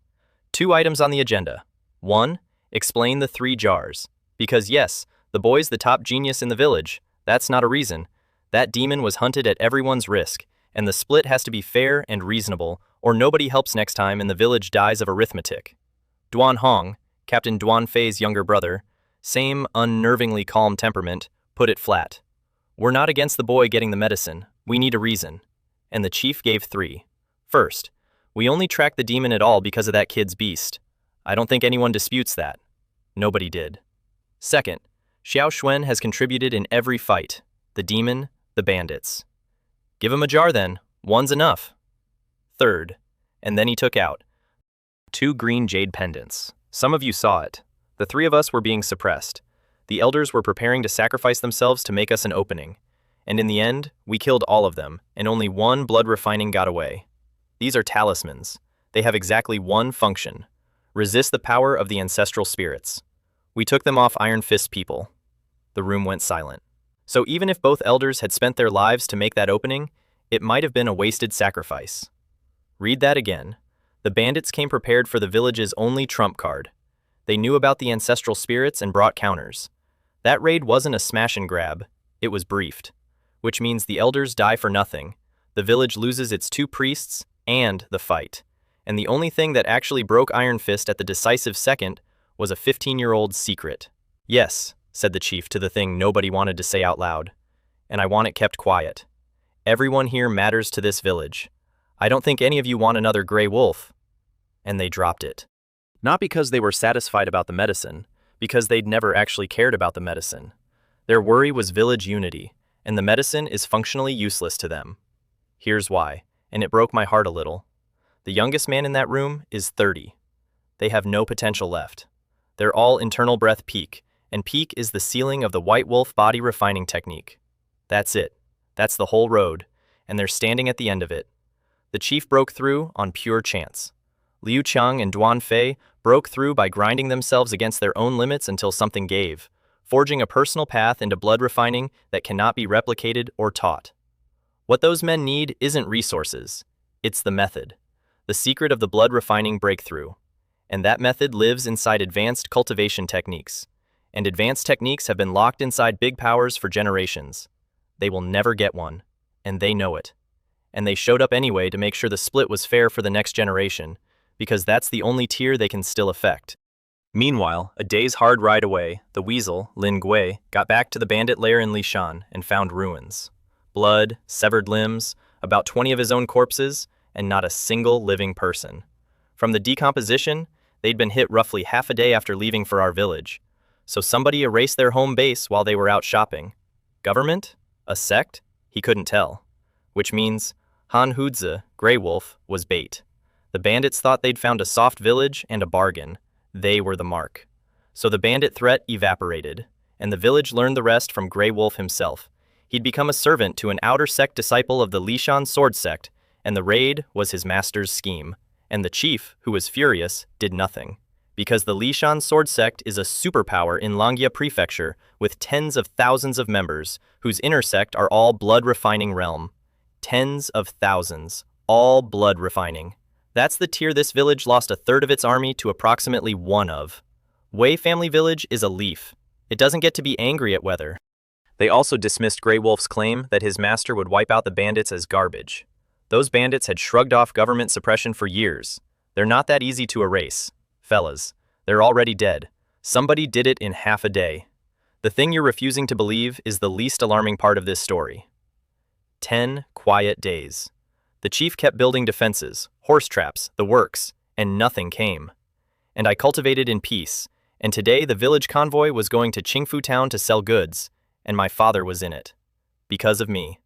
2 items on the agenda. 1, explain the 3 jars. Because yes, the boy's the top genius in the village. That's not a reason. That demon was hunted at everyone's risk, and the split has to be fair and reasonable, or nobody helps next time and the village dies of arithmetic. Duan Hong, Captain Duan Fei's younger brother, same unnervingly calm temperament, put it flat. We're not against the boy getting the medicine, we need a reason. And the chief gave 3. First, we only tracked the demon at all because of that kid's beast. I don't think anyone disputes that. Nobody did. Second, Xiao Xuan has contributed in every fight. The demon, the bandits. Give him a jar then, one's enough. Third, and then he took out 2 green jade pendants. Some of you saw it. The 3 of us were being suppressed. The elders were preparing to sacrifice themselves to make us an opening. And in the end, we killed all of them, and only 1 blood refining got away. These are talismans. They have exactly 1 function. Resist the power of the ancestral spirits. We took them off Iron Fist people. The room went silent. So even if both elders had spent their lives to make that opening, it might have been a wasted sacrifice. Read that again. The bandits came prepared for the village's only trump card. They knew about the ancestral spirits and brought counters. That raid wasn't a smash and grab, it was briefed. Which means the elders die for nothing, the village loses its 2 priests, and the fight. And the only thing that actually broke Iron Fist at the decisive second was a 15-year-old secret. Yes, said the chief to the thing nobody wanted to say out loud. And I want it kept quiet. Everyone here matters to this village. I don't think any of you want another gray wolf. And they dropped it. Not because they were satisfied about the medicine, because they'd never actually cared about the medicine. Their worry was village unity, and the medicine is functionally useless to them. Here's why, and it broke my heart a little. The youngest man in that room is 30. They have no potential left. They're all internal breath peak, and peak is the ceiling of the white wolf body refining technique. That's it. That's the whole road, and they're standing at the end of it. The chief broke through on pure chance. Liu Qiang and Duan Fei broke through by grinding themselves against their own limits until something gave, forging a personal path into blood refining that cannot be replicated or taught. What those men need isn't resources, it's the method, the secret of the blood refining breakthrough. And that method lives inside advanced cultivation techniques. And advanced techniques have been locked inside big powers for generations. They will never get one, and they know it. And they showed up anyway to make sure the split was fair for the next generation, because that's the only tier they can still affect. Meanwhile, a day's hard ride away, the weasel, Lin Gui, got back to the bandit lair in Lishan and found ruins. Blood, severed limbs, about 20 of his own corpses, and not a single living person. From the decomposition, they'd been hit roughly half a day after leaving for our village. So somebody erased their home base while they were out shopping. Government? A sect? He couldn't tell. Which means Han Hudze, Grey Wolf, was bait. The bandits thought they'd found a soft village and a bargain. They were the mark. So the bandit threat evaporated, and the village learned the rest from Grey Wolf himself. He'd become a servant to an outer sect disciple of the Lishan sword sect, and the raid was his master's scheme. And the chief, who was furious, did nothing. Because the Lishan sword sect is a superpower in Langia Prefecture with tens of thousands of members, whose inner sect are all blood-refining realm. Tens of thousands, all blood-refining. That's the tier this village lost a third of its army to approximately 1 of. Wei Family Village is a leaf. It doesn't get to be angry at weather. They also dismissed Grey Wolf's claim that his master would wipe out the bandits as garbage. Those bandits had shrugged off government suppression for years. They're not that easy to erase. Fellas, they're already dead. Somebody did it in half a day. The thing you're refusing to believe is the least alarming part of this story. 10 quiet days. The chief kept building defenses, horse traps, the works, and nothing came. And I cultivated in peace, and today the village convoy was going to Qingfu town to sell goods, and my father was in it. Because of me.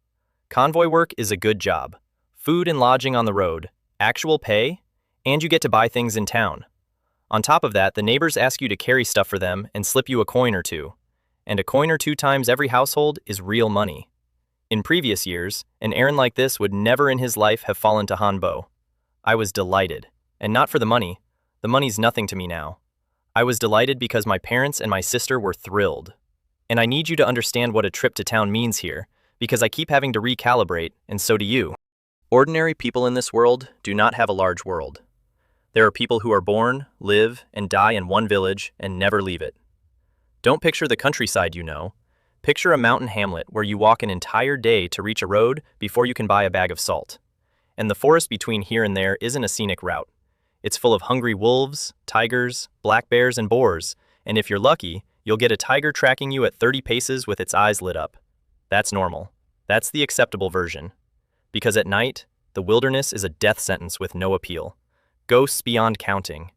Convoy work is a good job. Food and lodging on the road, actual pay, and you get to buy things in town. On top of that, the neighbors ask you to carry stuff for them and slip you a coin or two. And a coin or two times every household is real money. In previous years, an errand like this would never in his life have fallen to Hanbo. I was delighted, and not for the money. The money's nothing to me now. I was delighted because my parents and my sister were thrilled. And I need you to understand what a trip to town means here, because I keep having to recalibrate, and so do you. Ordinary people in this world do not have a large world. There are people who are born, live, and die in one village and never leave it. Don't picture the countryside, you know. Picture a mountain hamlet where you walk an entire day to reach a road before you can buy a bag of salt. And the forest between here and there isn't a scenic route. It's full of hungry wolves, tigers, black bears, and boars, and if you're lucky, you'll get a tiger tracking you at 30 paces with its eyes lit up. That's normal. That's the acceptable version. Because at night, the wilderness is a death sentence with no appeal. Ghosts beyond counting.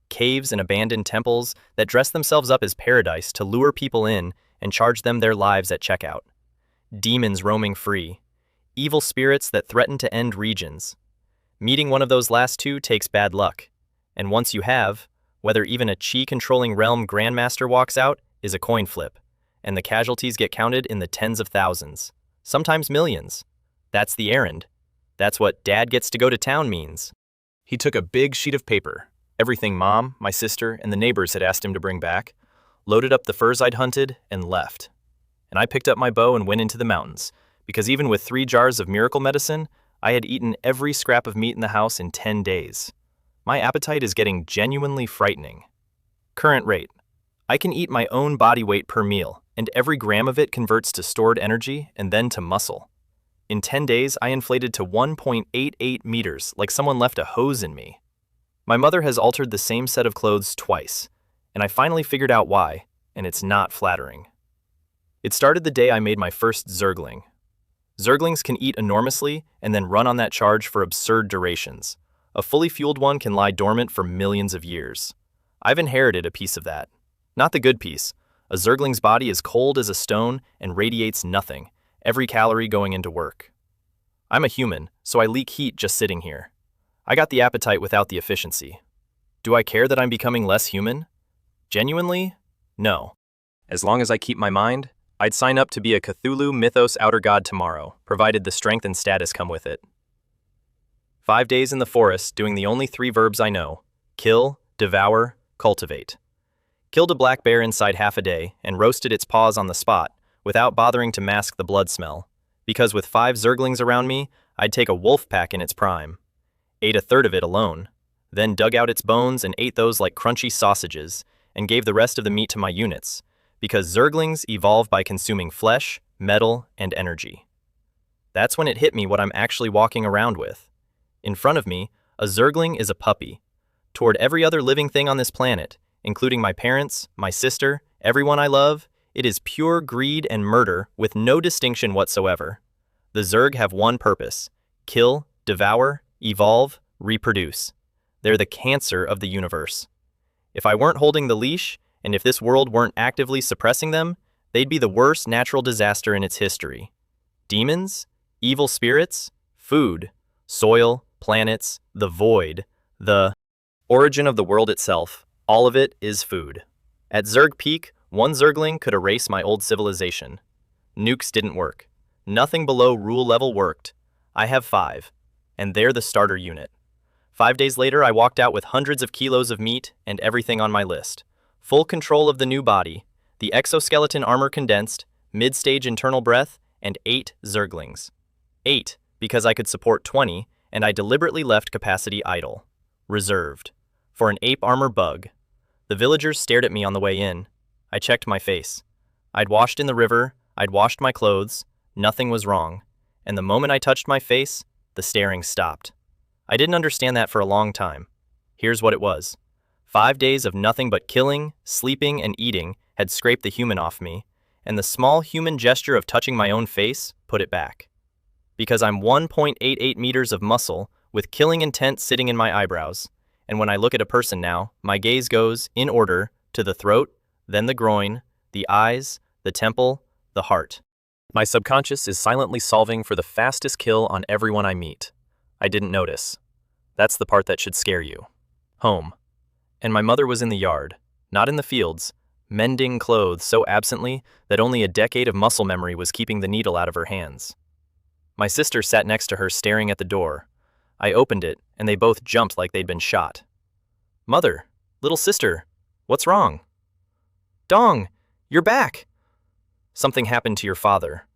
Caves and abandoned temples that dress themselves up as paradise to lure people in and charge them their lives at checkout. Demons roaming free. Evil spirits that threaten to end regions. Meeting one of those last two takes bad luck. And once you have, whether even a chi-controlling realm grandmaster walks out is a coin flip, and the casualties get counted in the tens of thousands, sometimes millions. That's the errand. That's what Dad gets to go to town means. He took a big sheet of paper, everything Mom, my sister, and the neighbors had asked him to bring back, loaded up the furs I'd hunted, and left. And I picked up my bow and went into the mountains, because even with 3 jars of miracle medicine, I had eaten every scrap of meat in the house in 10 days. My appetite is getting genuinely frightening. Current rate. I can eat my own body weight per meal, and every gram of it converts to stored energy and then to muscle. In 10 days, I inflated to 1.88 meters, like someone left a hose in me. My mother has altered the same set of clothes twice, and I finally figured out why, and it's not flattering. It started the day I made my first Zergling. Zerglings can eat enormously and then run on that charge for absurd durations. A fully fueled one can lie dormant for millions of years. I've inherited a piece of that. Not the good piece. A Zergling's body is cold as a stone and radiates nothing, every calorie going into work. I'm a human, so I leak heat just sitting here. I got the appetite without the efficiency. Do I care that I'm becoming less human? Genuinely? No. As long as I keep my mind, I'd sign up to be a Cthulhu Mythos outer god tomorrow, provided the strength and status come with it. 5 days in the forest doing the only 3 verbs I know: kill, devour, cultivate. Killed a black bear inside half a day and roasted its paws on the spot without bothering to mask the blood smell, because with 5 Zerglings around me, I'd take a wolf pack in its prime. Ate a third of it alone, then dug out its bones and ate those like crunchy sausages, and gave the rest of the meat to my units, because Zerglings evolve by consuming flesh, metal, and energy. That's when it hit me what I'm actually walking around with. In front of me, a Zergling is a puppy. Toward every other living thing on this planet, including my parents, my sister, everyone I love, it is pure greed and murder with no distinction whatsoever. The Zerg have one purpose: kill, devour, evolve, reproduce. They're the cancer of the universe. If I weren't holding the leash, and if this world weren't actively suppressing them, they'd be the worst natural disaster in its history. Demons, evil spirits, food, soil, planets, the void, the origin of the world itself, all of it is food. At Zerg peak, 1 Zergling could erase my old civilization. Nukes didn't work. Nothing below rule level worked. I have 5, and they're the starter unit. 5 days later, I walked out with hundreds of kilos of meat and everything on my list. Full control of the new body, the exoskeleton armor condensed, mid-stage internal breath, and 8 Zerglings. 8, because I could support 20, and I deliberately left capacity idle. Reserved. For an ape armor bug. The villagers stared at me on the way in. I checked my face. I'd washed in the river, I'd washed my clothes, nothing was wrong. And the moment I touched my face, the staring stopped. I didn't understand that for a long time. Here's what it was. 5 days of nothing but killing, sleeping, and eating had scraped the human off me, and the small human gesture of touching my own face put it back. Because I'm 1.88 meters of muscle, with killing intent sitting in my eyebrows, and when I look at a person now, my gaze goes, in order, to the throat, then the groin, the eyes, the temple, the heart. My subconscious is silently solving for the fastest kill on everyone I meet. I didn't notice. That's the part that should scare you. Home. And my mother was in the yard, not in the fields, mending clothes so absently that only a decade of muscle memory was keeping the needle out of her hands. My sister sat next to her staring at the door. I opened it, and they both jumped like they'd been shot. Mother, little sister, what's wrong? Dong, you're back! Something happened to your father.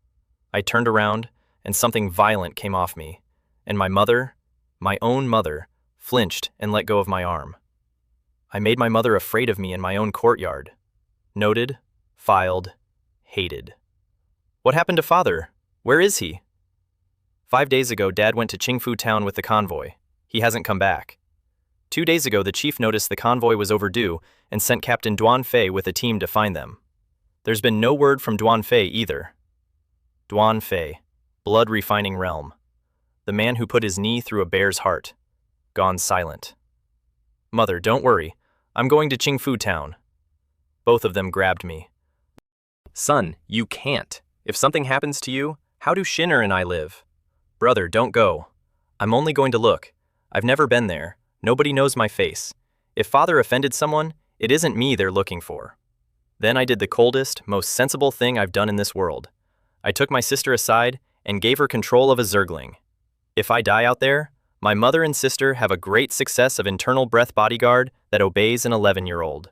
I turned around, and something violent came off me, and my mother, my own mother, flinched and let go of my arm. I made my mother afraid of me in my own courtyard. Noted, filed, hated. What happened to father? Where is he? 5 days ago, Dad went to Qingfu town with the convoy. He hasn't come back. 2 days ago, the chief noticed the convoy was overdue and sent Captain Duan Fei with a team to find them. There's been no word from Duan Fei either. Duan Fei, blood-refining realm. The man who put his knee through a bear's heart. Gone silent. Mother, don't worry. I'm going to Qingfu town. Both of them grabbed me. Son, you can't. If something happens to you, how do Shinner and I live? Brother, don't go. I'm only going to look. I've never been there. Nobody knows my face. If father offended someone, it isn't me they're looking for. Then I did the coldest, most sensible thing I've done in this world. I took my sister aside and gave her control of a Zergling. If I die out there, my mother and sister have a great success of internal breath bodyguard that obeys an 11-year-old.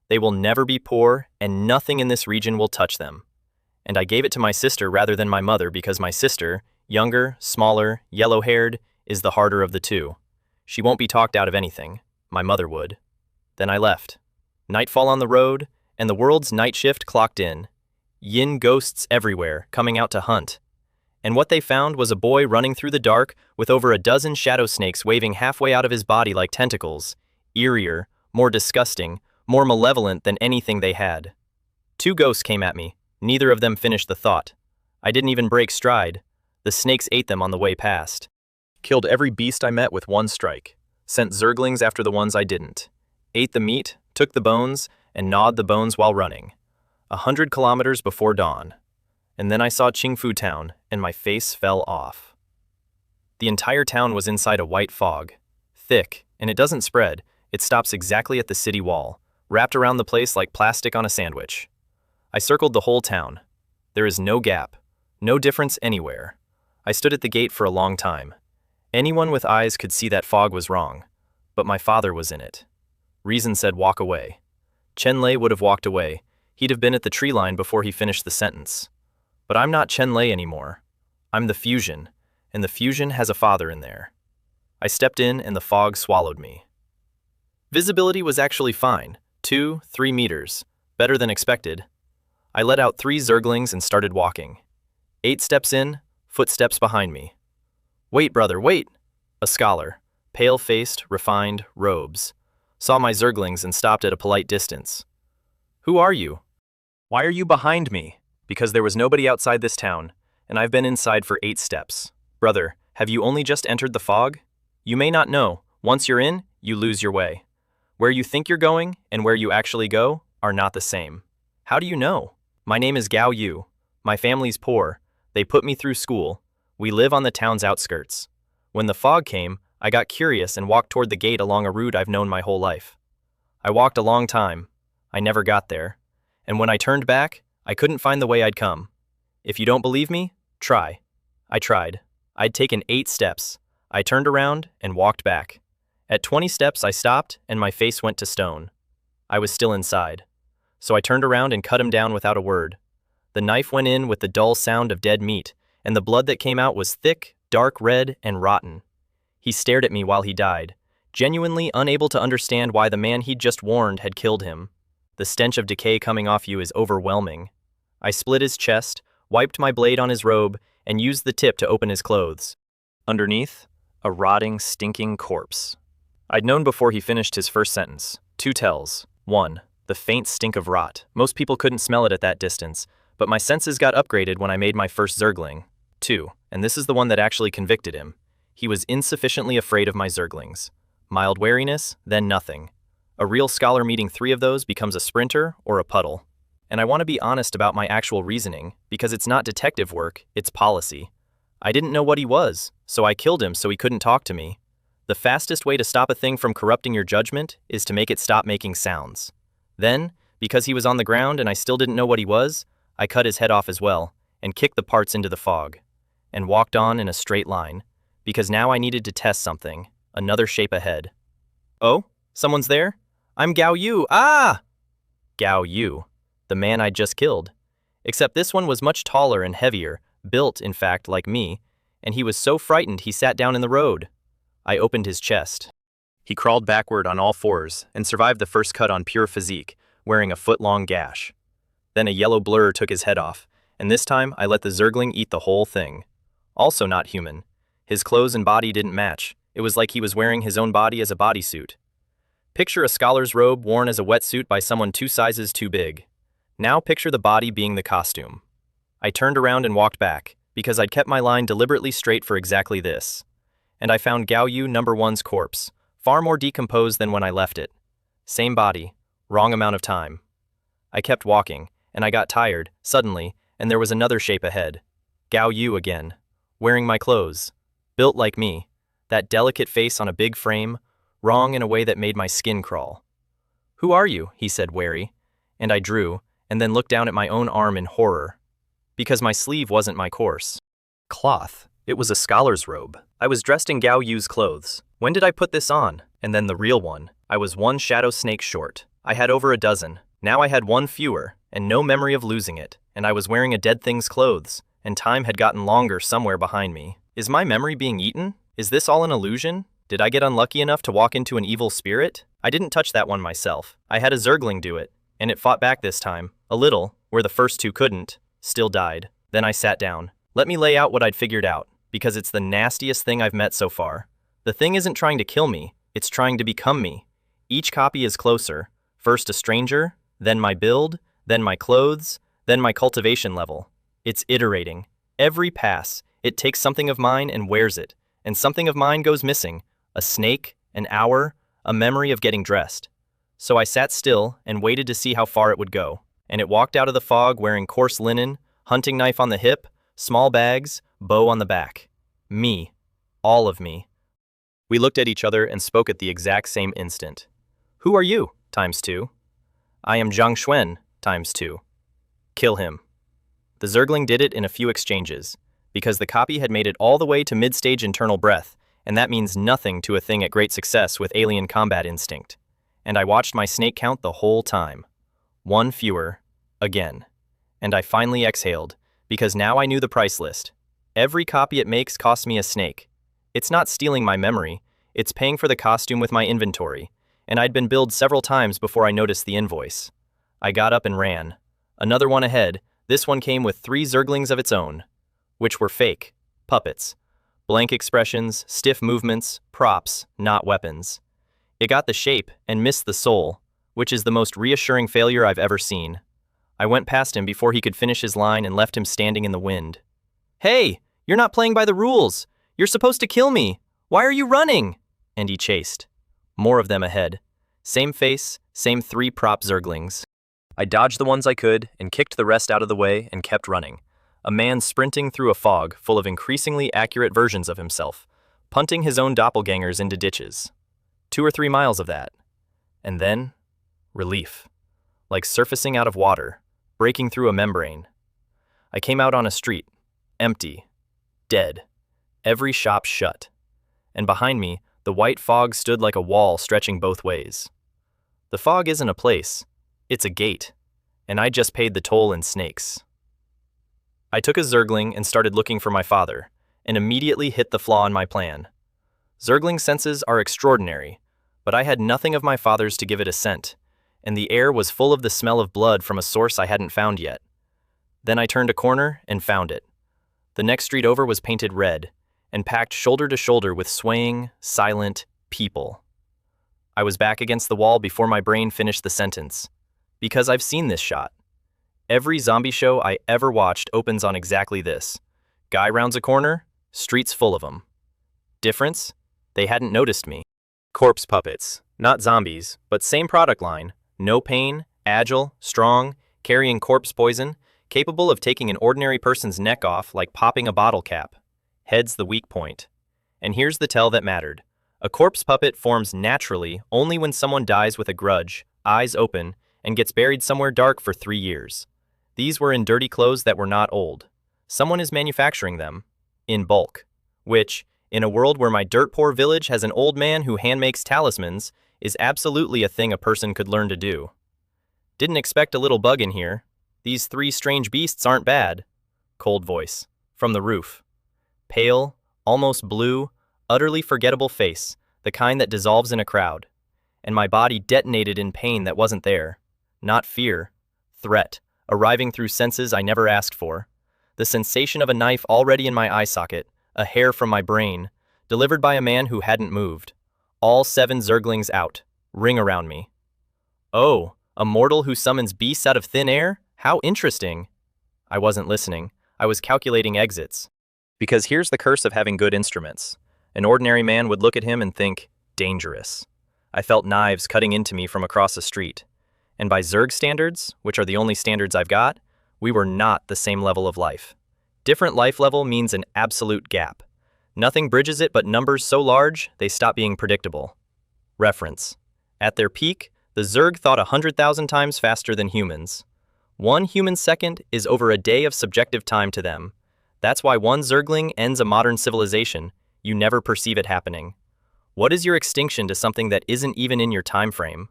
They will never be poor, and nothing in this region will touch them. And I gave it to my sister rather than my mother because my sister, younger, smaller, yellow-haired, is the harder of the two. She won't be talked out of anything. My mother would. Then I left. Nightfall on the road, and the world's night shift clocked in. Yin ghosts everywhere, coming out to hunt. And what they found was a boy running through the dark with over a dozen shadow snakes waving halfway out of his body like tentacles. Eerier, more disgusting, more malevolent than anything they had. 2 ghosts came at me. Neither of them finished the thought. I didn't even break stride. The snakes ate them on the way past. Killed every beast I met with one strike. Sent Zerglings after the ones I didn't. Ate the meat, took the bones, and gnawed the bones while running. 100 kilometers before dawn. And then I saw Qingfu town, and my face fell off. The entire town was inside a white fog. Thick, and it doesn't spread. It stops exactly at the city wall, wrapped around the place like plastic on a sandwich. I circled the whole town. There is no gap, no difference anywhere. I stood at the gate for a long time. Anyone with eyes could see that fog was wrong, but my father was in it. Reason said walk away. Chen Lei would have walked away. He'd have been at the tree line before he finished the sentence. But I'm not Chen Lei anymore. I'm the fusion, and the fusion has a father in there. I stepped in and the fog swallowed me. Visibility was actually fine, 2-3 meters, better than expected. I let out 3 Zerglings and started walking. 8 steps in, footsteps behind me. Wait, brother, wait! A scholar, pale-faced, refined, robes, saw my Zerglings and stopped at a polite distance. Who are you? Why are you behind me? Because there was nobody outside this town, and I've been inside for 8 steps. Brother, have you only just entered the fog? You may not know. Once you're in, you lose your way. Where you think you're going and where you actually go are not the same. How do you know? My name is Gao Yu. My family's poor. They put me through school. We live on the town's outskirts. When the fog came, I got curious and walked toward the gate along a route I've known my whole life. I walked a long time. I never got there. And when I turned back, I couldn't find the way I'd come. If you don't believe me, try. I tried. I'd taken 8 steps. I turned around and walked back. At 20 steps, I stopped and my face went to stone. I was still inside. So I turned around and cut him down without a word. The knife went in with the dull sound of dead meat, and the blood that came out was thick, dark red, and rotten. He stared at me while he died, genuinely unable to understand why the man he'd just warned had killed him. The stench of decay coming off you is overwhelming. I split his chest, wiped my blade on his robe, and used the tip to open his clothes. Underneath, a rotting, stinking corpse. I'd known before he finished his first sentence. 2 tells. 1. The faint stink of rot. Most people couldn't smell it at that distance, but my senses got upgraded when I made my first Zergling. 2. And this is the one that actually convicted him. He was insufficiently afraid of my Zerglings. Mild wariness, then nothing. A real scholar meeting 3 of those becomes a sprinter or a puddle. And I want to be honest about my actual reasoning, because it's not detective work, it's policy. I didn't know what he was, so I killed him so he couldn't talk to me. The fastest way to stop a thing from corrupting your judgment is to make it stop making sounds. Then, because he was on the ground and I still didn't know what he was, I cut his head off as well, and kicked the parts into the fog, and walked on in a straight line, because now I needed to test something, another shape ahead. Oh, someone's there? I'm Gao Yu, ah! Gao Yu, the man I'd just killed. Except this one was much taller and heavier, built, in fact, like me, and he was so frightened he sat down in the road. I opened his chest. He crawled backward on all 4s and survived the first cut on pure physique, wearing a foot-long gash. Then a yellow blur took his head off, and this time I let the Zergling eat the whole thing. Also not human. His clothes and body didn't match. It was like he was wearing his own body as a bodysuit. Picture a scholar's robe worn as a wetsuit by someone 2 sizes too big. Now picture the body being the costume. I turned around and walked back, because I'd kept my line deliberately straight for exactly this. And I found Gao Yu number 1's corpse, far more decomposed than when I left it. Same body, wrong amount of time. I kept walking, and I got tired, suddenly, and there was another shape ahead. Gao Yu again, wearing my clothes, built like me, that delicate face on a big frame, wrong in a way that made my skin crawl. "Who are you?" he said, wary, and I drew, and then looked down at my own arm in horror. Because my sleeve wasn't my coarse cloth, it was a scholar's robe. I was dressed in Gao Yu's clothes. When did I put this on? And then the real one. I was 1 shadow snake short. I had over a dozen. Now I had 1 fewer, and no memory of losing it, and I was wearing a dead thing's clothes, and time had gotten longer somewhere behind me. Is my memory being eaten? Is this all an illusion? Did I get unlucky enough to walk into an evil spirit? I didn't touch that one myself. I had a Zergling do it, and it fought back this time. A little, where the first 2 couldn't. Still died. Then I sat down. Let me lay out what I'd figured out, because it's the nastiest thing I've met so far. The thing isn't trying to kill me, it's trying to become me. Each copy is closer. First a stranger, then my build, then my clothes, then my cultivation level. It's iterating. Every pass, it takes something of mine and wears it, and something of mine goes missing. A snake, an hour, a memory of getting dressed. So I sat still and waited to see how far it would go. And it walked out of the fog wearing coarse linen, hunting knife on the hip, small bags, bow on the back. Me. All of me. We looked at each other and spoke at the exact same instant. "Who are you?" ×2. "I am Zhang Xuan ×2. "Kill him." The Zergling did it in a few exchanges, because the copy had made it all the way to mid-stage internal breath, and that means nothing to a thing at great success with alien combat instinct. And I watched my snake count the whole time. 1 fewer, again. And I finally exhaled, because now I knew the price list. Every copy it makes costs me a snake. It's not stealing my memory, it's paying for the costume with my inventory, and I'd been billed several times before I noticed the invoice. I got up and ran. Another one ahead, this one came with 3 Zerglings of its own, which were fake, puppets. Blank expressions, stiff movements, props, not weapons. It got the shape and missed the soul, which is the most reassuring failure I've ever seen. I went past him before he could finish his line and left him standing in the wind. "Hey, you're not playing by the rules. You're supposed to kill me. Why are you running?" And he chased. More of them ahead. Same face, same 3 prop Zerglings. I dodged the ones I could and kicked the rest out of the way and kept running. A man sprinting through a fog full of increasingly accurate versions of himself, punting his own doppelgangers into ditches. 2 or 3 miles of that. And then, relief. Like surfacing out of water, breaking through a membrane. I came out on a street, empty, dead, every shop shut. And behind me, the white fog stood like a wall stretching both ways. The fog isn't a place, it's a gate, and I just paid the toll in snakes. I took a Zergling and started looking for my father, and immediately hit the flaw in my plan. Zergling senses are extraordinary, but I had nothing of my father's to give it a scent, and the air was full of the smell of blood from a source I hadn't found yet. Then I turned a corner and found it. The next street over was painted red, and packed shoulder to shoulder with swaying, silent people. I was back against the wall before my brain finished the sentence. Because I've seen this shot. Every zombie show I ever watched opens on exactly this. Guy rounds a corner, streets full of them. Difference? They hadn't noticed me. Corpse puppets, not zombies, but same product line. No pain, agile, strong, carrying corpse poison, capable of taking an ordinary person's neck off like popping a bottle cap. Head's the weak point. And here's the tell that mattered. A corpse puppet forms naturally only when someone dies with a grudge, eyes open, and gets buried somewhere dark for 3 years. These were in dirty clothes that were not old. Someone is manufacturing them, in bulk, which, in a world where my dirt-poor village has an old man who hand-makes talismans, is absolutely a thing a person could learn to do. Didn't expect a little bug in here. These 3 strange beasts aren't bad. Cold voice, from the roof. Pale, almost blue, utterly forgettable face, the kind that dissolves in a crowd. And my body detonated in pain that wasn't there. Not fear. Threat, arriving through senses I never asked for. The sensation of a knife already in my eye socket, a hair from my brain, delivered by a man who hadn't moved. All 7 Zerglings out. Ring around me. Oh, a mortal who summons beasts out of thin air? How interesting. I wasn't listening. I was calculating exits. Because here's the curse of having good instruments. An ordinary man would look at him and think, dangerous. I felt knives cutting into me from across the street. And by Zerg standards, which are the only standards I've got, we were not the same level of life. Different life level means an absolute gap. Nothing bridges it but numbers so large, they stop being predictable. Reference. At their peak, the Zerg thought 100,000 times faster than humans. 1 human second is over a day of subjective time to them. That's why 1 Zergling ends a modern civilization. You never perceive it happening. What is your extinction to something that isn't even in your time frame?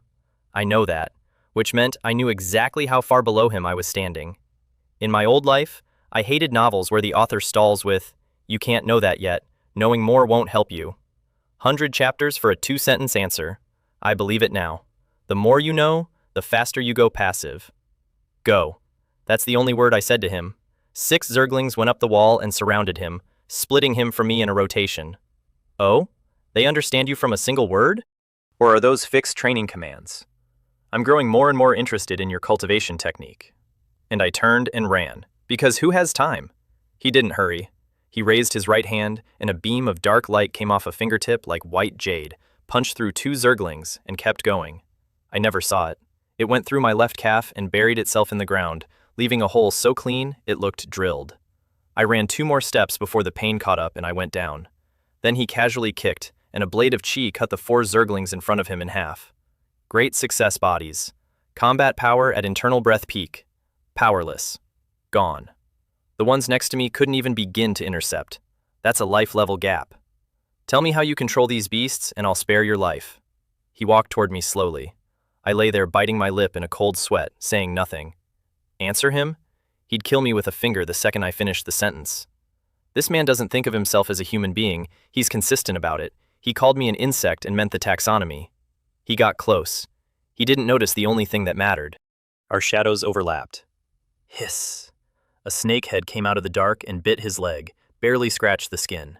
I know that, which meant I knew exactly how far below him I was standing. In my old life, I hated novels where the author stalls with, "You can't know that yet. Knowing more won't help you." 100 chapters for a 2-sentence answer. I believe it now. The more you know, the faster you go passive. Go. That's the only word I said to him. 6 Zerglings went up the wall and surrounded him, splitting him from me in a rotation. Oh? They understand you from a single word? Or are those fixed training commands? I'm growing more and more interested in your cultivation technique. And I turned and ran, because who has time? He didn't hurry. He raised his right hand, and a beam of dark light came off a fingertip like white jade, punched through 2 Zerglings, and kept going. I never saw it. It went through my left calf and buried itself in the ground, leaving a hole so clean it looked drilled. I ran 2 more steps before the pain caught up and I went down. Then he casually kicked, and a blade of chi cut the 4 Zerglings in front of him in half. Great success bodies. Combat power at internal breath peak. Powerless. Gone. The ones next to me couldn't even begin to intercept. That's a life-level gap. Tell me how you control these beasts and I'll spare your life. He walked toward me slowly. I lay there biting my lip in a cold sweat, saying nothing. Answer him? He'd kill me with a finger the second I finished the sentence. This man doesn't think of himself as a human being. He's consistent about it. He called me an insect and meant the taxonomy. He got close. He didn't notice the only thing that mattered. Our shadows overlapped. Hiss. A snake head came out of the dark and bit his leg, barely scratched the skin.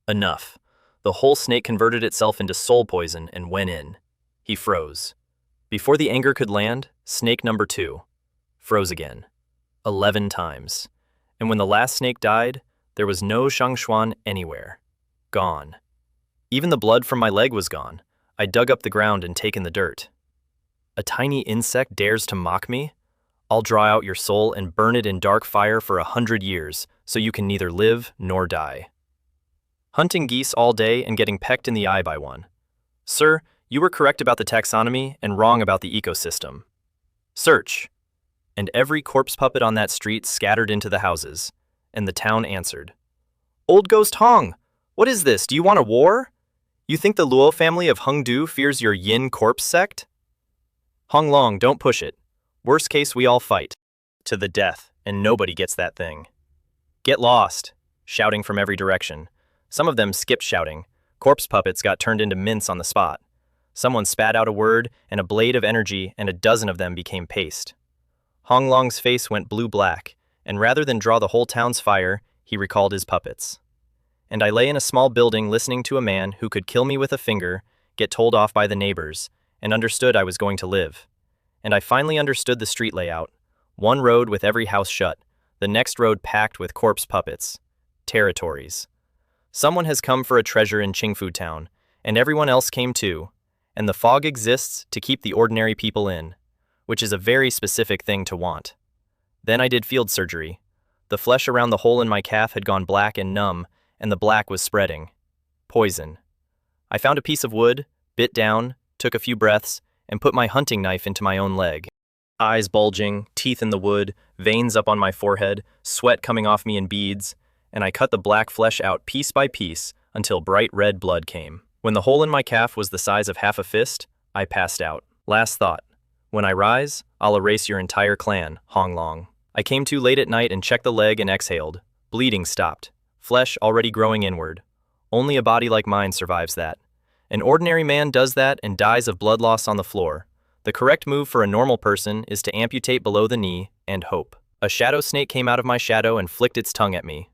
Enough. The whole snake converted itself into soul poison and went in. He froze. Before the anger could land, snake number 2 froze again. 11 times. And when the last snake died, there was no Zhang Xuan anywhere. Gone. Even the blood from my leg was gone. I dug up the ground and taken the dirt. A tiny insect dares to mock me? I'll draw out your soul and burn it in dark fire for 100 years, so you can neither live nor die. Hunting geese all day and getting pecked in the eye by one. Sir, you were correct about the taxonomy and wrong about the ecosystem. Search. And every corpse puppet on that street scattered into the houses, and the town answered. Old Ghost Hong, what is this? Do you want a war? You think the Luo family of Hengdu fears your yin corpse sect? Hong Long, don't push it. Worst case, we all fight. To the death, and nobody gets that thing. Get lost. Shouting from every direction. Some of them skipped shouting. Corpse puppets got turned into mints on the spot. Someone spat out a word and a blade of energy, and a dozen of them became paste. Hong Long's face went blue-black, and rather than draw the whole town's fire, he recalled his puppets. And I lay in a small building listening to a man who could kill me with a finger, get told off by the neighbors, and understood I was going to live. And I finally understood the street layout. One road with every house shut, the next road packed with corpse puppets. Territories. Someone has come for a treasure in Qingfu Town, and everyone else came too, and the fog exists to keep the ordinary people in, which is a very specific thing to want. Then I did field surgery. The flesh around the hole in my calf had gone black and numb, and the black was spreading. Poison. I found a piece of wood, bit down, took a few breaths, and put my hunting knife into my own leg. Eyes bulging, teeth in the wood, veins up on my forehead, sweat coming off me in beads, and I cut the black flesh out piece by piece until bright red blood came. When the hole in my calf was the size of half a fist, I passed out. Last thought. When I rise, I'll erase your entire clan, Hong Long. I came to late at night and checked the leg and exhaled. Bleeding stopped. Flesh already growing inward. Only a body like mine survives that. An ordinary man does that and dies of blood loss on the floor. The correct move for a normal person is to amputate below the knee and hope. A shadow snake came out of my shadow and flicked its tongue at me.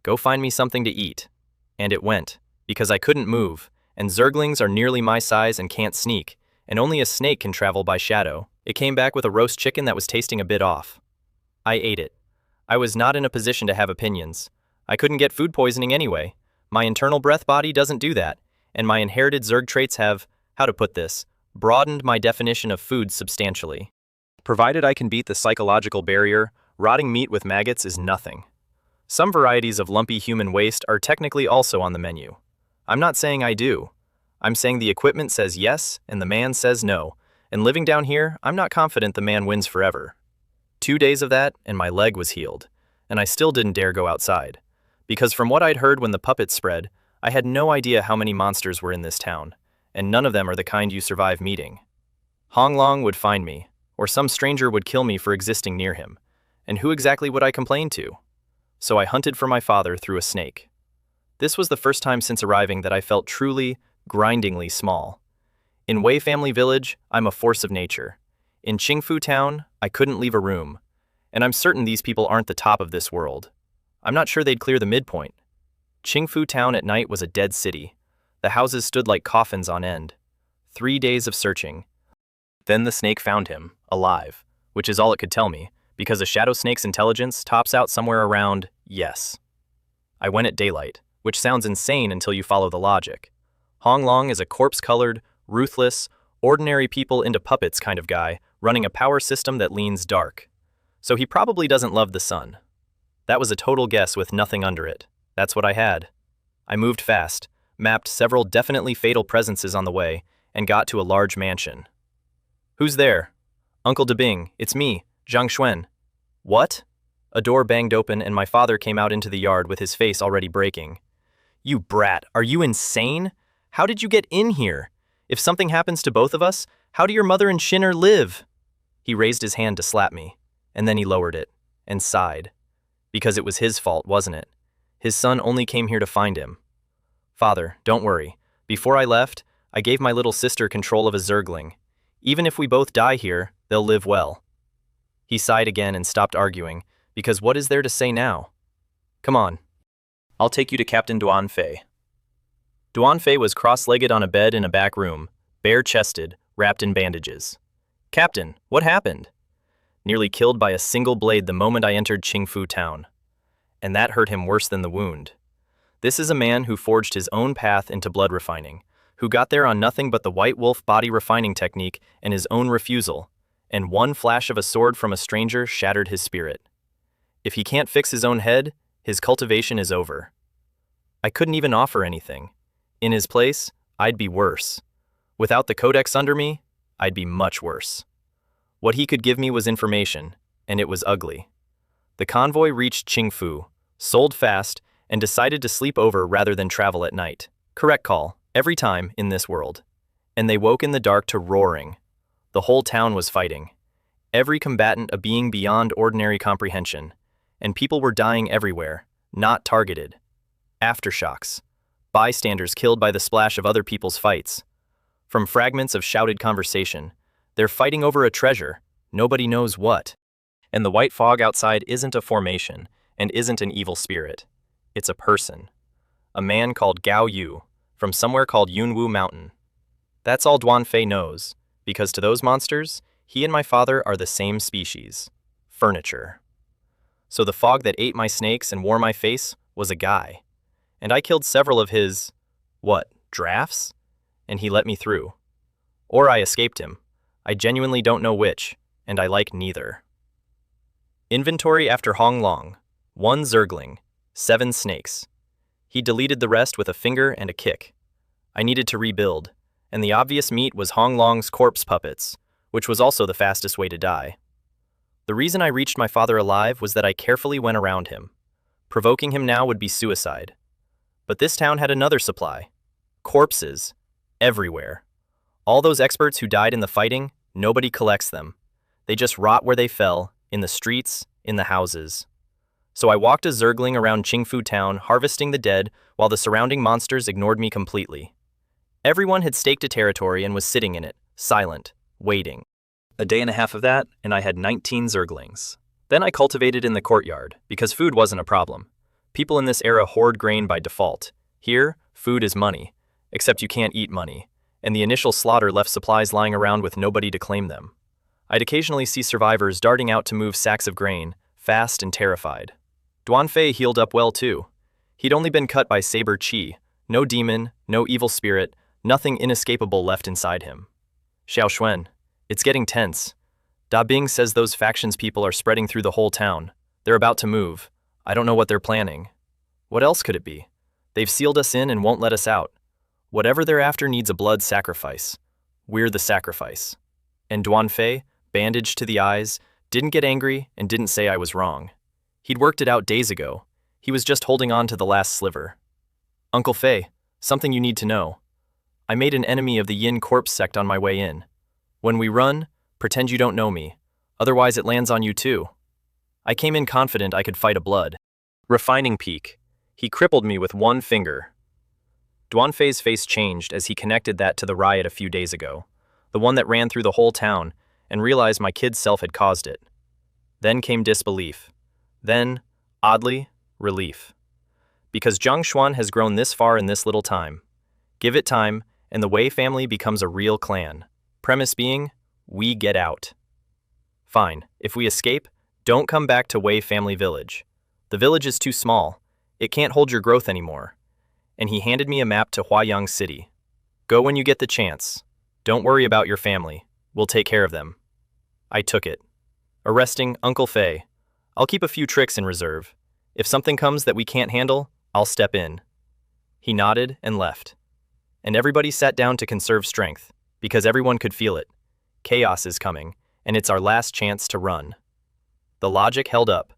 Go find me something to eat. And it went, because I couldn't move, and Zerglings are nearly my size and can't sneak, and only a snake can travel by shadow. It came back with a roast chicken that was tasting a bit off. I ate it. I was not in a position to have opinions. I couldn't get food poisoning anyway. My internal breath body doesn't do that, and my inherited Zerg traits have, how to put this, broadened my definition of food substantially. Provided I can beat the psychological barrier, rotting meat with maggots is nothing. Some varieties of lumpy human waste are technically also on the menu. I'm not saying I do. I'm saying the equipment says yes and the man says no, and living down here, I'm not confident the man wins forever. 2 days of that, and my leg was healed, and I still didn't dare go outside, because from what I'd heard when the puppets spread, I had no idea how many monsters were in this town, and none of them are the kind you survive meeting. Hong Long would find me, or some stranger would kill me for existing near him, and who exactly would I complain to? So I hunted for my father through a snake. This was the first time since arriving that I felt truly, grindingly small. In Wei Family Village, I'm a force of nature. In Qingfu Town, I couldn't leave a room, and I'm certain these people aren't the top of this world. I'm not sure they'd clear the midpoint. Qingfu Town at night was a dead city. The houses stood like coffins on end. 3 days of searching. Then the snake found him, alive, which is all it could tell me, because a shadow snake's intelligence tops out somewhere around yes. I went at daylight, which sounds insane until you follow the logic. Hong Long is a corpse-colored, ruthless, ordinary people into puppets kind of guy, running a power system that leans dark. So he probably doesn't love the sun. That was a total guess with nothing under it. That's what I had. I moved fast, mapped several definitely fatal presences on the way, and got to a large mansion. Who's there? Uncle Debing, it's me, Zhang Xuan. What? A door banged open and my father came out into the yard with his face already breaking. You brat, are you insane? How did you get in here? If something happens to both of us, how do your mother and Shinner live? He raised his hand to slap me, and then he lowered it, and sighed. Because it was his fault, wasn't it? His son only came here to find him. Father, don't worry. Before I left, I gave my little sister control of a Zergling. Even if we both die here, they'll live well. He sighed again and stopped arguing, because what is there to say now? Come on. I'll take you to Captain Duan Fei. Duan Fei was cross-legged on a bed in a back room, bare-chested, wrapped in bandages. Captain, what happened? Nearly killed by a single blade the moment I entered Qingfu Town. And that hurt him worse than the wound. This is a man who forged his own path into blood refining, who got there on nothing but the White Wolf body refining technique and his own refusal, and one flash of a sword from a stranger shattered his spirit. If he can't fix his own head, his cultivation is over. I couldn't even offer anything. In his place, I'd be worse. Without the codex under me, I'd be much worse. What he could give me was information, and it was ugly. The convoy reached Qingfu, sold fast, and decided to sleep over rather than travel at night. Correct call, every time in this world. And they woke in the dark to roaring. The whole town was fighting. Every combatant a being beyond ordinary comprehension. And people were dying everywhere, not targeted. Aftershocks. Bystanders killed by the splash of other people's fights. From fragments of shouted conversation, they're fighting over a treasure, nobody knows what. And the white fog outside isn't a formation, and isn't an evil spirit. It's a person. A man called Gao Yu, from somewhere called Yunwu Mountain. That's all Duan Fei knows, because to those monsters, he and my father are the same species. Furniture. So the fog that ate my snakes and wore my face was a guy. And I killed several of his, drafts? And he let me through. Or I escaped him. I genuinely don't know which, and I like neither. Inventory after Hong Long. 1 Zergling. 7 snakes. He deleted the rest with a finger and a kick. I needed to rebuild, and the obvious meat was Hong Long's corpse puppets, which was also the fastest way to die. The reason I reached my father alive was that I carefully went around him. Provoking him now would be suicide. But this town had another supply. Corpses. Everywhere. All those experts who died in the fighting, nobody collects them. They just rot where they fell, in the streets, in the houses. So I walked a Zergling around Qingfu Town, harvesting the dead, while the surrounding monsters ignored me completely. Everyone had staked a territory and was sitting in it, silent, waiting. A day and a half of that, and I had 19 Zerglings. Then I cultivated in the courtyard, because food wasn't a problem. People in this era hoard grain by default. Here, food is money, except you can't eat money, and the initial slaughter left supplies lying around with nobody to claim them. I'd occasionally see survivors darting out to move sacks of grain, fast and terrified. Duanfei healed up well too. He'd only been cut by Saber Qi, no demon, no evil spirit, nothing inescapable left inside him. Xiao Xuan, it's getting tense. Da Bing says those factions people are spreading through the whole town. They're about to move. I don't know what they're planning. What else could it be? They've sealed us in and won't let us out. Whatever they're after needs a blood sacrifice. We're the sacrifice. And Duanfei, bandaged to the eyes, didn't get angry and didn't say I was wrong. He'd worked it out days ago. He was just holding on to the last sliver. Uncle Fei, something you need to know. I made an enemy of the Yin corpse sect on my way in. When we run, pretend you don't know me. Otherwise it lands on you too. I came in confident I could fight a blood. Refining peak. He crippled me with one finger. Duanfei's face changed as he connected that to the riot a few days ago, the one that ran through the whole town, and realized my kid's self had caused it. Then came disbelief. Then, oddly, relief. Because Zhang Xuan has grown this far in this little time. Give it time, and the Wei family becomes a real clan. Premise being, we get out. Fine, if we escape, don't come back to Wei Family Village. The village is too small. It can't hold your growth anymore. And he handed me a map to Huayang City. Go when you get the chance. Don't worry about your family. We'll take care of them. I took it. Arresting Uncle Fei. I'll keep a few tricks in reserve. If something comes that we can't handle, I'll step in. He nodded and left. And everybody sat down to conserve strength, because everyone could feel it. Chaos is coming, and it's our last chance to run. The logic held up.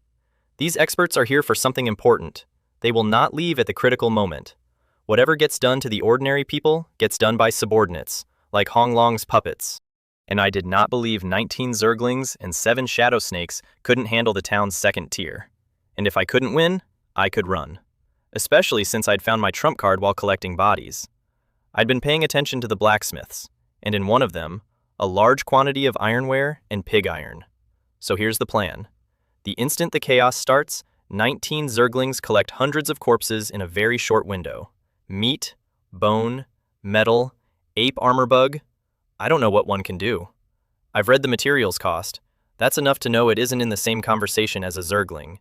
These experts are here for something important. They will not leave at the critical moment. Whatever gets done to the ordinary people gets done by subordinates, like Hong Long's puppets. And I did not believe 19 Zerglings and 7 shadow snakes couldn't handle the town's second tier. And if I couldn't win, I could run. Especially since I'd found my trump card while collecting bodies. I'd been paying attention to the blacksmiths, and in one of them, a large quantity of ironware and pig iron. So here's the plan. The instant the chaos starts, 19 Zerglings collect hundreds of corpses in a very short window. Meat, bone, metal, ape armor bug. I don't know what one can do. I've read the materials cost. That's enough to know it isn't in the same conversation as a Zergling.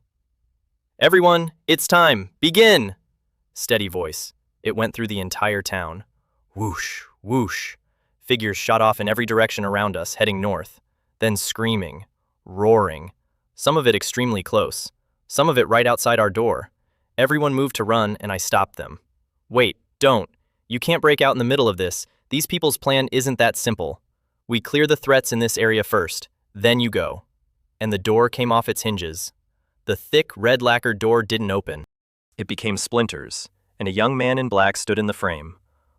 Everyone, it's time, begin! Steady voice. It went through the entire town. Whoosh, whoosh. Figures shot off in every direction around us, heading north. Then screaming, roaring. Some of it extremely close. Some of it right outside our door. Everyone moved to run, and I stopped them. Wait, don't. You can't break out in the middle of this. These people's plan isn't that simple. We clear the threats in this area first, then you go. And the door came off its hinges. The thick, red lacquered door didn't open. It became splinters, and a young man in black stood in the frame.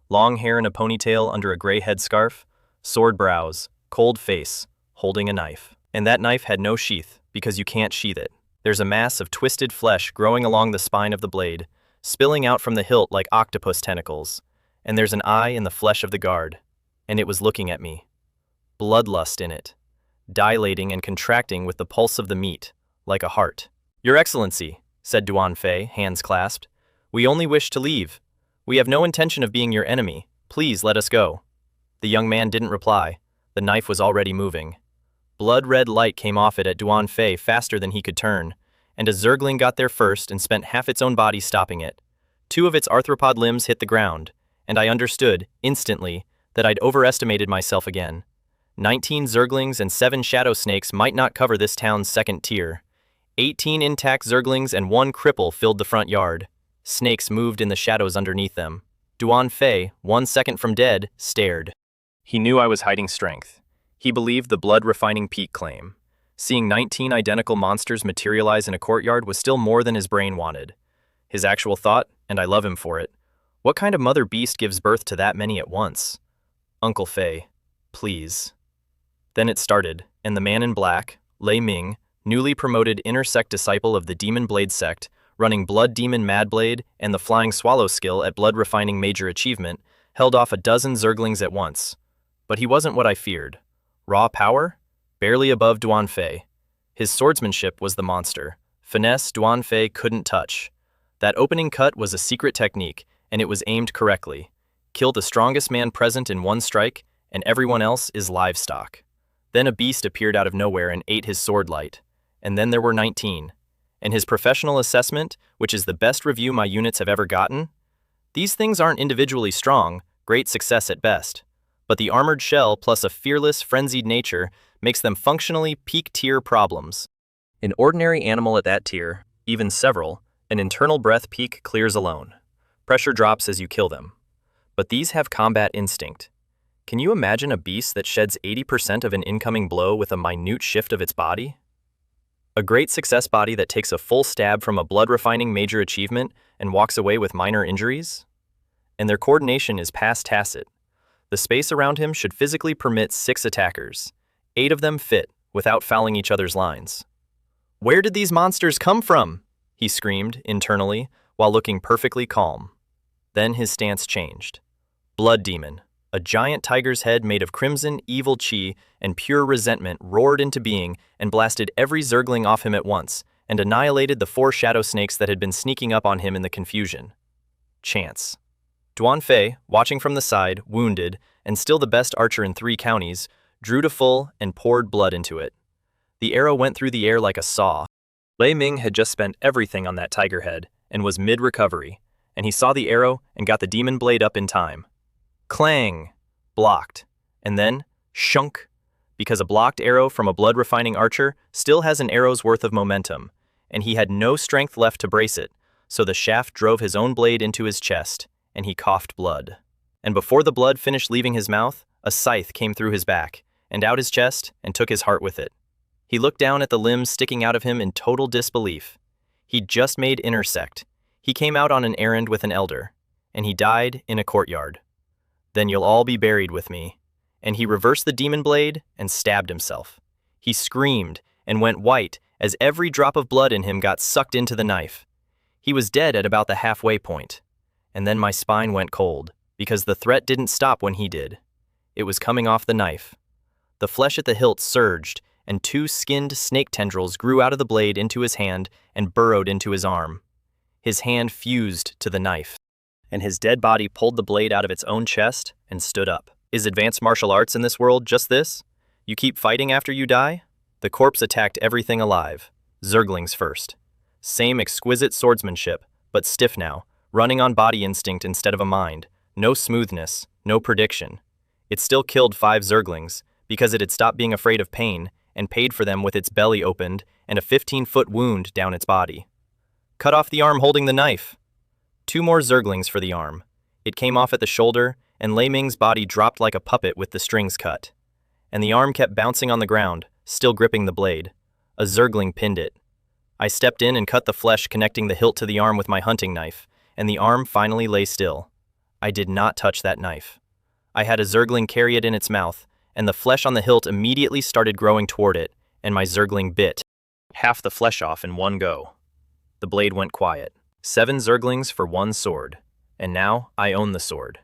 Long hair in a ponytail under a gray headscarf, sword brows, cold face, holding a knife. And that knife had no sheath, because you can't sheath it. There's a mass of twisted flesh growing along the spine of the blade, spilling out from the hilt like octopus tentacles. And there's an eye in the flesh of the guard. And it was looking at me. Bloodlust in it, dilating and contracting with the pulse of the meat, like a heart. Your Excellency, said Duanfei, hands clasped, we only wish to leave. We have no intention of being your enemy. Please let us go. The young man didn't reply. The knife was already moving. Blood-red light came off it at Duanfei faster than he could turn, and a Zergling got there first and spent half its own body stopping it. 2 of its arthropod limbs hit the ground, and I understood, instantly, that I'd overestimated myself again. 19 Zerglings and 7 shadow snakes might not cover this town's second tier. 18 intact Zerglings and 1 cripple filled the front yard. Snakes moved in the shadows underneath them. Duanfei, 1 second from dead, stared. He knew I was hiding strength. He believed the blood-refining peak claim. Seeing 19 identical monsters materialize in a courtyard was still more than his brain wanted. His actual thought, and I love him for it, what kind of mother beast gives birth to that many at once? Uncle Fei, please. Then it started, and the man in black, Lei Ming, newly promoted inner sect disciple of the Demon Blade sect, running Blood Demon Madblade and the Flying Swallow skill at Blood Refining Major Achievement, held off a dozen Zerglings at once. But he wasn't what I feared. Raw power? Barely above Duanfei. His swordsmanship was the monster. Finesse Duanfei couldn't touch. That opening cut was a secret technique, and it was aimed correctly. Kill the strongest man present in one strike, and everyone else is livestock. Then a beast appeared out of nowhere and ate his sword light. And then there were 19. And his professional assessment, which is the best review my units have ever gotten? These things aren't individually strong, great success at best. But the armored shell plus a fearless, frenzied nature makes them functionally peak-tier problems. An ordinary animal at that tier, even several, an internal breath peak clears alone. Pressure drops as you kill them. But these have combat instinct. Can you imagine a beast that sheds 80% of an incoming blow with a minute shift of its body? A great success body that takes a full stab from a blood-refining major achievement and walks away with minor injuries? And their coordination is past tacit. The space around him should physically permit 6 attackers. 8 of them fit, without fouling each other's lines. "Where did these monsters come from?" he screamed internally, while looking perfectly calm. Then his stance changed. Blood Demon, a giant tiger's head made of crimson, evil chi and pure resentment, roared into being and blasted every Zergling off him at once, and annihilated the 4 shadow snakes that had been sneaking up on him in the confusion. Chance. Duanfei, watching from the side, wounded, and still the best archer in 3 counties, drew to full and poured blood into it. The arrow went through the air like a saw. Lei Ming had just spent everything on that tiger head and was mid-recovery, and he saw the arrow and got the demon blade up in time. Clang! Blocked. And then, shunk! Because a blocked arrow from a blood-refining archer still has an arrow's worth of momentum, and he had no strength left to brace it, so the shaft drove his own blade into his chest, and he coughed blood. And before the blood finished leaving his mouth, a scythe came through his back, and out his chest, and took his heart with it. He looked down at the limbs sticking out of him in total disbelief. He'd just made intersect. He came out on an errand with an elder, and he died in a courtyard. Then you'll all be buried with me. And he reversed the demon blade and stabbed himself. He screamed and went white as every drop of blood in him got sucked into the knife. He was dead at about the halfway point. And then my spine went cold, because the threat didn't stop when he did. It was coming off the knife. The flesh at the hilt surged, and 2 skinned snake tendrils grew out of the blade into his hand and burrowed into his arm. His hand fused to the knife, and his dead body pulled the blade out of its own chest and stood up. Is advanced martial arts in this world just this? You keep fighting after you die? The corpse attacked everything alive. Zerglings first. Same exquisite swordsmanship, but stiff now, running on body instinct instead of a mind. No smoothness, no prediction. It still killed 5 Zerglings, because it had stopped being afraid of pain and paid for them with its belly opened and a 15-foot wound down its body. Cut off the arm holding the knife. 2 more Zerglings for the arm. It came off at the shoulder, and Lei Ming's body dropped like a puppet with the strings cut. And the arm kept bouncing on the ground, still gripping the blade. A Zergling pinned it. I stepped in and cut the flesh connecting the hilt to the arm with my hunting knife, and the arm finally lay still. I did not touch that knife. I had a Zergling carry it in its mouth, and the flesh on the hilt immediately started growing toward it, and my Zergling bit half the flesh off in one go. The blade went quiet. 7 Zerglings for 1 sword. And now I own the sword.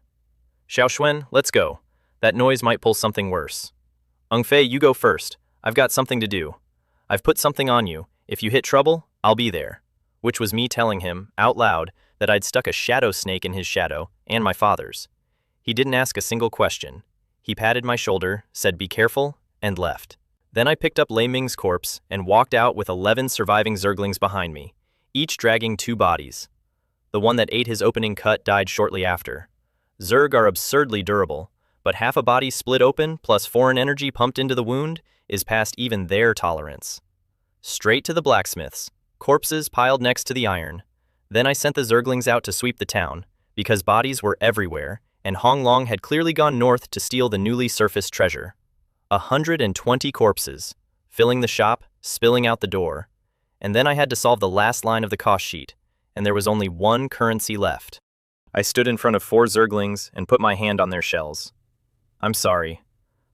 Zhang Xuan, let's go. That noise might pull something worse. Fei, you go first. I've got something to do. I've put something on you. If you hit trouble, I'll be there. Which was me telling him, out loud, that I'd stuck a shadow snake in his shadow, and my father's. He didn't ask a single question. He patted my shoulder, said be careful, and left. Then I picked up Lei Ming's corpse and walked out with 11 surviving Zerglings behind me, each dragging 2 bodies. The one that ate his opening cut died shortly after. Zerg are absurdly durable, but half a body split open plus foreign energy pumped into the wound is past even their tolerance. Straight to the blacksmiths, corpses piled next to the iron. Then I sent the Zerglings out to sweep the town, because bodies were everywhere, and Hong Long had clearly gone north to steal the newly surfaced treasure. 120 corpses, filling the shop, spilling out the door. And then I had to solve the last line of the cost sheet, and there was only 1 currency left. I stood in front of 4 Zerglings and put my hand on their shells. I'm sorry.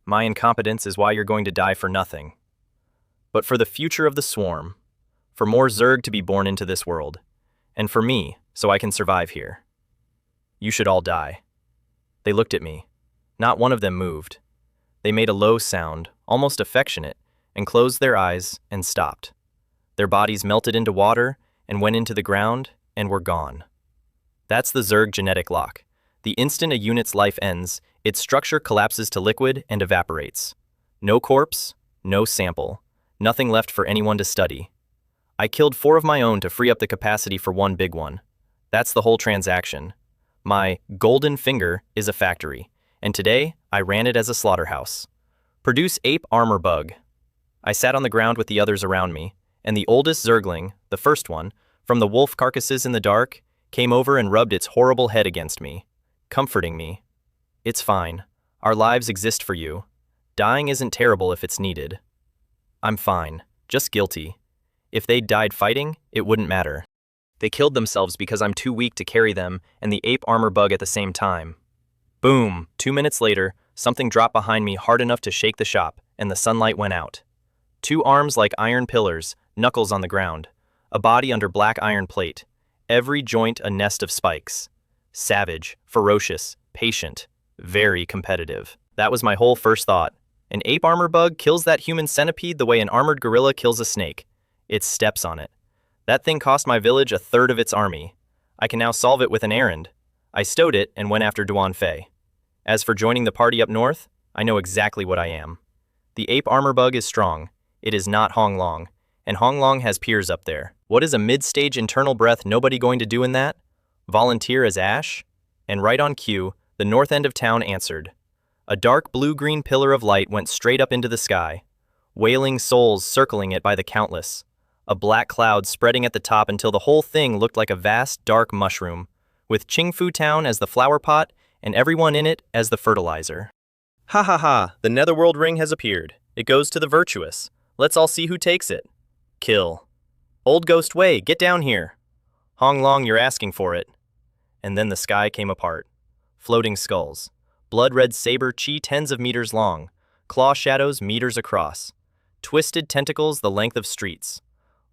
My incompetence is why you're going to die for nothing. But for the future of the swarm, for more Zerg to be born into this world, and for me, so I can survive here. You should all die. They looked at me. Not one of them moved. They made a low sound, almost affectionate, and closed their eyes and stopped. Their bodies melted into water and went into the ground and were gone. That's the Zerg genetic lock. The instant a unit's life ends, its structure collapses to liquid and evaporates. No corpse, no sample, nothing left for anyone to study. I killed 4 of my own to free up the capacity for one big one. That's the whole transaction. My golden finger is a factory, and today I ran it as a slaughterhouse. Produce ape armor bug. I sat on the ground with the others around me, and the oldest Zergling, the first one, from the wolf carcasses in the dark, came over and rubbed its horrible head against me, comforting me. It's fine. Our lives exist for you. Dying isn't terrible if it's needed. I'm fine, just guilty. If they'd died fighting, it wouldn't matter. They killed themselves because I'm too weak to carry them and the ape armor bug at the same time. Boom! 2 minutes later, something dropped behind me hard enough to shake the shop, and the sunlight went out. 2 arms like iron pillars, knuckles on the ground, a body under black iron plate, every joint a nest of spikes. Savage, ferocious, patient, very competitive. That was my whole first thought. An ape armor bug kills that human centipede the way an armored gorilla kills a snake. It steps on it. That thing cost my village 1/3 of its army. I can now solve it with an errand. I stowed it and went after Duanfei. As for joining the party up north, I know exactly what I am. The ape armor bug is strong. It is not Honglong, and Honglong has peers up there. What is a mid-stage internal breath nobody going to do in that? Volunteer as Ash? And right on cue, the north end of town answered. A dark blue-green pillar of light went straight up into the sky, wailing souls circling it by the countless. A black cloud spreading at the top until the whole thing looked like a vast, dark mushroom, with Qingfu Town as the flower pot and everyone in it as the fertilizer. Ha ha ha, the netherworld ring has appeared. It goes to the virtuous. Let's all see who takes it. Kill. Old Ghost Wei, get down here. Honglong, you're asking for it. And then the sky came apart. Floating skulls. Blood-red saber chi tens of meters long. Claw shadows meters across. Twisted tentacles the length of streets.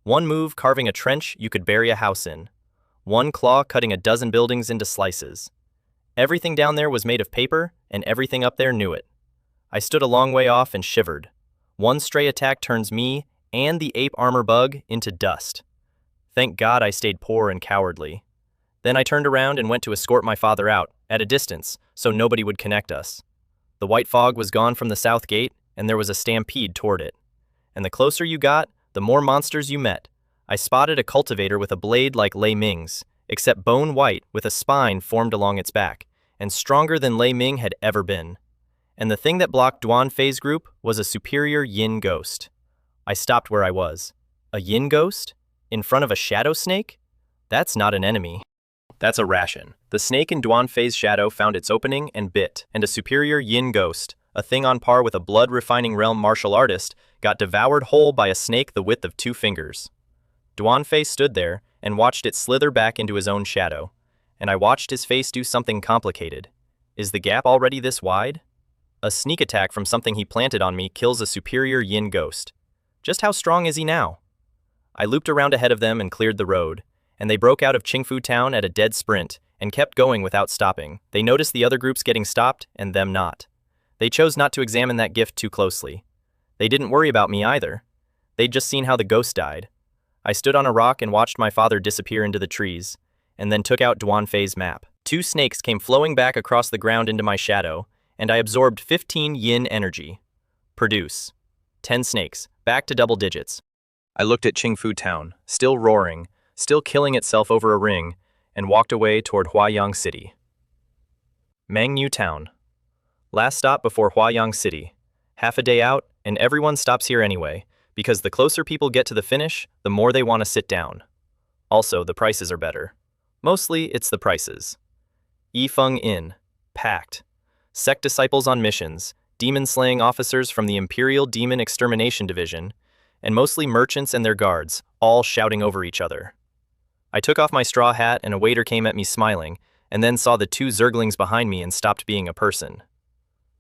One move carving a trench you could bury a house in. One claw cutting a dozen buildings into slices. Everything down there was made of paper, and everything up there knew it. I stood a long way off and shivered. One stray attack turns me and the ape armor bug into dust. Thank God I stayed poor and cowardly. Then I turned around and went to escort my father out, at a distance, so nobody would connect us. The white fog was gone from the south gate, and there was a stampede toward it. And the closer you got, the more monsters you met. I spotted a cultivator with a blade like Lei Ming's, except bone white with a spine formed along its back, and stronger than Lei Ming had ever been. And the thing that blocked Duanfei's group was a superior yin ghost. I stopped where I was. A yin ghost? In front of a shadow snake? That's not an enemy. That's a ration. The snake in Duanfei's shadow found its opening and bit, and a superior yin ghost, a thing on par with a blood-refining realm martial artist, got devoured whole by a snake the width of 2 fingers. Duanfei stood there and watched it slither back into his own shadow, and I watched his face do something complicated. Is the gap already this wide? A sneak attack from something he planted on me kills a superior yin ghost. Just how strong is he now? I looped around ahead of them and cleared the road, and they broke out of Qingfu Town at a dead sprint and kept going without stopping. They noticed the other groups getting stopped and them not. They chose not to examine that gift too closely. They didn't worry about me either. They'd just seen how the ghost died. I stood on a rock and watched my father disappear into the trees, and then took out Duanfei's map. 2 snakes came flowing back across the ground into my shadow, and I absorbed 15 yin energy. Produce. 10 snakes, back to double digits. I looked at Qingfu Town, still roaring, still killing itself over a ring, and walked away toward Huayang City. Mangnu Town. Last stop before Huayang City. Half a day out, and everyone stops here anyway, because the closer people get to the finish, the more they want to sit down. Also, the prices are better. Mostly, it's the prices. Yifeng Inn. Packed. Sect disciples on missions, demon-slaying officers from the Imperial Demon Extermination Division, and mostly merchants and their guards, all shouting over each other. I took off my straw hat and a waiter came at me smiling, and then saw the 2 Zerglings behind me and stopped being a person.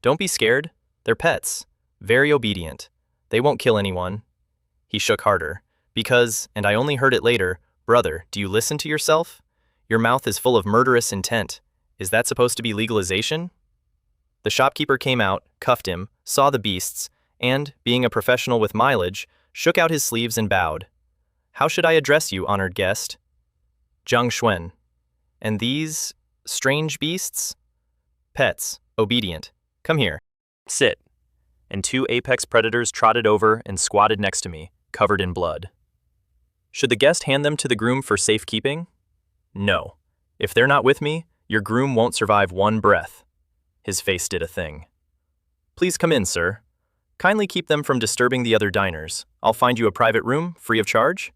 Don't be scared. They're pets. Very obedient. They won't kill anyone. He shook harder. Because, and I only heard it later, brother, do you listen to yourself? Your mouth is full of murderous intent. Is that supposed to be legalization? The shopkeeper came out, cuffed him, saw the beasts, and, being a professional with mileage, shook out his sleeves and bowed. "How should I address you, honored guest?" "Zhang Xuan. And these strange beasts?" "Pets, obedient. Come here. Sit." And two apex predators trotted over and squatted next to me, covered in blood. Should the guest hand them to the groom for safekeeping? No. If they're not with me, your groom won't survive one breath. His face did a thing. "Please come in, sir. Kindly keep them from disturbing the other diners. I'll find you a private room, free of charge."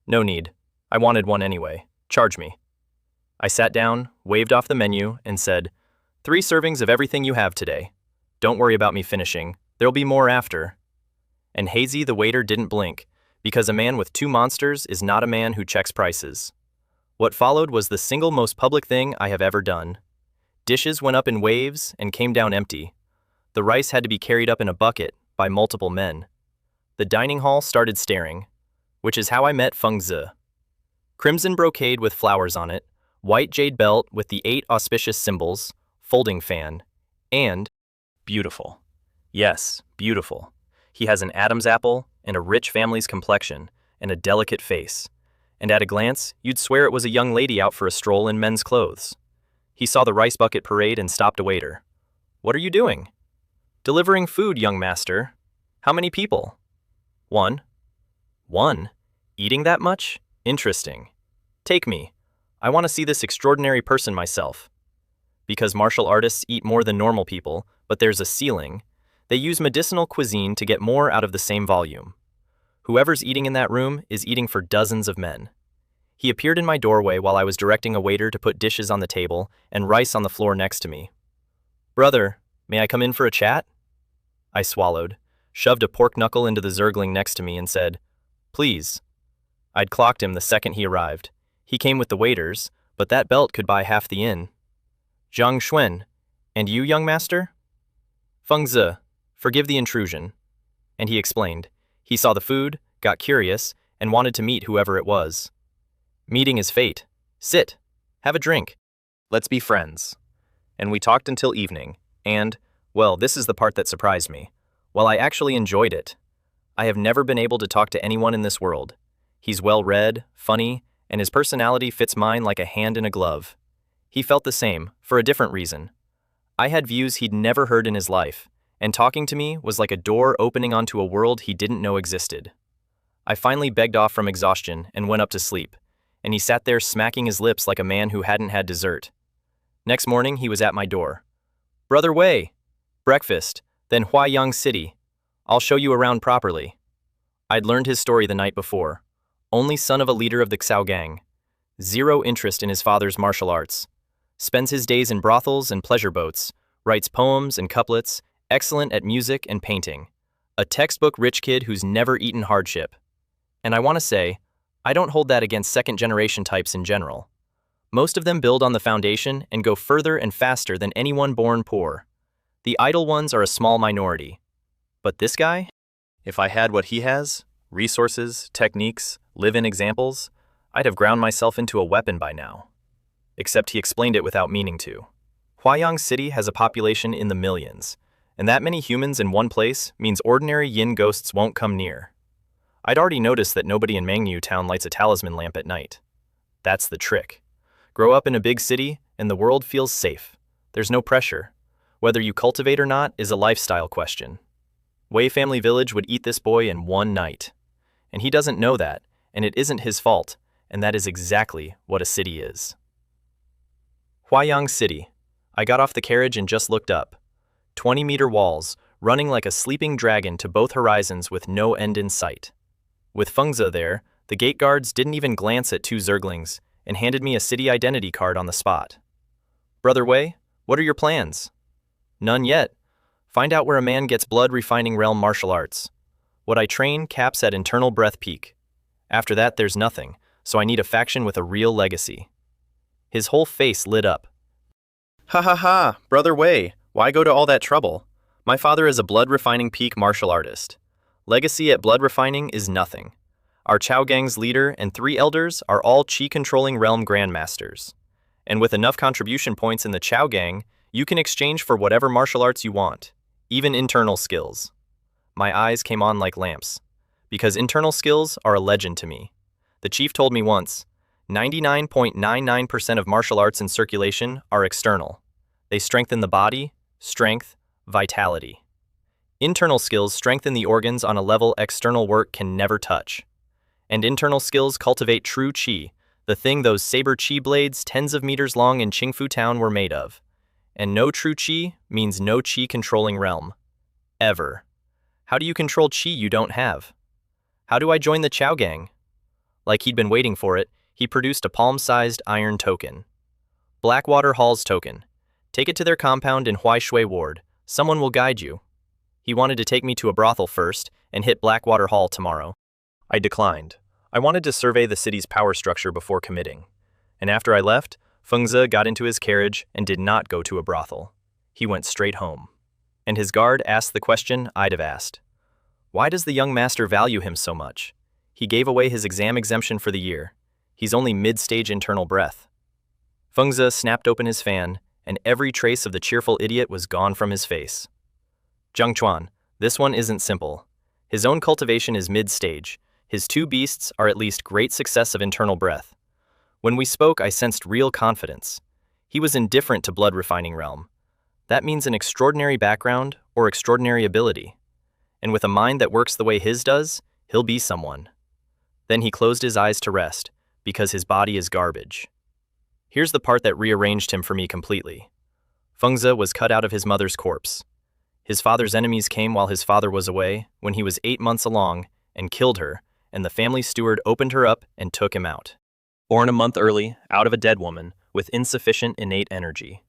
"No need. I wanted one anyway. Charge me." I sat down, waved off the menu, and said, "3 servings of everything you have today. Don't worry about me finishing. There'll be more after." And Hazy the waiter didn't blink, because a man with 2 monsters is not a man who checks prices. What followed was the single most public thing I have ever done. Dishes went up in waves and came down empty. The rice had to be carried up in a bucket by multiple men. The dining hall started staring, which is how I met Feng Zi. Crimson brocade with flowers on it, white jade belt with the 8 auspicious symbols, folding fan, and beautiful. Yes, beautiful. He has an Adam's apple and a rich family's complexion and a delicate face. And at a glance, you'd swear it was a young lady out for a stroll in men's clothes. He saw the rice bucket parade and stopped a waiter. "What are you doing?" "Delivering food, young master." "How many people?" "1. "1? Eating that much? Interesting. Take me. I want to see this extraordinary person myself." Because martial artists eat more than normal people, but there's a ceiling, they use medicinal cuisine to get more out of the same volume. Whoever's eating in that room is eating for dozens of men. He appeared in my doorway while I was directing a waiter to put dishes on the table and rice on the floor next to me. "Brother, may I come in for a chat?" I swallowed, shoved a pork knuckle into the Zergling next to me and said, "Please." I'd clocked him the second he arrived. He came with the waiters, but that belt could buy half the inn. "Zhang Xuan, and you, young master?" "Feng Zi, forgive the intrusion." And he explained. He saw the food, got curious, and wanted to meet whoever it was. "Meeting is fate. Sit. Have a drink. Let's be friends." And we talked until evening, and, well, this is the part that surprised me. Well, I actually enjoyed it. I have never been able to talk to anyone in this world. He's well-read, funny, and his personality fits mine like a hand in a glove. He felt the same, for a different reason. I had views he'd never heard in his life, and talking to me was like a door opening onto a world he didn't know existed. I finally begged off from exhaustion and went up to sleep, and he sat there smacking his lips like a man who hadn't had dessert. Next morning, he was at my door. "Brother Wei, breakfast, then Huayang City. I'll show you around properly." I'd learned his story the night before. Only son of a leader of the Xiao gang. 0 interest in his father's martial arts. Spends his days in brothels and pleasure boats, writes poems and couplets, excellent at music and painting. A textbook rich kid who's never eaten hardship. And I want to say, I don't hold that against second-generation types in general. Most of them build on the foundation and go further and faster than anyone born poor. The idle ones are a small minority. But this guy? If I had what he has, resources, techniques, live-in examples, I'd have ground myself into a weapon by now. Except he explained it without meaning to. Huayang City has a population in the millions, and that many humans in one place means ordinary yin ghosts won't come near. I'd already noticed that nobody in Mangyu town lights a talisman lamp at night. That's the trick. Grow up in a big city, and the world feels safe. There's no pressure. Whether you cultivate or not is a lifestyle question. Wei Family Village would eat this boy in one night. And he doesn't know that, and it isn't his fault, and that is exactly what a city is. Huayang City. I got off the carriage and just looked up. 20-meter walls, running like a sleeping dragon to both horizons with no end in sight. With Feng Zi there, the gate guards didn't even glance at 2 Zerglings and handed me a city identity card on the spot. "Brother Wei, what are your plans?" "None yet. Find out where a man gets blood refining realm martial arts. What I train caps at internal breath peak. After that, there's nothing, so I need a faction with a real legacy." His whole face lit up. "Ha ha ha, Brother Wei, why go to all that trouble? My father is a blood-refining peak martial artist. Legacy at blood refining is nothing. Our Chao Gang's leader and 3 elders are all chi-controlling realm grandmasters. And with enough contribution points in the Chao Gang, you can exchange for whatever martial arts you want, even internal skills. my eyes came on like lamps. Because internal skills are a legend to me. The chief told me once, 99.99% of martial arts in circulation are external. They strengthen the body, strength, vitality. Internal skills strengthen the organs on a level external work can never touch. And internal skills cultivate true qi, the thing those saber qi blades tens of meters long in Qingfu Town were made of. And no true qi means no qi controlling realm. Ever. How do you control qi you don't have? How do I join the Chow Gang? Like he'd been waiting for it, he produced a palm-sized iron token. Blackwater Hall's token. Take it to their compound in Huaishui Ward. Someone will guide you. He wanted to take me to a brothel first and hit Blackwater Hall tomorrow. I declined. I wanted to survey the city's power structure before committing. And after I left, Fengzi got into his carriage and did not go to a brothel. He went straight home. And his guard asked the question I'd have asked. Why does the young master value him so much? He gave away his exam exemption for the year. He's only mid-stage internal breath. Fengzi snapped open his fan, and every trace of the cheerful idiot was gone from his face. Zhang Xuan, this one isn't simple. His own cultivation is mid-stage. His two beasts are at least great success of internal breath. When we spoke, I sensed real confidence. He was indifferent to blood refining realm. That means an extraordinary background or extraordinary ability. And with a mind that works the way his does, he'll be someone. Then he closed his eyes to rest, because his body is garbage. Here's the part that rearranged him for me completely. Fengzi was cut out of his mother's corpse. His father's enemies came while his father was away, when he was 8 months along, and killed her, and the family steward opened her up and took him out. Born a month early, out of a dead woman, with insufficient innate energy.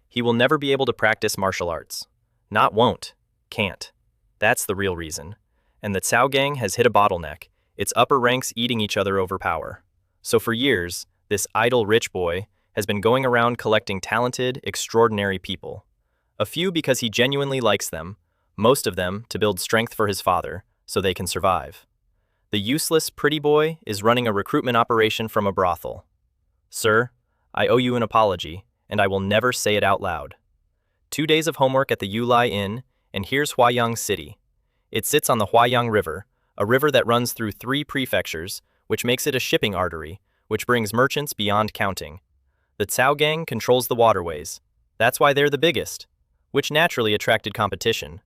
He will never be able to practice martial arts. Not won't, can't. That's the real reason. And the Cao Gang has hit a bottleneck, its upper ranks eating each other over power. So for years, this idle rich boy has been going around collecting talented, extraordinary people. A few because he genuinely likes them, most of them to build strength for his father, so they can survive. The useless pretty boy is running a recruitment operation from a brothel. Sir, I owe you an apology, and I will never say it out loud. 2 days of homework at the Yulai Inn, and here's Huayang City. It sits on the Huayang River, a river that runs through 3 prefectures, which makes it a shipping artery, which brings merchants beyond counting. The Cao Gang controls the waterways. That's why they're the biggest, which naturally attracted competition.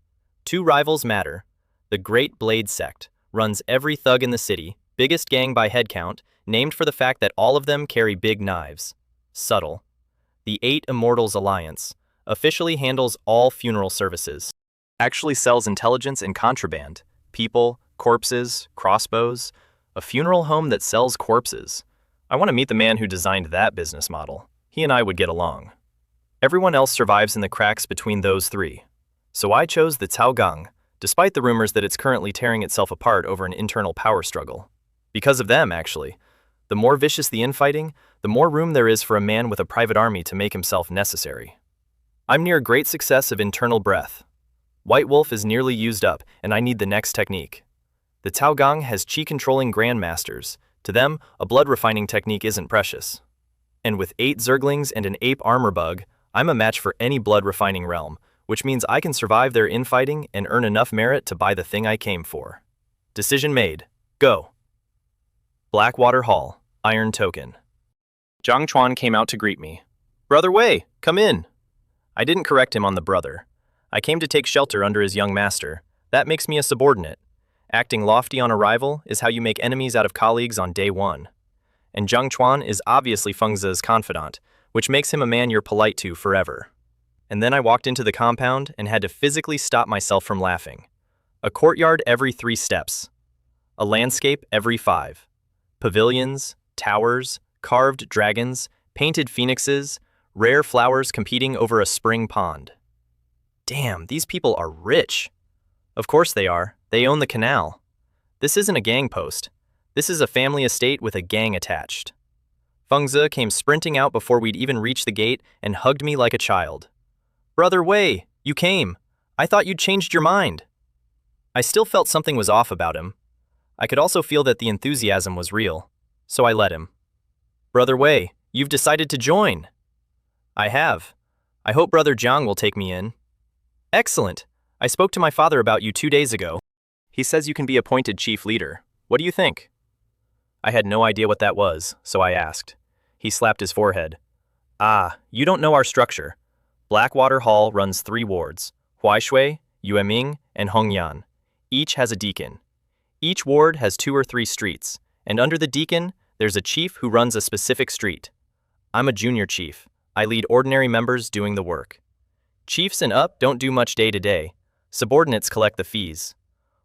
2 rivals matter. The Great Blade Sect runs every thug in the city, biggest gang by head count, named for the fact that all of them carry big knives. Subtle. The 8 Immortals Alliance officially handles all funeral services. Actually sells intelligence and contraband, people, corpses, crossbows, a funeral home that sells corpses. I want to meet the man who designed that business model. He and I would get along. Everyone else survives in the cracks between those 3. So I chose the Cao Gang, despite the rumors that it's currently tearing itself apart over an internal power struggle. Because of them, actually. The more vicious the infighting, the more room there is for a man with a private army to make himself necessary. I'm near great success of internal breath. White Wolf is nearly used up, and I need the next technique. The Cao Gang has qi-controlling grandmasters. To them, a blood-refining technique isn't precious. And with 8 Zerglings and an ape armor bug, I'm a match for any blood-refining realm, which means I can survive their infighting and earn enough merit to buy the thing I came for. Decision made. Go. Blackwater Hall, Iron Token. Zhang Xuan came out to greet me. Brother Wei, come in. I didn't correct him on the brother. I came to take shelter under his young master. That makes me a subordinate. Acting lofty on arrival is how you make enemies out of colleagues on day 1. And Zhang Xuan is obviously Fengzi's confidant, which makes him a man you're polite to forever. And then I walked into the compound and had to physically stop myself from laughing. A courtyard every 3 steps. A landscape every 5. Pavilions, towers, carved dragons, painted phoenixes, rare flowers competing over a spring pond. Damn, these people are rich. Of course they are. They own the canal. This isn't a gang post. This is a family estate with a gang attached. Fengzi came sprinting out before we'd even reached the gate and hugged me like a child. Brother Wei, you came. I thought you'd changed your mind. I still felt something was off about him. I could also feel that the enthusiasm was real, so I let him. Brother Wei, you've decided to join. I have. I hope Brother Zhang will take me in. Excellent. I spoke to my father about you 2 days ago. He says you can be appointed chief leader. What do you think? I had no idea what that was, so I asked. He slapped his forehead. Ah, you don't know our structure. Blackwater Hall runs 3 wards, Huaishui, Yueming, and Hongyan. Each has a deacon. Each ward has 2 or 3 streets, and under the deacon, there's a chief who runs a specific street. I'm a junior chief. I lead ordinary members doing the work. Chiefs and up don't do much day to day. Subordinates collect the fees.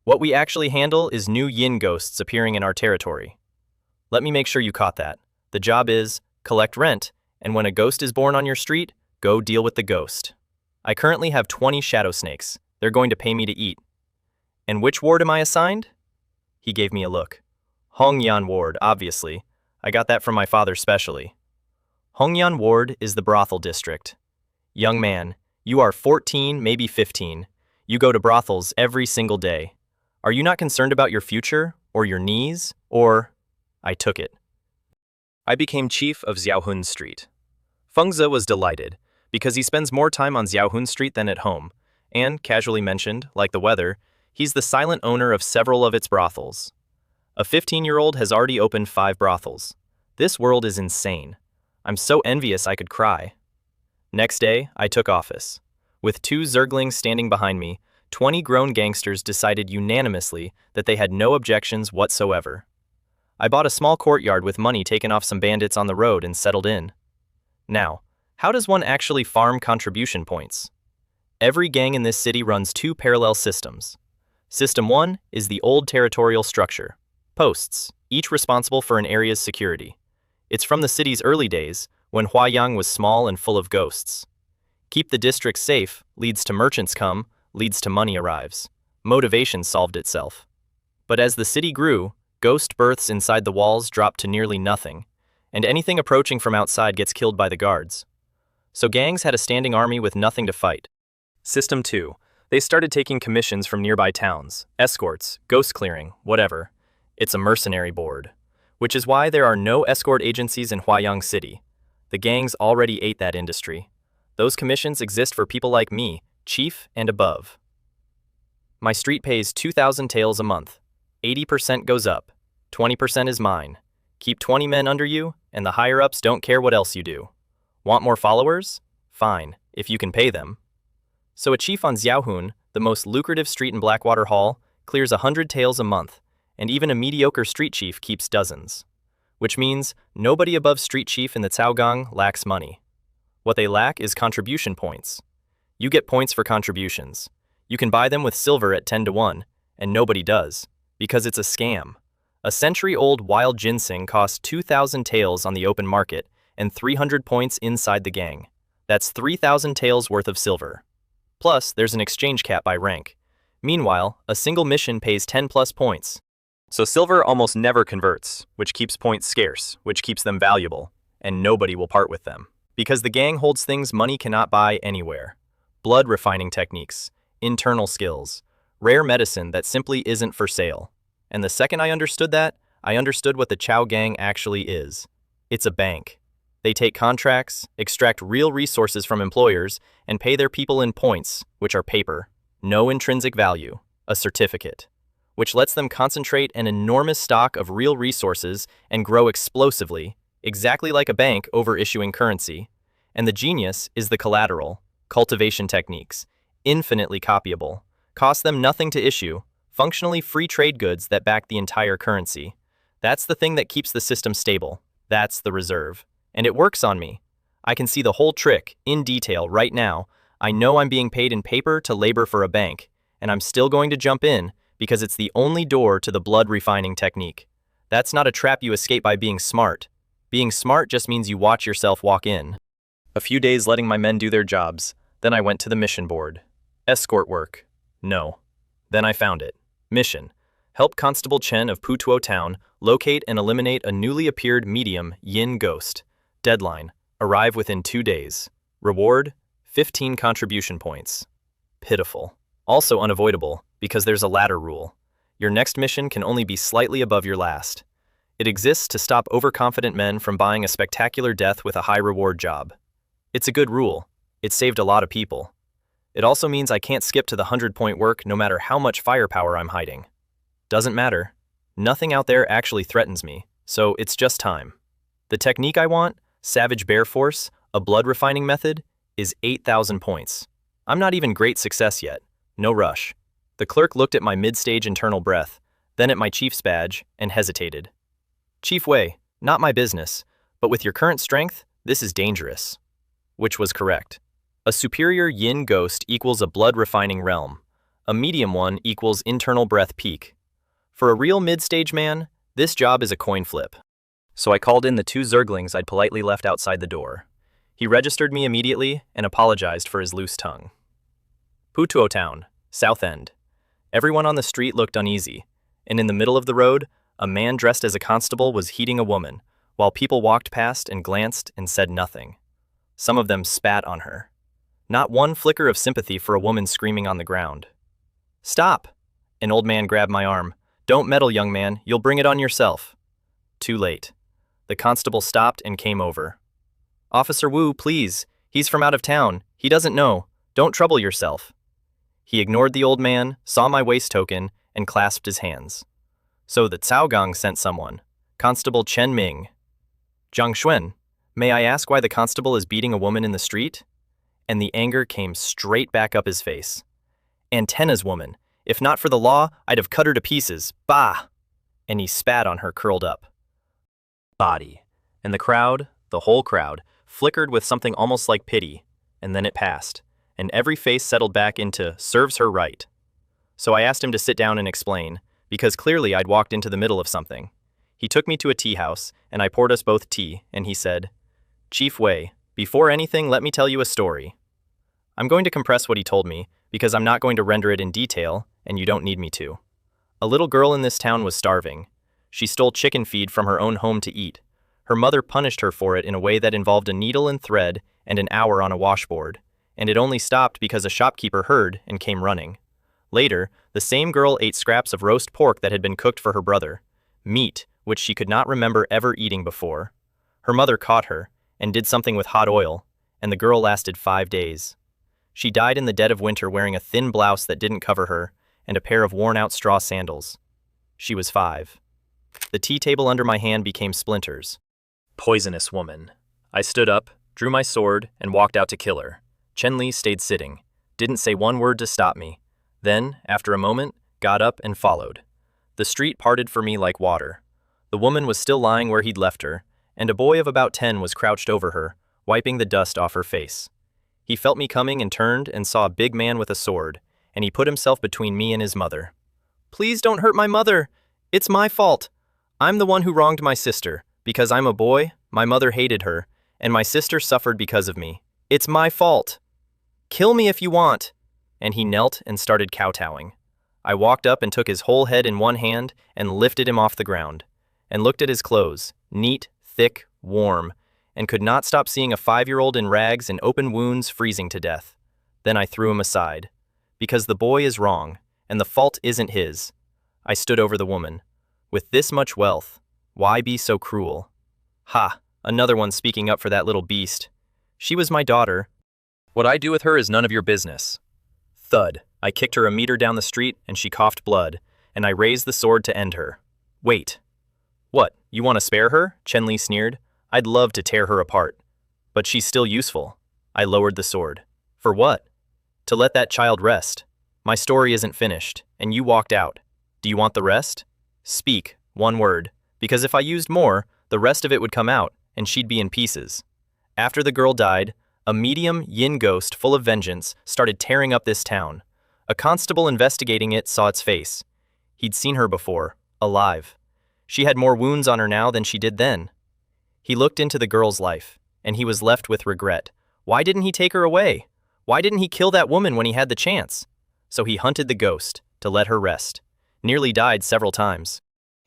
What we actually handle is new yin ghosts appearing in our territory. Let me make sure you caught that. The job is, collect rent, and when a ghost is born on your street, go deal with the ghost. I currently have 20 shadow snakes. They're going to pay me to eat. And which ward am I assigned? He gave me a look. Hongyan Ward, obviously. I got that from my father specially. Hongyan Ward is the brothel district. Young man, you are 14, maybe 15. You go to brothels every single day. Are you not concerned about your future, or your knees, or... I took it. I became chief of Xiaohun Street. Fengze was delighted, because he spends more time on Xiaohun Street than at home, and, casually mentioned, like the weather, he's the silent owner of several of its brothels. A 15-year-old has already opened 5 brothels. This world is insane. I'm so envious I could cry. Next day, I took office. With 2 Zerglings standing behind me, 20 grown gangsters decided unanimously that they had no objections whatsoever. I bought a small courtyard with money taken off some bandits on the road and settled in. Now, how does one actually farm contribution points? Every gang in this city runs 2 parallel systems. System 1 is the old territorial structure. Posts, each responsible for an area's security. It's from the city's early days, when Huayang was small and full of ghosts. Keep the district safe leads to merchants come, leads to money arrives. Motivation solved itself. But as the city grew, ghost births inside the walls dropped to nearly nothing, and anything approaching from outside gets killed by the guards. So gangs had a standing army with nothing to fight. System 2. They started taking commissions from nearby towns, escorts, ghost clearing, whatever. It's a mercenary board. Which is why there are no escort agencies in Huayang City. The gangs already ate that industry. Those commissions exist for people like me, chief and above. My street pays 2,000 taels a month. 80% goes up. 20% is mine. Keep 20 men under you, and the higher-ups don't care what else you do. Want more followers? Fine, if you can pay them. So a chief on Xiaohun, the most lucrative street in Blackwater Hall, clears 100 taels a month, and even a mediocre street chief keeps dozens. Which means nobody above street chief in the Caogang lacks money. What they lack is contribution points. You get points for contributions. You can buy them with silver at 10 to 1, and nobody does, because it's a scam. A century-old wild ginseng costs 2,000 taels on the open market and 300 points inside the gang. That's 3,000 taels worth of silver. Plus, there's an exchange cap by rank. Meanwhile, a single mission pays 10 plus points. So silver almost never converts, which keeps points scarce, which keeps them valuable, and nobody will part with them. Because the gang holds things money cannot buy anywhere. Blood refining techniques, internal skills, rare medicine that simply isn't for sale. And the second I understood that, I understood what the Chao Gang actually is. It's a bank. They take contracts, extract real resources from employers, and pay their people in points, which are paper. No intrinsic value, a certificate. Which lets them concentrate an enormous stock of real resources and grow explosively, exactly like a bank over issuing currency. And the genius is the collateral, cultivation techniques, infinitely copyable, cost them nothing to issue, functionally free trade goods that back the entire currency. That's the thing that keeps the system stable. That's the reserve. And it works on me. I can see the whole trick, in detail, right now. I know I'm being paid in paper to labor for a bank, and I'm still going to jump in because it's the only door to the blood refining technique. That's not a trap you escape by being smart. Being smart just means you watch yourself walk in. A few days letting my men do their jobs, then I went to the mission board. Escort work. No. Then I found it. Mission. Help Constable Chen of Putuo Town locate and eliminate a newly appeared medium yin ghost. Deadline. Arrive within 2 days. Reward. 15 contribution points. Pitiful. Also unavoidable, because there's a ladder rule. Your next mission can only be slightly above your last. It exists to stop overconfident men from buying a spectacular death with a high reward job. It's a good rule. It saved a lot of people. It also means I can't skip to the 100-point work no matter how much firepower I'm hiding. Doesn't matter. Nothing out there actually threatens me, so it's just time. The technique I want, Savage Bear Force, a blood refining method, is 8,000 points. I'm not even great success yet. No rush. The clerk looked at my mid-stage internal breath, then at my chief's badge, and hesitated. Chief Wei, not my business, but with your current strength, this is dangerous. Which was correct. A superior yin ghost equals a blood refining realm. A medium one equals internal breath peak. For a real mid-stage man, this job is a coin flip. So I called in the 2 Zerglings I'd politely left outside the door. He registered me immediately and apologized for his loose tongue. Putuo Town, South End. Everyone on the street looked uneasy, and in the middle of the road, a man dressed as a constable was heating a woman, while people walked past and glanced and said nothing. Some of them spat on her. Not one flicker of sympathy for a woman screaming on the ground. Stop! An old man grabbed my arm. Don't meddle, young man, you'll bring it on yourself. Too late. The constable stopped and came over. Officer Wu, please. He's from out of town. He doesn't know. Don't trouble yourself. He ignored the old man, saw my waist token, and clasped his hands. So the Caogang sent someone. Constable Chen Ming. Zhang Xuan, may I ask why the constable is beating a woman in the street? And the anger came straight back up his face. Antenna's woman. If not for the law, I'd have cut her to pieces. Bah! And he spat on her curled up. Body. And the crowd, the whole crowd, flickered with something almost like pity, and then it passed, and every face settled back into serves her right. So I asked him to sit down and explain, because clearly I'd walked into the middle of something. He took me to a tea house, and I poured us both tea, and he said, Chief Wei, before anything, let me tell you a story. I'm going to compress what he told me, because I'm not going to render it in detail, and you don't need me to. A little girl in this town was starving. She stole chicken feed from her own home to eat. Her mother punished her for it in a way that involved a needle and thread and an hour on a washboard, and it only stopped because a shopkeeper heard and came running. Later, the same girl ate scraps of roast pork that had been cooked for her brother, meat which she could not remember ever eating before. Her mother caught her and did something with hot oil, and the girl lasted 5 days. She died in the dead of winter wearing a thin blouse that didn't cover her and a pair of worn-out straw sandals. She was 5. The tea table under my hand became splinters. Poisonous woman. I stood up, drew my sword, and walked out to kill her. Chen Lei stayed sitting, didn't say one word to stop me. Then, after a moment, got up and followed. The street parted for me like water. The woman was still lying where he'd left her, and a boy of about 10 was crouched over her, wiping the dust off her face. He felt me coming and turned and saw a big man with a sword, and he put himself between me and his mother. Please don't hurt my mother. It's my fault. I'm the one who wronged my sister. Because I'm a boy, my mother hated her, and my sister suffered because of me. It's my fault. Kill me if you want. And he knelt and started kowtowing. I walked up and took his whole head in one hand and lifted him off the ground, and looked at his clothes, neat, thick, warm, and could not stop seeing a 5-year-old in rags and open wounds freezing to death. Then I threw him aside. Because the boy is wrong, and the fault isn't his. I stood over the woman. With this much wealth, why be so cruel? Ha, another one speaking up for that little beast. She was my daughter. What I do with her is none of your business. Thud. I kicked her a meter down the street and she coughed blood, and I raised the sword to end her. Wait. What, you want to spare her? Chen Lei sneered. I'd love to tear her apart. But she's still useful. I lowered the sword. For what? To let that child rest. My story isn't finished, and you walked out. Do you want the rest? Speak, one word. Because if I used more, the rest of it would come out, and she'd be in pieces. After the girl died, a medium yin ghost full of vengeance started tearing up this town. A constable investigating it saw its face. He'd seen her before, alive. She had more wounds on her now than she did then. He looked into the girl's life, and he was left with regret. Why didn't he take her away? Why didn't he kill that woman when he had the chance? So he hunted the ghost to let her rest. Nearly died several times.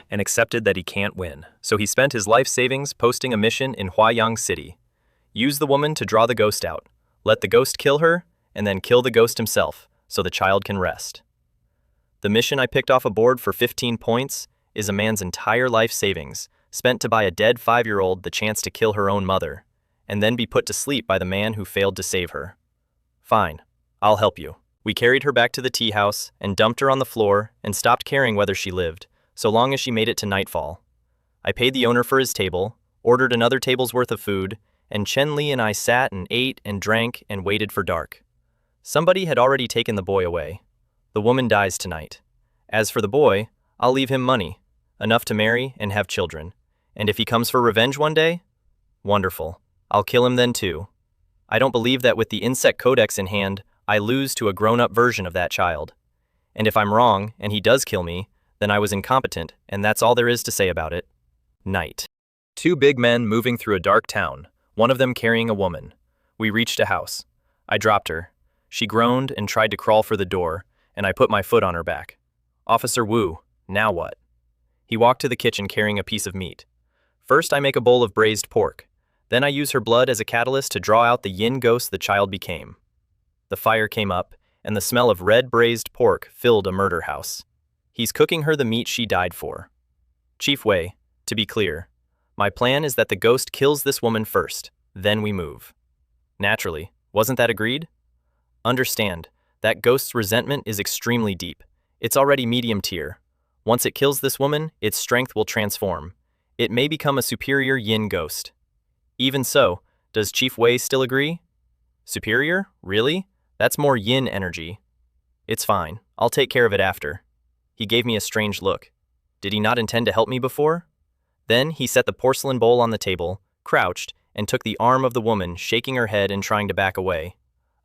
And accepted that he can't win, so he spent his life savings posting a mission in Huayang City. Use the woman to draw the ghost out, let the ghost kill her, and then kill the ghost himself, so the child can rest. The mission I picked off a board for 15 points is a man's entire life savings, spent to buy a dead 5-year-old the chance to kill her own mother, and then be put to sleep by the man who failed to save her. Fine. I'll help you. We carried her back to the tea house and dumped her on the floor and stopped caring whether she lived, so long as she made it to nightfall. I paid the owner for his table, ordered another table's worth of food, and Chen Lei and I sat and ate and drank and waited for dark. Somebody had already taken the boy away. The woman dies tonight. As for the boy, I'll leave him money, enough to marry and have children. And if he comes for revenge one day, wonderful. I'll kill him then too. I don't believe that with the insect codex in hand, I lose to a grown-up version of that child. And if I'm wrong and he does kill me, then I was incompetent, and that's all there is to say about it. Night. Two big men moving through a dark town, one of them carrying a woman. We reached a house. I dropped her. She groaned and tried to crawl for the door, and I put my foot on her back. Officer Wu, now what? He walked to the kitchen carrying a piece of meat. First, I make a bowl of braised pork. Then I use her blood as a catalyst to draw out the yin ghost the child became. The fire came up, and the smell of red braised pork filled a murder house. He's cooking her the meat she died for. Chief Wei, to be clear, my plan is that the ghost kills this woman first, then we move. Naturally, wasn't that agreed? Understand, that ghost's resentment is extremely deep. It's already medium tier. Once it kills this woman, its strength will transform. It may become a superior yin ghost. Even so, does Chief Wei still agree? Superior? Really? That's more yin energy. It's fine. I'll take care of it after. He gave me a strange look. Did he not intend to help me before? Then he set the porcelain bowl on the table, crouched, and took the arm of the woman, shaking her head and trying to back away.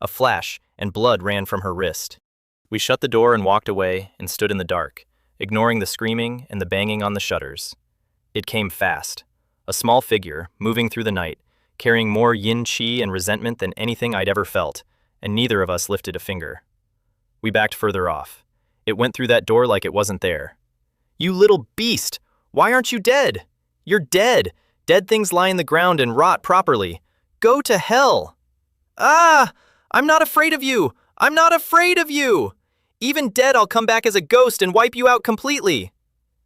A flash, and blood ran from her wrist. We shut the door and walked away and stood in the dark, ignoring the screaming and the banging on the shutters. It came fast. A small figure, moving through the night, carrying more yin qi and resentment than anything I'd ever felt, and neither of us lifted a finger. We backed further off. It went through that door like it wasn't there. You little beast! Why aren't you dead? You're dead! Dead things lie in the ground and rot properly. Go to hell! Ah! I'm not afraid of you! I'm not afraid of you! Even dead, I'll come back as a ghost and wipe you out completely!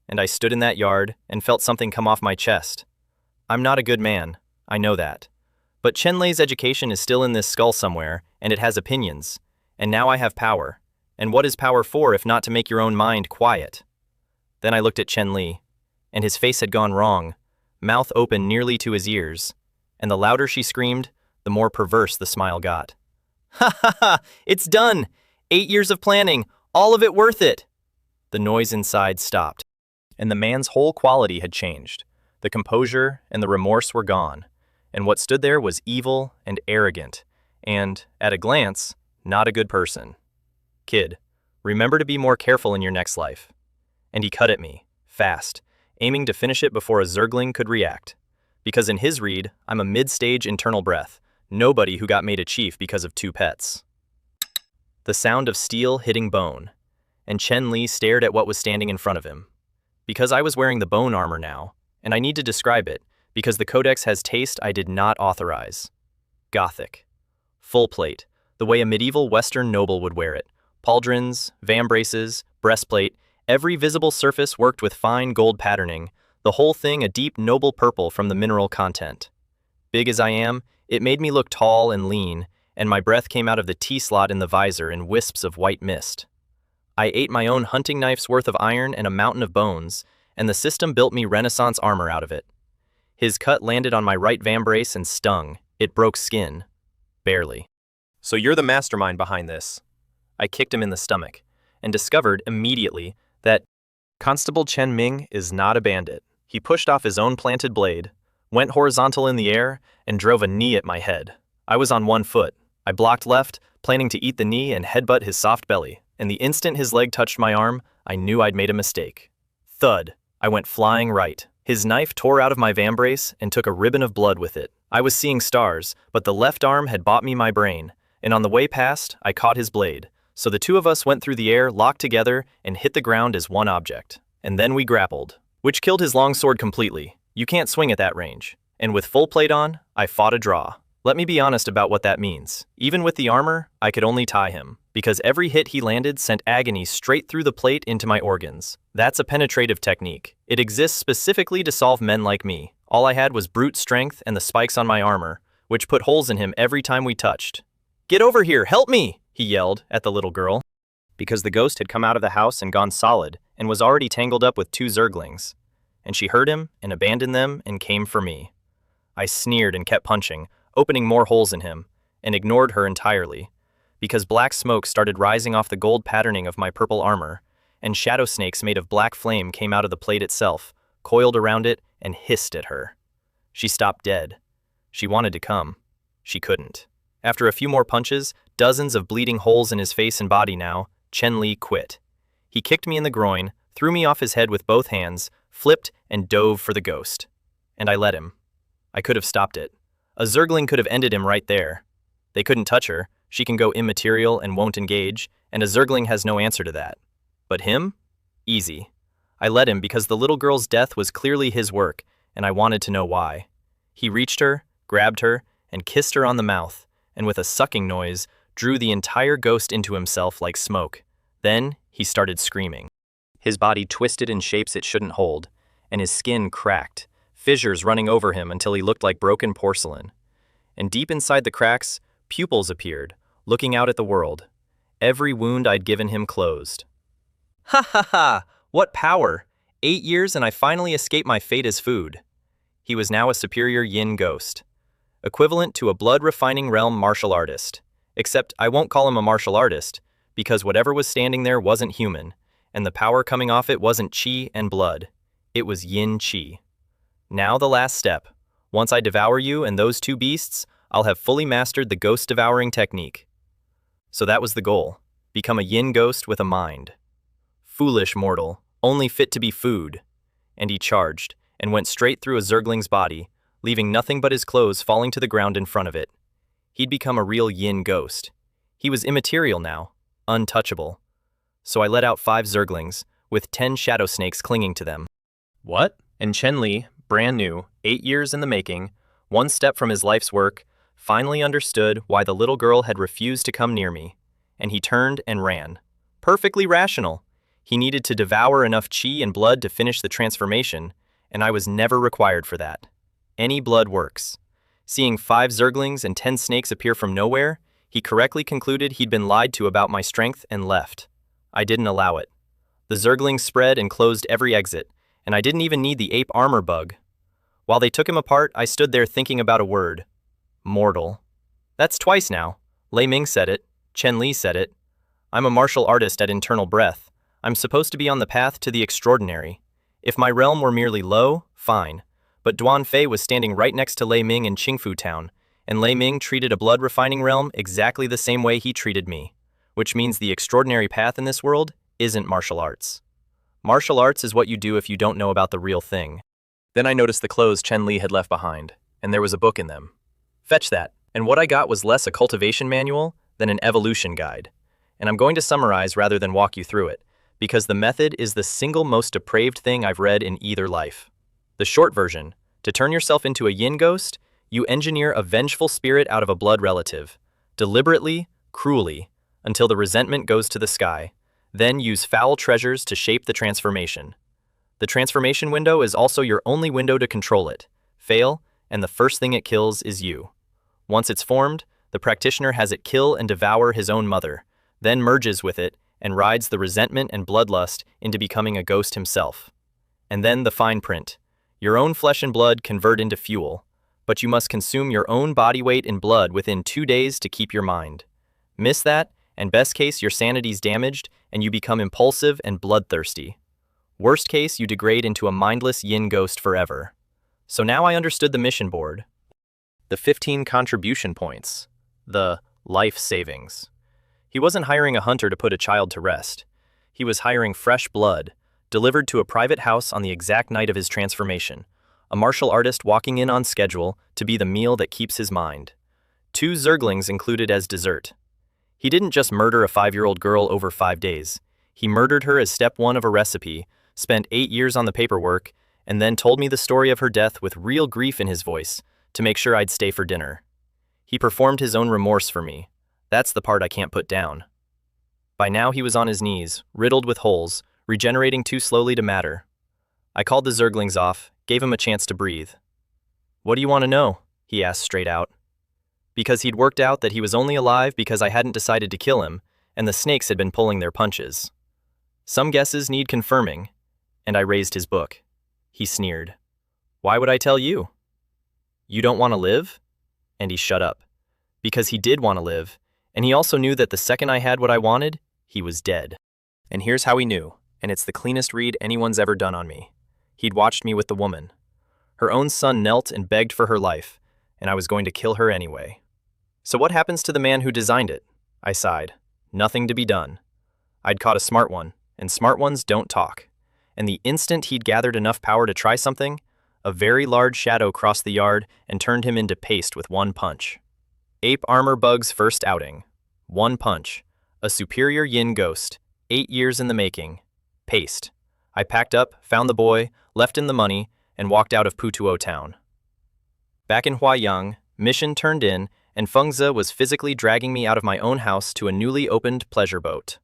And I stood in that yard and felt something come off my chest. I'm not a good man, I know that. But Chen Lei's education is still in this skull somewhere, and it has opinions. And now I have power. And what is power for if not to make your own mind quiet? Then I looked at Chen Lei, and his face had gone wrong, mouth open nearly to his ears. And the louder she screamed, the more perverse the smile got. Ha ha ha! It's done! 8 years of planning, all of it worth it! The noise inside stopped, and the man's whole quality had changed. The composure and the remorse were gone, and what stood there was evil and arrogant, and, at a glance, not a good person. Kid, remember to be more careful in your next life. And he cut at me, fast, aiming to finish it before a Zergling could react. Because in his read, I'm a mid-stage internal breath, nobody who got made a chief because of 2 pets. The sound of steel hitting bone, and Chen Lei stared at what was standing in front of him. Because I was wearing the bone armor now, and I need to describe it, because the codex has taste I did not authorize. Gothic. Full plate, the way a medieval Western noble would wear it. Pauldrons, vambraces, breastplate, every visible surface worked with fine gold patterning, the whole thing a deep noble purple from the mineral content. Big as I am, it made me look tall and lean, and my breath came out of the T-slot in the visor in wisps of white mist. I ate my own hunting knife's worth of iron and a mountain of bones, and the system built me Renaissance armor out of it. His cut landed on my right vambrace and stung. It broke skin. Barely. So you're the mastermind behind this. I kicked him in the stomach, and discovered immediately that Constable Chen Ming is not a bandit. He pushed off his own planted blade, went horizontal in the air, and drove a knee at my head. I was on one foot. I blocked left, planning to eat the knee and headbutt his soft belly, and the instant his leg touched my arm, I knew I'd made a mistake. Thud. I went flying right. His knife tore out of my vambrace and took a ribbon of blood with it. I was seeing stars, but the left arm had bought me my brain, and on the way past, I caught his blade. So the two of us went through the air, locked together, and hit the ground as one object. And then we grappled, which killed his longsword completely. You can't swing at that range. And with full plate on, I fought a draw. Let me be honest about what that means. Even with the armor, I could only tie him, because every hit he landed sent agony straight through the plate into my organs. That's a penetrative technique. It exists specifically to solve men like me. All I had was brute strength and the spikes on my armor, which put holes in him every time we touched. Get over here, help me! he yelled at the little girl, because the ghost had come out of the house and gone solid and was already tangled up with two Zerglings. And she heard him and abandoned them and came for me. I sneered and kept punching, opening more holes in him, and ignored her entirely, because black smoke started rising off the gold patterning of my purple armor, and shadow snakes made of black flame came out of the plate itself, coiled around it, and hissed at her. She stopped dead. She wanted to come. She couldn't. After a few more punches, dozens of bleeding holes in his face and body now, Chen Lei quit. He kicked me in the groin, threw me off his head with both hands, flipped, and dove for the ghost. And I let him. I could have stopped it. A Zergling could have ended him right there. They couldn't touch her. She can go immaterial and won't engage, and a Zergling has no answer to that. But him? Easy. I let him because the little girl's death was clearly his work, and I wanted to know why. He reached her, grabbed her, and kissed her on the mouth, and with a sucking noise, drew the entire ghost into himself like smoke. Then, he started screaming. His body twisted in shapes it shouldn't hold, and his skin cracked, fissures running over him until he looked like broken porcelain. And deep inside the cracks, pupils appeared, looking out at the world. Every wound I'd given him closed. Ha ha ha! What power! 8 years and I finally escaped my fate as food. He was now a superior yin ghost, equivalent to a blood-refining realm martial artist. Except I won't call him a martial artist, because whatever was standing there wasn't human, and the power coming off it wasn't qi and blood. It was yin qi. Now the last step. Once I devour you and those two beasts, I'll have fully mastered the ghost-devouring technique. So that was the goal. Become a yin ghost with a mind. Foolish mortal, only fit to be food. And he charged, and went straight through a Zergling's body, leaving nothing but his clothes falling to the ground in front of it. He'd become a real yin ghost. He was immaterial now, untouchable. So I let out 5 Zerglings, with 10 shadow snakes clinging to them. What? And Chen Lei, brand new, 8 years in the making, one step from his life's work, finally understood why the little girl had refused to come near me. And he turned and ran. Perfectly rational. He needed to devour enough qi and blood to finish the transformation, and I was never required for that. Any blood works. Seeing 5 Zerglings and 10 snakes appear from nowhere, he correctly concluded he'd been lied to about my strength and left. I didn't allow it. The Zerglings spread and closed every exit, and I didn't even need the ape armor bug. While they took him apart, I stood there thinking about a word. Mortal. That's twice now. Lei Ming said it. Chen Lei said it. I'm a martial artist at internal breath. I'm supposed to be on the path to the extraordinary. If my realm were merely low, fine. But Duan Fei was standing right next to Lei Ming in Qingfu Town, and Lei Ming treated a blood-refining realm exactly the same way he treated me, which means the extraordinary path in this world isn't martial arts. Martial arts is what you do if you don't know about the real thing. Then I noticed the clothes Chen Lei had left behind, and there was a book in them. Fetch that, and what I got was less a cultivation manual than an evolution guide. And I'm going to summarize rather than walk you through it, because the method is the single most depraved thing I've read in either life. The short version: to turn yourself into a yin ghost, you engineer a vengeful spirit out of a blood relative, deliberately, cruelly, until the resentment goes to the sky. Then use foul treasures to shape the transformation. The transformation window is also your only window to control it. Fail, and the first thing it kills is you. Once it's formed, the practitioner has it kill and devour his own mother, then merges with it and rides the resentment and bloodlust into becoming a ghost himself. And then the fine print. Your own flesh and blood convert into fuel, but you must consume your own body weight in blood within 2 days to keep your mind. Miss that, and best case, your sanity's damaged and you become impulsive and bloodthirsty. Worst case, you degrade into a mindless yin ghost forever. So now I understood the mission board. The 15 contribution points. The life savings. He wasn't hiring a hunter to put a child to rest. He was hiring fresh blood, delivered to a private house on the exact night of his transformation, a martial artist walking in on schedule to be the meal that keeps his mind. 2 Zerglings included as dessert. He didn't just murder a 5-year-old girl over 5 days. He murdered her as step 1 of a recipe, spent 8 years on the paperwork, and then told me the story of her death with real grief in his voice to make sure I'd stay for dinner. He performed his own remorse for me. That's the part I can't put down. By now he was on his knees, riddled with holes, regenerating too slowly to matter. I called the Zerglings off, gave him a chance to breathe. What do you want to know? He asked straight out. because he'd worked out that he was only alive because I hadn't decided to kill him, and the snakes had been pulling their punches. Some guesses need confirming, and I raised his book. He sneered. Why would I tell you? You don't want to live? And he shut up. Because he did want to live, and he also knew that the second I had what I wanted, he was dead. And here's how he knew, and it's the cleanest read anyone's ever done on me. He'd watched me with the woman. Her own son knelt and begged for her life, and I was going to kill her anyway. So what happens to the man who designed it? I sighed. Nothing to be done. I'd caught a smart one, and smart ones don't talk. And the instant he'd gathered enough power to try something, a very large shadow crossed the yard and turned him into paste with one punch. Ape Armor Bug's first outing. One punch. A superior yin ghost. 8 years in the making. Paste. I packed up, found the boy, left in the money, and walked out of Putuo town. Back in Huaiyang, mission turned in, and Fengzi was physically dragging me out of my own house to a newly opened pleasure boat.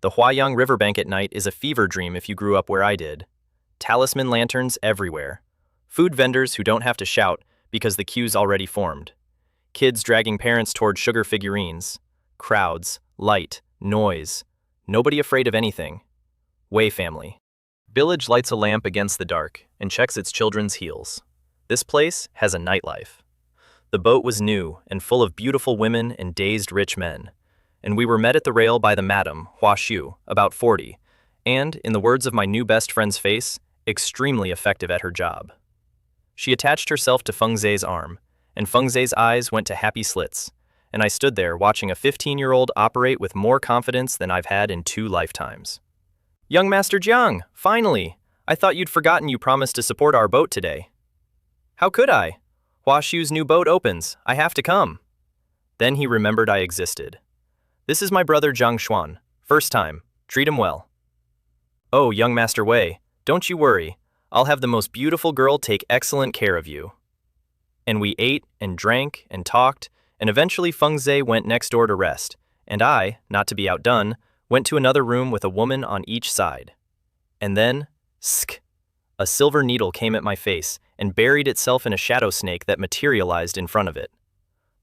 The Huaiyang riverbank at night is a fever dream if you grew up where I did. Talisman lanterns everywhere. Food vendors who don't have to shout because the queue's already formed. Kids dragging parents toward sugar figurines. Crowds, light, noise. Nobody afraid of anything. Wei Family Village lights a lamp against the dark and checks its children's heels. This place has a nightlife. The boat was new and full of beautiful women and dazed rich men, and we were met at the rail by the madam, Hua Xiu, about 40, and, in the words of my new best friend's face, extremely effective at her job. She attached herself to Fengzi's arm, and Fengzi's eyes went to happy slits, and I stood there watching a 15-year-old operate with more confidence than I've had in 2 lifetimes. Young Master Jiang, finally! I thought you'd forgotten you promised to support our boat today. How could I? Hua Xiu's new boat opens. I have to come. Then he remembered I existed. This is my brother Zhang Xuan. First time. Treat him well. Oh, young Master Wei, don't you worry. I'll have the most beautiful girl take excellent care of you. And we ate and drank and talked, and eventually Fengzi went next door to rest, and I, not to be outdone, went to another room with a woman on each side. And then, sk! A silver needle came at my face and buried itself in a shadow snake that materialized in front of it.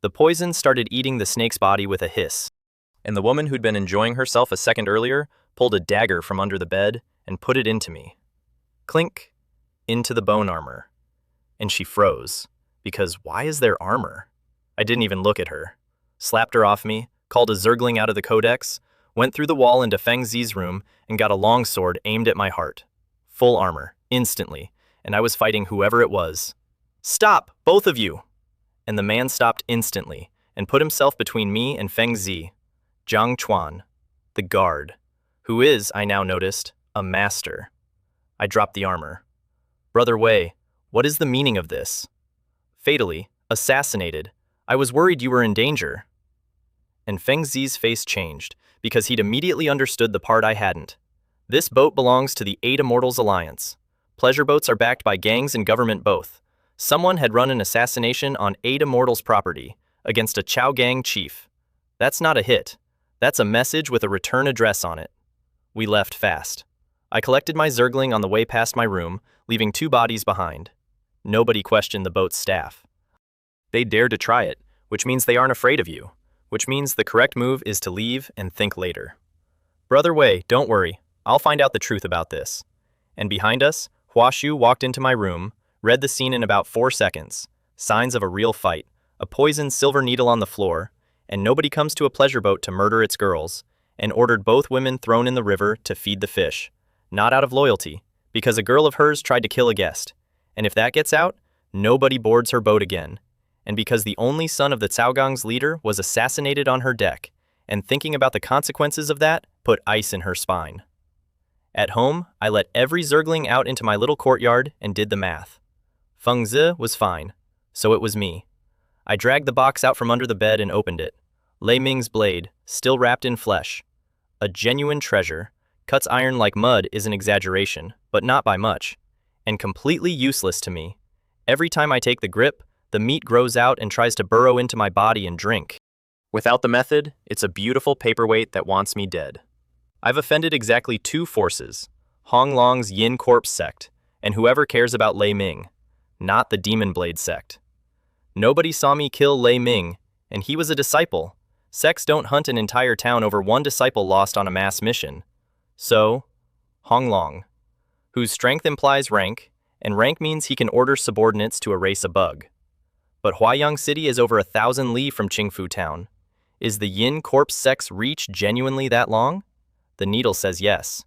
The poison started eating the snake's body with a hiss, and the woman who'd been enjoying herself a second earlier pulled a dagger from under the bed and put it into me. Clink! Into the bone armor. And she froze, because why is there armor? I didn't even look at her. Slapped her off me, called a Zergling out of the codex, went through the wall into Fengzi's room and got a longsword aimed at my heart. Full armor, instantly, and I was fighting whoever it was. Stop, both of you! And the man stopped instantly and put himself between me and Fengzi. Zhang Xuan, the guard, who is, I now noticed, a master. I dropped the armor. Brother Wei, what is the meaning of this? Fatally, assassinated. I was worried you were in danger. And Fengzi's face changed, because he'd immediately understood the part I hadn't. This boat belongs to the 8 Immortals Alliance. Pleasure boats are backed by gangs and government both. Someone had run an assassination on 8 Immortals property against a Chao Gang chief. That's not a hit. That's a message with a return address on it. We left fast. I collected my Zergling on the way past my room, leaving 2 bodies behind. Nobody questioned the boat's staff. They dared to try it, which means they aren't afraid of you, which means the correct move is to leave and think later. Brother Wei, don't worry. I'll find out the truth about this. And behind us, Hua Xiu walked into my room, read the scene in about 4 seconds. Signs of a real fight, a poisoned silver needle on the floor, and nobody comes to a pleasure boat to murder its girls, and ordered both women thrown in the river to feed the fish. Not out of loyalty, because a girl of hers tried to kill a guest. And if that gets out, nobody boards her boat again. And because the only son of the Caogang's leader was assassinated on her deck, and thinking about the consequences of that put ice in her spine. At home, I let every Zergling out into my little courtyard and did the math. Fengzi was fine, so it was me. I dragged the box out from under the bed and opened it. Lei Ming's blade, still wrapped in flesh. A genuine treasure. Cuts iron like mud is an exaggeration, but not by much. And completely useless to me. Every time I take the grip, the meat grows out and tries to burrow into my body and drink. Without the method, it's a beautiful paperweight that wants me dead. I've offended exactly 2 forces, Hong Long's Yin Corpse sect, and whoever cares about Lei Ming, not the Demon Blade sect. Nobody saw me kill Lei Ming, And he was a disciple. Sects don't hunt an entire town over one disciple lost on a mass mission. So, Honglong, whose strength implies rank, and rank means he can order subordinates to erase a bug. But Huayang City is over 1,000 li from Qingfu Town. Is the Yin Corpse sect's reach genuinely that long? The needle says yes.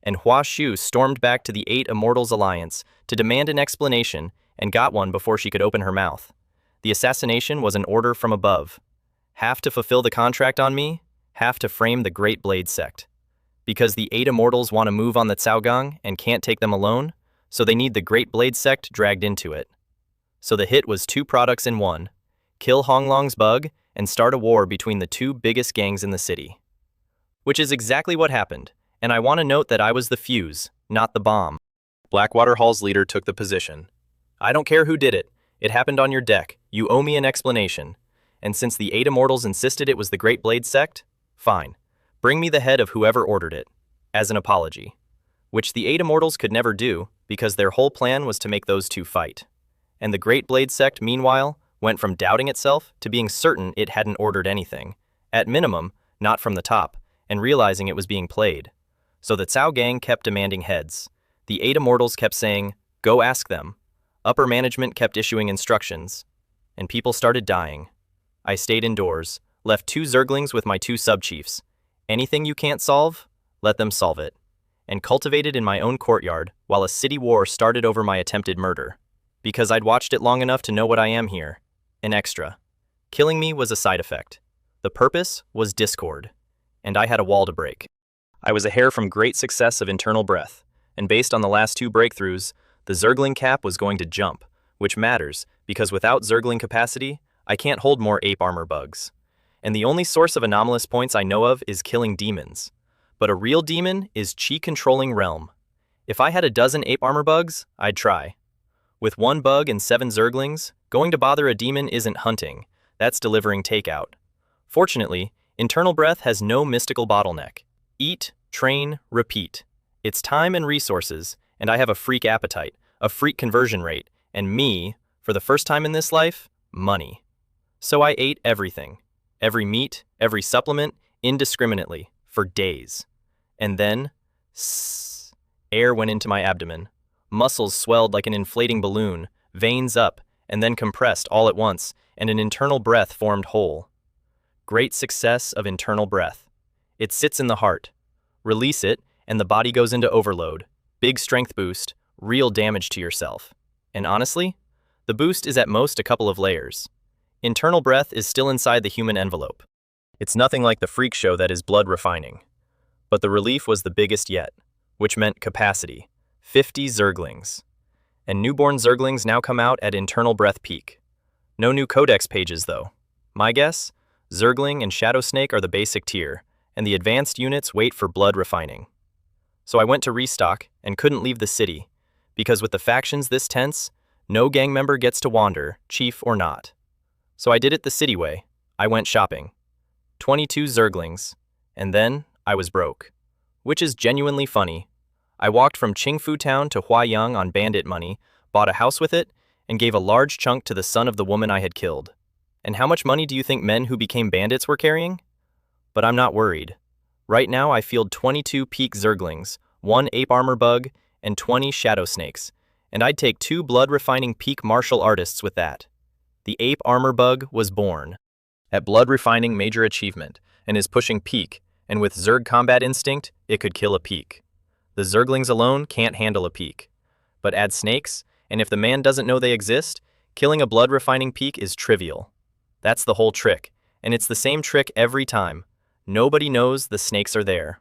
And Hua Shu stormed back to the 8 Immortals Alliance to demand an explanation and got one before she could open her mouth. The assassination was an order from above. Half to fulfill the contract on me, half to frame the Great Blade Sect. Because the 8 Immortals want to move on the Caogang and can't take them alone, so they need the Great Blade Sect dragged into it. So the hit was 2 products in one: kill Honglong's bug and start a war between the 2 biggest gangs in the city. Which is exactly what happened, and I want to note that I was the fuse, not the bomb. Blackwater Hall's leader took the position. I don't care who did it. It happened on your deck. You owe me an explanation. And since the 8 Immortals insisted it was the Great Blade Sect, fine. Bring me the head of whoever ordered it, as an apology. Which the 8 Immortals could never do, because their whole plan was to make those 2 fight. And the Great Blade Sect, meanwhile, went from doubting itself to being certain it hadn't ordered anything, at minimum, not from the top, and realizing it was being played. So the Cao Gang kept demanding heads. The 8 Immortals kept saying, go ask them. Upper management kept issuing instructions. And people started dying. I stayed indoors, left 2 Zerglings with my 2 sub-chiefs. Anything you can't solve, let them solve it. And cultivated in my own courtyard while a city war started over my attempted murder. Because I'd watched it long enough to know what I am here. An extra. Killing me was a side effect. The purpose was discord. And I had a wall to break. I was a hair from great success of internal breath, and based on the last 2 breakthroughs, the Zergling cap was going to jump, which matters, because without Zergling capacity, I can't hold more ape armor bugs. And the only source of anomalous points I know of is killing demons. But a real demon is chi-controlling realm. If I had a dozen ape armor bugs, I'd try. With 1 bug and 7 Zerglings, going to bother a demon isn't hunting, that's delivering takeout. Fortunately, internal breath has no mystical bottleneck. Eat, train, repeat. It's time and resources, and I have a freak appetite, a freak conversion rate, and me, for the first time in this life, money. So I ate everything. Every meat, every supplement, indiscriminately, for days. And then, air went into my abdomen. Muscles swelled like an inflating balloon, veins up, and then compressed all at once, and an internal breath formed whole. Great success of internal breath. It sits in the heart. Release it, and the body goes into overload. Big strength boost, real damage to yourself. And honestly, the boost is at most a couple of layers. Internal breath is still inside the human envelope. It's nothing like the freak show that is blood refining. But the relief was the biggest yet, which meant capacity. 50 Zerglings. And newborn Zerglings now come out at internal breath peak. No new codex pages though. My guess? Zergling and Shadow Snake are the basic tier, and the advanced units wait for blood refining. So I went to restock and couldn't leave the city, because with the factions this tense, no gang member gets to wander, chief or not. So I did it the city way. I went shopping. 22 Zerglings, and then I was broke. Which is genuinely funny. I walked from Qingfu Town to Huayang on bandit money, bought a house with it, and gave a large chunk to the son of the woman I had killed. And how much money do you think men who became bandits were carrying? But I'm not worried. Right now I field 22 peak Zerglings, 1 ape armor bug, and 20 shadow snakes, and I'd take 2 blood-refining peak martial artists with that. The ape armor bug was born. At blood-refining major achievement, and is pushing peak, and with Zerg combat instinct, it could kill a peak. The Zerglings alone can't handle a peak. But add snakes, and if the man doesn't know they exist, killing a blood-refining peak is trivial. That's the whole trick, and it's the same trick every time. Nobody knows the snakes are there.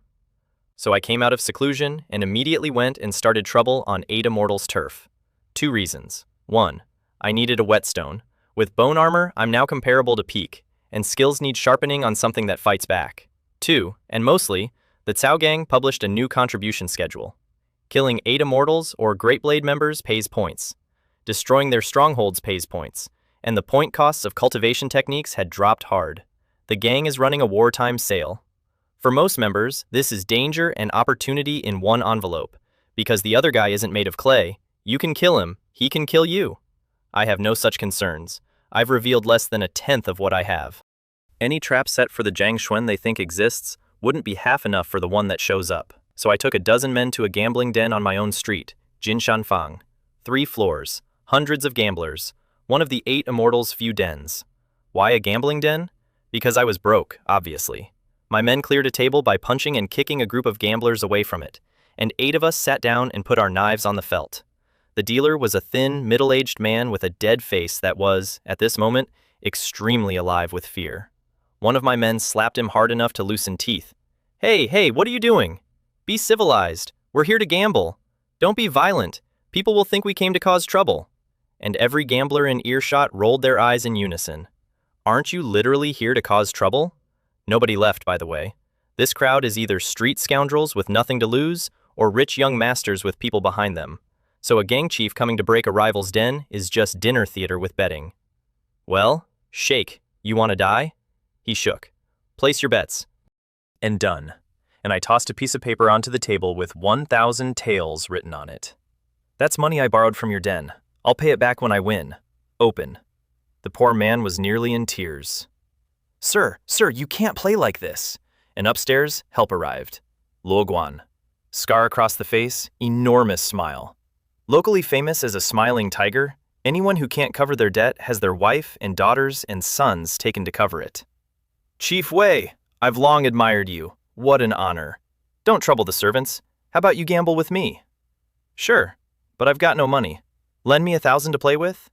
So I came out of seclusion and immediately went and started trouble on 8 Immortals turf. 2 reasons. 1. I needed a whetstone. With bone armor, I'm now comparable to peak, and skills need sharpening on something that fights back. 2, and mostly, the Cao Gang published a new contribution schedule. Killing 8 Immortals or Great Blade members pays points. Destroying their strongholds pays points, and the point costs of cultivation techniques had dropped hard. The gang is running a wartime sale. For most members, this is danger and opportunity in one envelope. Because the other guy isn't made of clay, you can kill him, he can kill you. I have no such concerns. I've revealed less than 1/10 of what I have. Any trap set for the Zhang Xuan they think exists wouldn't be half enough for the one that shows up. So I took a dozen men to a gambling den on my own street, Jinshanfang. 3 floors, hundreds of gamblers, one of the 8 immortals' few dens. Why a gambling den? Because I was broke, obviously. My men cleared a table by punching and kicking a group of gamblers away from it, and 8 of us sat down and put our knives on the felt. The dealer was a thin, middle-aged man with a dead face that was, at this moment, extremely alive with fear. One of my men slapped him hard enough to loosen teeth. Hey, what are you doing? Be civilized. We're here to gamble. Don't be violent. People will think we came to cause trouble. And every gambler in earshot rolled their eyes in unison. Aren't you literally here to cause trouble? Nobody left, by the way. This crowd is either street scoundrels with nothing to lose, or rich young masters with people behind them. So a gang chief coming to break a rival's den is just dinner theater with betting. Well, shake. You want to die? He shook. Place your bets. And done. And I tossed a piece of paper onto the table with 1,000 taels written on it. That's money I borrowed from your den. I'll pay it back when I win. Open. The poor man was nearly in tears. Sir, you can't play like this. And upstairs, help arrived. Luo Guan. Scar across the face, enormous smile. Locally famous as a smiling tiger, anyone who can't cover their debt has their wife and daughters and sons taken to cover it. Chief Wei, I've long admired you. What an honor. Don't trouble the servants. How about you gamble with me? Sure, but I've got no money. Lend me 1,000 to play with?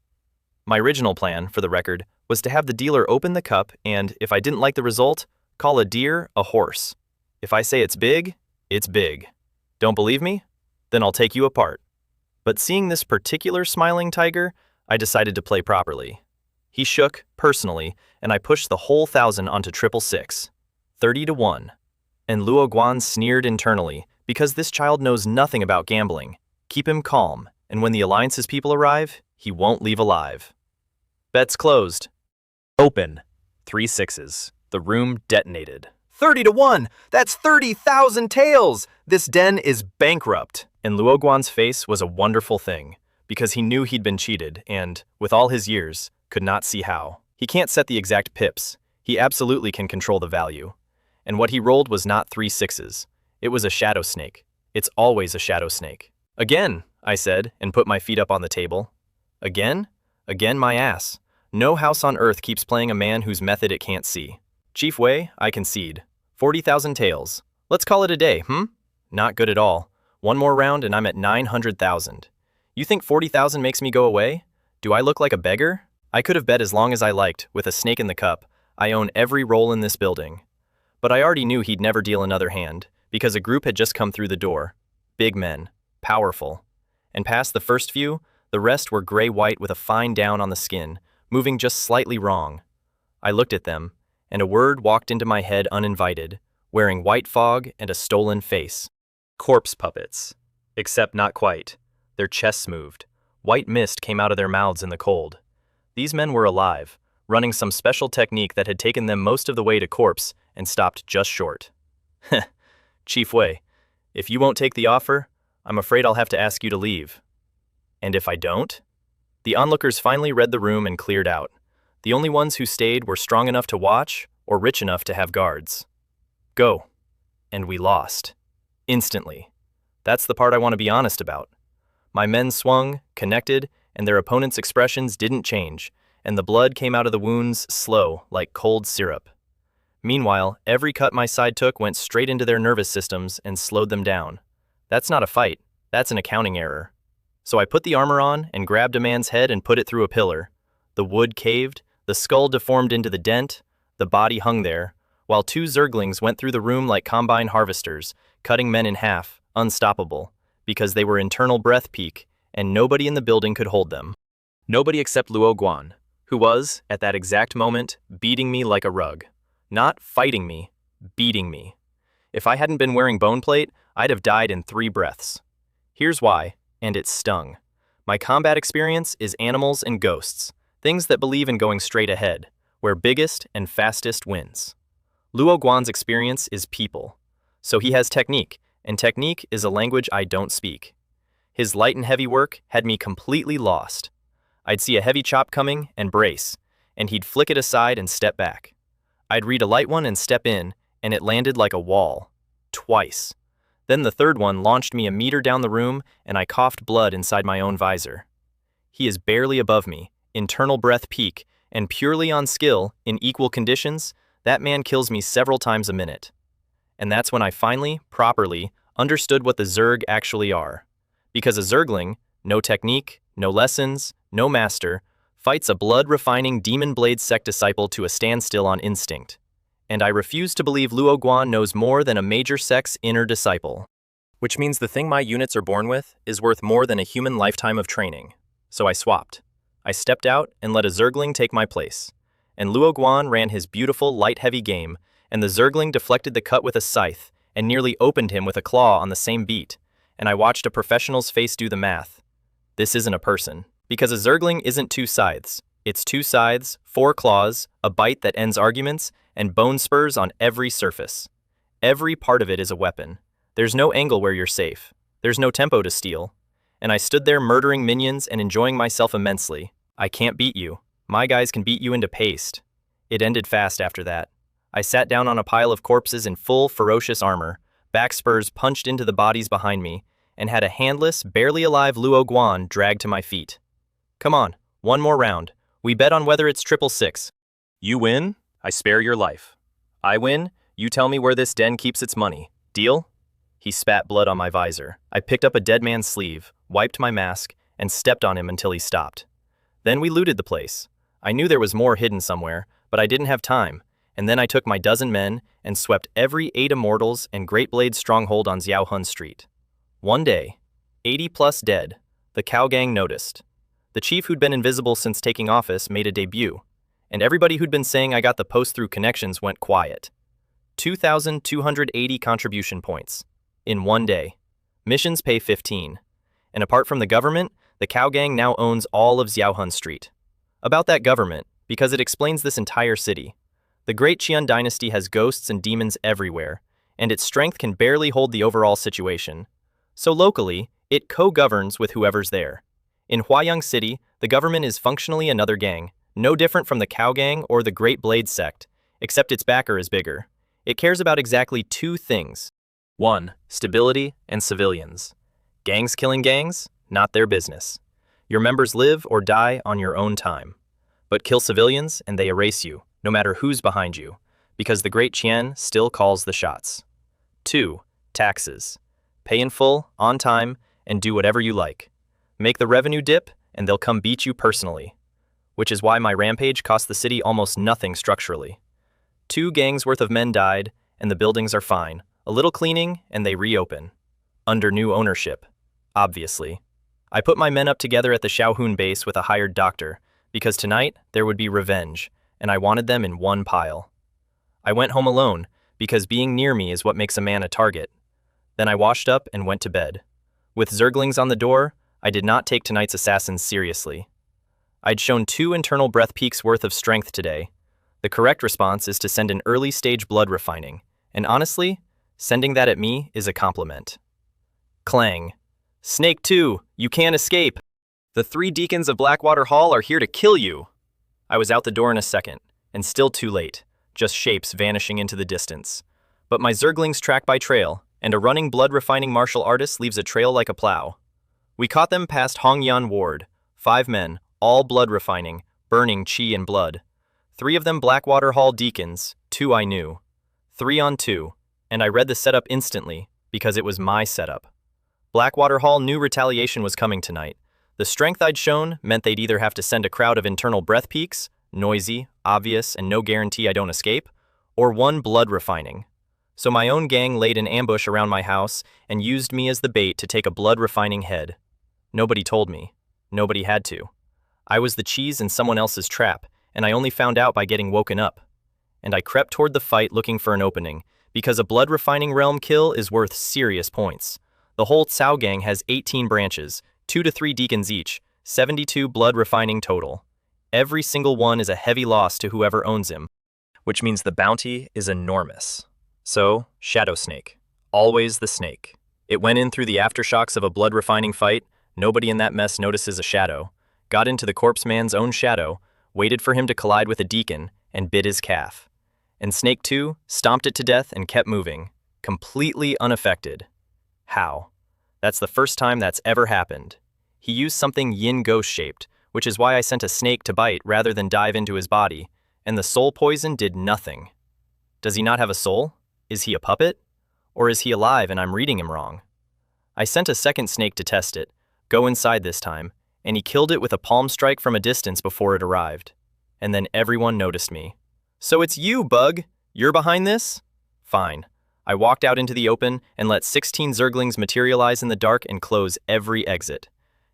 My original plan, for the record, was to have the dealer open the cup and, if I didn't like the result, call a deer a horse. If I say it's big, it's big. Don't believe me? Then I'll take you apart. But seeing this particular smiling tiger, I decided to play properly. He shook, personally, and I pushed the whole 1,000 onto 666. 30-1. And Luo Guan sneered internally, because this child knows nothing about gambling. Keep him calm, and when the Alliance's people arrive, he won't leave alive. Bets closed. Open. 3 sixes. The room detonated. 30-1! That's 30,000 taels! This den is bankrupt. And Luo Guan's face was a wonderful thing, because he knew he'd been cheated and, with all his years, could not see how. He can't set the exact pips. He absolutely can control the value. And what he rolled was not 3 sixes. It was a shadow snake. It's always a shadow snake. Again, I said, and put my feet up on the table. Again? Again, my ass. No house on earth keeps playing a man whose method it can't see. Chief Wei, I concede. 40,000 taels. Let's call it a day, Not good at all. One more round and I'm at 900,000. You think 40,000 makes me go away? Do I look like a beggar? I could have bet as long as I liked, with a snake in the cup. I own every roll in this building. But I already knew he'd never deal another hand, because a group had just come through the door. Big men. Powerful. And past the first few, the rest were gray-white with a fine down on the skin, moving just slightly wrong. I looked at them, and a word walked into my head uninvited, wearing white fog and a stolen face. Corpse puppets. Except not quite. Their chests moved. White mist came out of their mouths in the cold. These men were alive, running some special technique that had taken them most of the way to corpse and stopped just short. Chief Wei, if you won't take the offer, I'm afraid I'll have to ask you to leave. And if I don't? The onlookers finally read the room and cleared out. The only ones who stayed were strong enough to watch or rich enough to have guards. Go. And we lost. Instantly. That's the part I want to be honest about. My men swung, connected, and their opponents' expressions didn't change, and the blood came out of the wounds slow, like cold syrup. Meanwhile, every cut my side took went straight into their nervous systems and slowed them down. That's not a fight, that's an accounting error. So I put the armor on and grabbed a man's head and put it through a pillar. The wood caved, the skull deformed into the dent, the body hung there, while 2 Zerglings went through the room like combine harvesters, cutting men in half, unstoppable, because they were internal breath peak, and nobody in the building could hold them. Nobody except Luo Guan, who was, at that exact moment, beating me like a rug. Not fighting me, beating me. If I hadn't been wearing bone plate, I'd have died in 3 breaths. Here's why, and it stung. My combat experience is animals and ghosts, things that believe in going straight ahead, where biggest and fastest wins. Luo Guan's experience is people. So he has technique, and technique is a language I don't speak. His light and heavy work had me completely lost. I'd see a heavy chop coming and brace, and he'd flick it aside and step back. I'd read a light one and step in, and it landed like a wall. Twice. Then the third one launched me a meter down the room, and I coughed blood inside my own visor. He is barely above me, internal breath peak, and purely on skill, in equal conditions, that man kills me several times a minute. And that's when I finally, properly, understood what the Zerg actually are. Because a Zergling, no technique, no lessons, no master, fights a blood-refining demon blade sect disciple to a standstill on instinct. And I refuse to believe Luo Guan knows more than a major sect's inner disciple. Which means the thing my units are born with is worth more than a human lifetime of training. So I swapped. I stepped out and let a Zergling take my place. And Luo Guan ran his beautiful, light-heavy game, and the Zergling deflected the cut with a scythe and nearly opened him with a claw on the same beat, and I watched a professional's face do the math. This isn't a person. Because a Zergling isn't two scythes. It's two scythes, 4 claws, a bite that ends arguments, and bone spurs on every surface. Every part of it is a weapon. There's no angle where you're safe. There's no tempo to steal. And I stood there murdering minions and enjoying myself immensely. I can't beat you. My guys can beat you into paste. It ended fast after that. I sat down on a pile of corpses in full, ferocious armor, back spurs punched into the bodies behind me, and had a handless, barely alive Luo Guan dragged to my feet. Come on, one more round. We bet on whether it's 666. You win, I spare your life. I win, you tell me where this den keeps its money. Deal? He spat blood on my visor. I picked up a dead man's sleeve, wiped my mask, and stepped on him until he stopped. Then we looted the place. I knew there was more hidden somewhere, but I didn't have time, and then I took my dozen men and swept every 8 immortals and Great Blade stronghold on Xiaohun Street. One day, 80 plus dead, the Cow Gang noticed. The chief who'd been invisible since taking office made a debut, and everybody who'd been saying I got the post through connections went quiet. 2,280 contribution points. In one day. Missions pay 15. And apart from the government, the Cow Gang now owns all of Xiaohun Street. About that government, because it explains this entire city. The Great Qian dynasty has ghosts and demons everywhere, and its strength can barely hold the overall situation. So locally, it co-governs with whoever's there. In Huayang City, the government is functionally another gang, no different from the Cow Gang or the Great Blade sect, except its backer is bigger. It cares about exactly 2 things. 1. Stability and civilians. Gangs killing gangs? Not their business. Your members live or die on your own time. But kill civilians and they erase you, no matter who's behind you, because the Great Qian still calls the shots. 2. Taxes. Pay in full, on time, and do whatever you like. Make the revenue dip, and they'll come beat you personally. Which is why my rampage cost the city almost nothing structurally. 2 gangs worth of men died, and the buildings are fine. A little cleaning, and they reopen. Under new ownership, obviously. I put my men up together at the Xiaohun base with a hired doctor, because tonight there would be revenge, and I wanted them in one pile. I went home alone, because being near me is what makes a man a target. Then I washed up and went to bed. With Zerglings on the door, I did not take tonight's assassins seriously. I'd shown 2 internal breath peaks worth of strength today. The correct response is to send an early-stage blood refining, and honestly, sending that at me is a compliment. Clang. Snake 2, you can't escape. The 3 deacons of Blackwater Hall are here to kill you. I was out the door in a second, and still too late, just shapes vanishing into the distance. But my Zerglings track by trail, and a running blood-refining martial artist leaves a trail like a plow. We caught them past Hongyan Ward, 5 men, all blood-refining, burning qi and blood. 3 of them Blackwater Hall deacons, 2 I knew. 3 on 2, and I read the setup instantly, because it was my setup. Blackwater Hall knew retaliation was coming tonight. The strength I'd shown meant they'd either have to send a crowd of internal breath peaks, noisy, obvious, and no guarantee I don't escape, or 1 blood-refining. So my own gang laid an ambush around my house and used me as the bait to take a blood-refining head. Nobody told me. Nobody had to. I was the cheese in someone else's trap, and I only found out by getting woken up. And I crept toward the fight looking for an opening, because a blood-refining realm kill is worth serious points. The whole Cao gang has 18 branches, 2 to 3 deacons each, 72 blood-refining total. Every single one is a heavy loss to whoever owns him, which means the bounty is enormous. So, Shadow Snake. Always the snake. It went in through the aftershocks of a blood-refining fight. Nobody in that mess notices a shadow. Got into the corpse man's own shadow, waited for him to collide with a deacon, and bit his calf. and Snake 2 stomped it to death and kept moving, completely unaffected. How? That's the first time that's ever happened. He used something yin ghost-shaped, which is why I sent a snake to bite rather than dive into his body, and the soul poison did nothing. Does he not have a soul? Is he a puppet? Or is he alive and I'm reading him wrong? I sent a second snake to test it, go inside this time, and he killed it with a palm strike from a distance before it arrived. And then everyone noticed me. So it's you, Bug! You're behind this? Fine. I walked out into the open and let 16 Zerglings materialize in the dark and close every exit.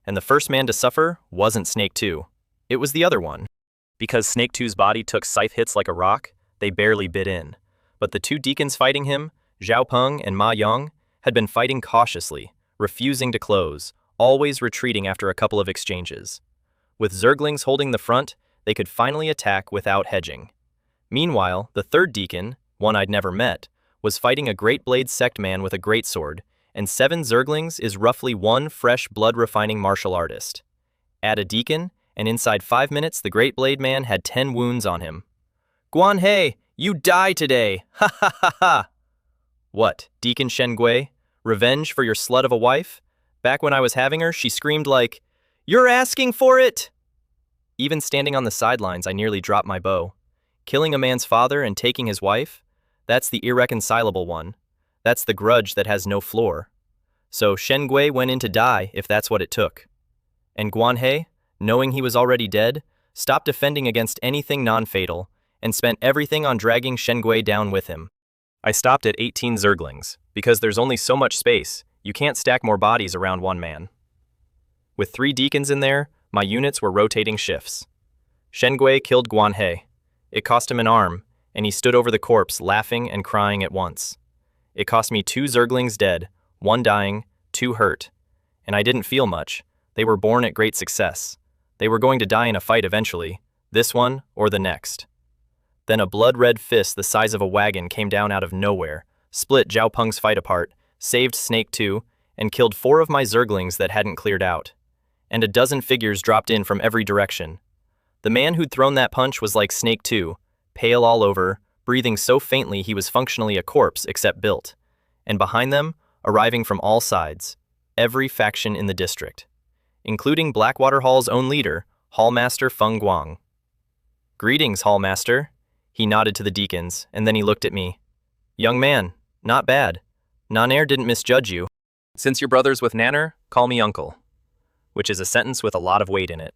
And the first man to suffer wasn't Snake 2. It was the other one. Because Snake 2's body took scythe hits like a rock, they barely bit in. But the two deacons fighting him, Zhao Peng and Ma Yang, had been fighting cautiously, refusing to close, always retreating after a couple of exchanges. With Zerglings holding the front, they could finally attack without hedging. Meanwhile, the third deacon, one I'd never met, was fighting a Great Blade sect man with a greatsword, and 7 Zerglings is roughly 1 fresh blood-refining martial artist. Add a deacon, and inside 5 minutes the Great Blade man had 10 wounds on him. "Guan He, you die today! Ha ha ha ha!" What, Deacon Shen Gui? Revenge for your slut of a wife? Back when I was having her, she screamed like, "You're asking for it!" Even standing on the sidelines, I nearly dropped my bow. Killing a man's father and taking his wife? That's the irreconcilable one. That's the grudge that has no floor. So Shen Gui went in to die if that's what it took. And Guan He, knowing he was already dead, stopped defending against anything non-fatal and spent everything on dragging Shen Gui down with him. I stopped at 18 Zerglings, because there's only so much space, you can't stack more bodies around one man. With 3 deacons in there, my units were rotating shifts. Shen Gui killed Guan He. It cost him an arm, and he stood over the corpse laughing and crying at once. It cost me 2 Zerglings dead, 1 dying, 2 hurt. And I didn't feel much. They were born at great success. They were going to die in a fight eventually, this one or the next. Then a blood-red fist the size of a wagon came down out of nowhere, split Zhao Peng's fight apart, saved Snake 2, and killed 4 of my Zerglings that hadn't cleared out. And a dozen figures dropped in from every direction. The man who'd thrown that punch was like Snake 2, pale all over, breathing so faintly he was functionally a corpse except built. And behind them, arriving from all sides, every faction in the district, including Blackwater Hall's own leader, Hallmaster Feng Guang. "Greetings, Hallmaster." He nodded to the deacons, and then he looked at me. "Young man, not bad. Naner didn't misjudge you. Since you're brothers with Naner, call me uncle." Which is a sentence with a lot of weight in it.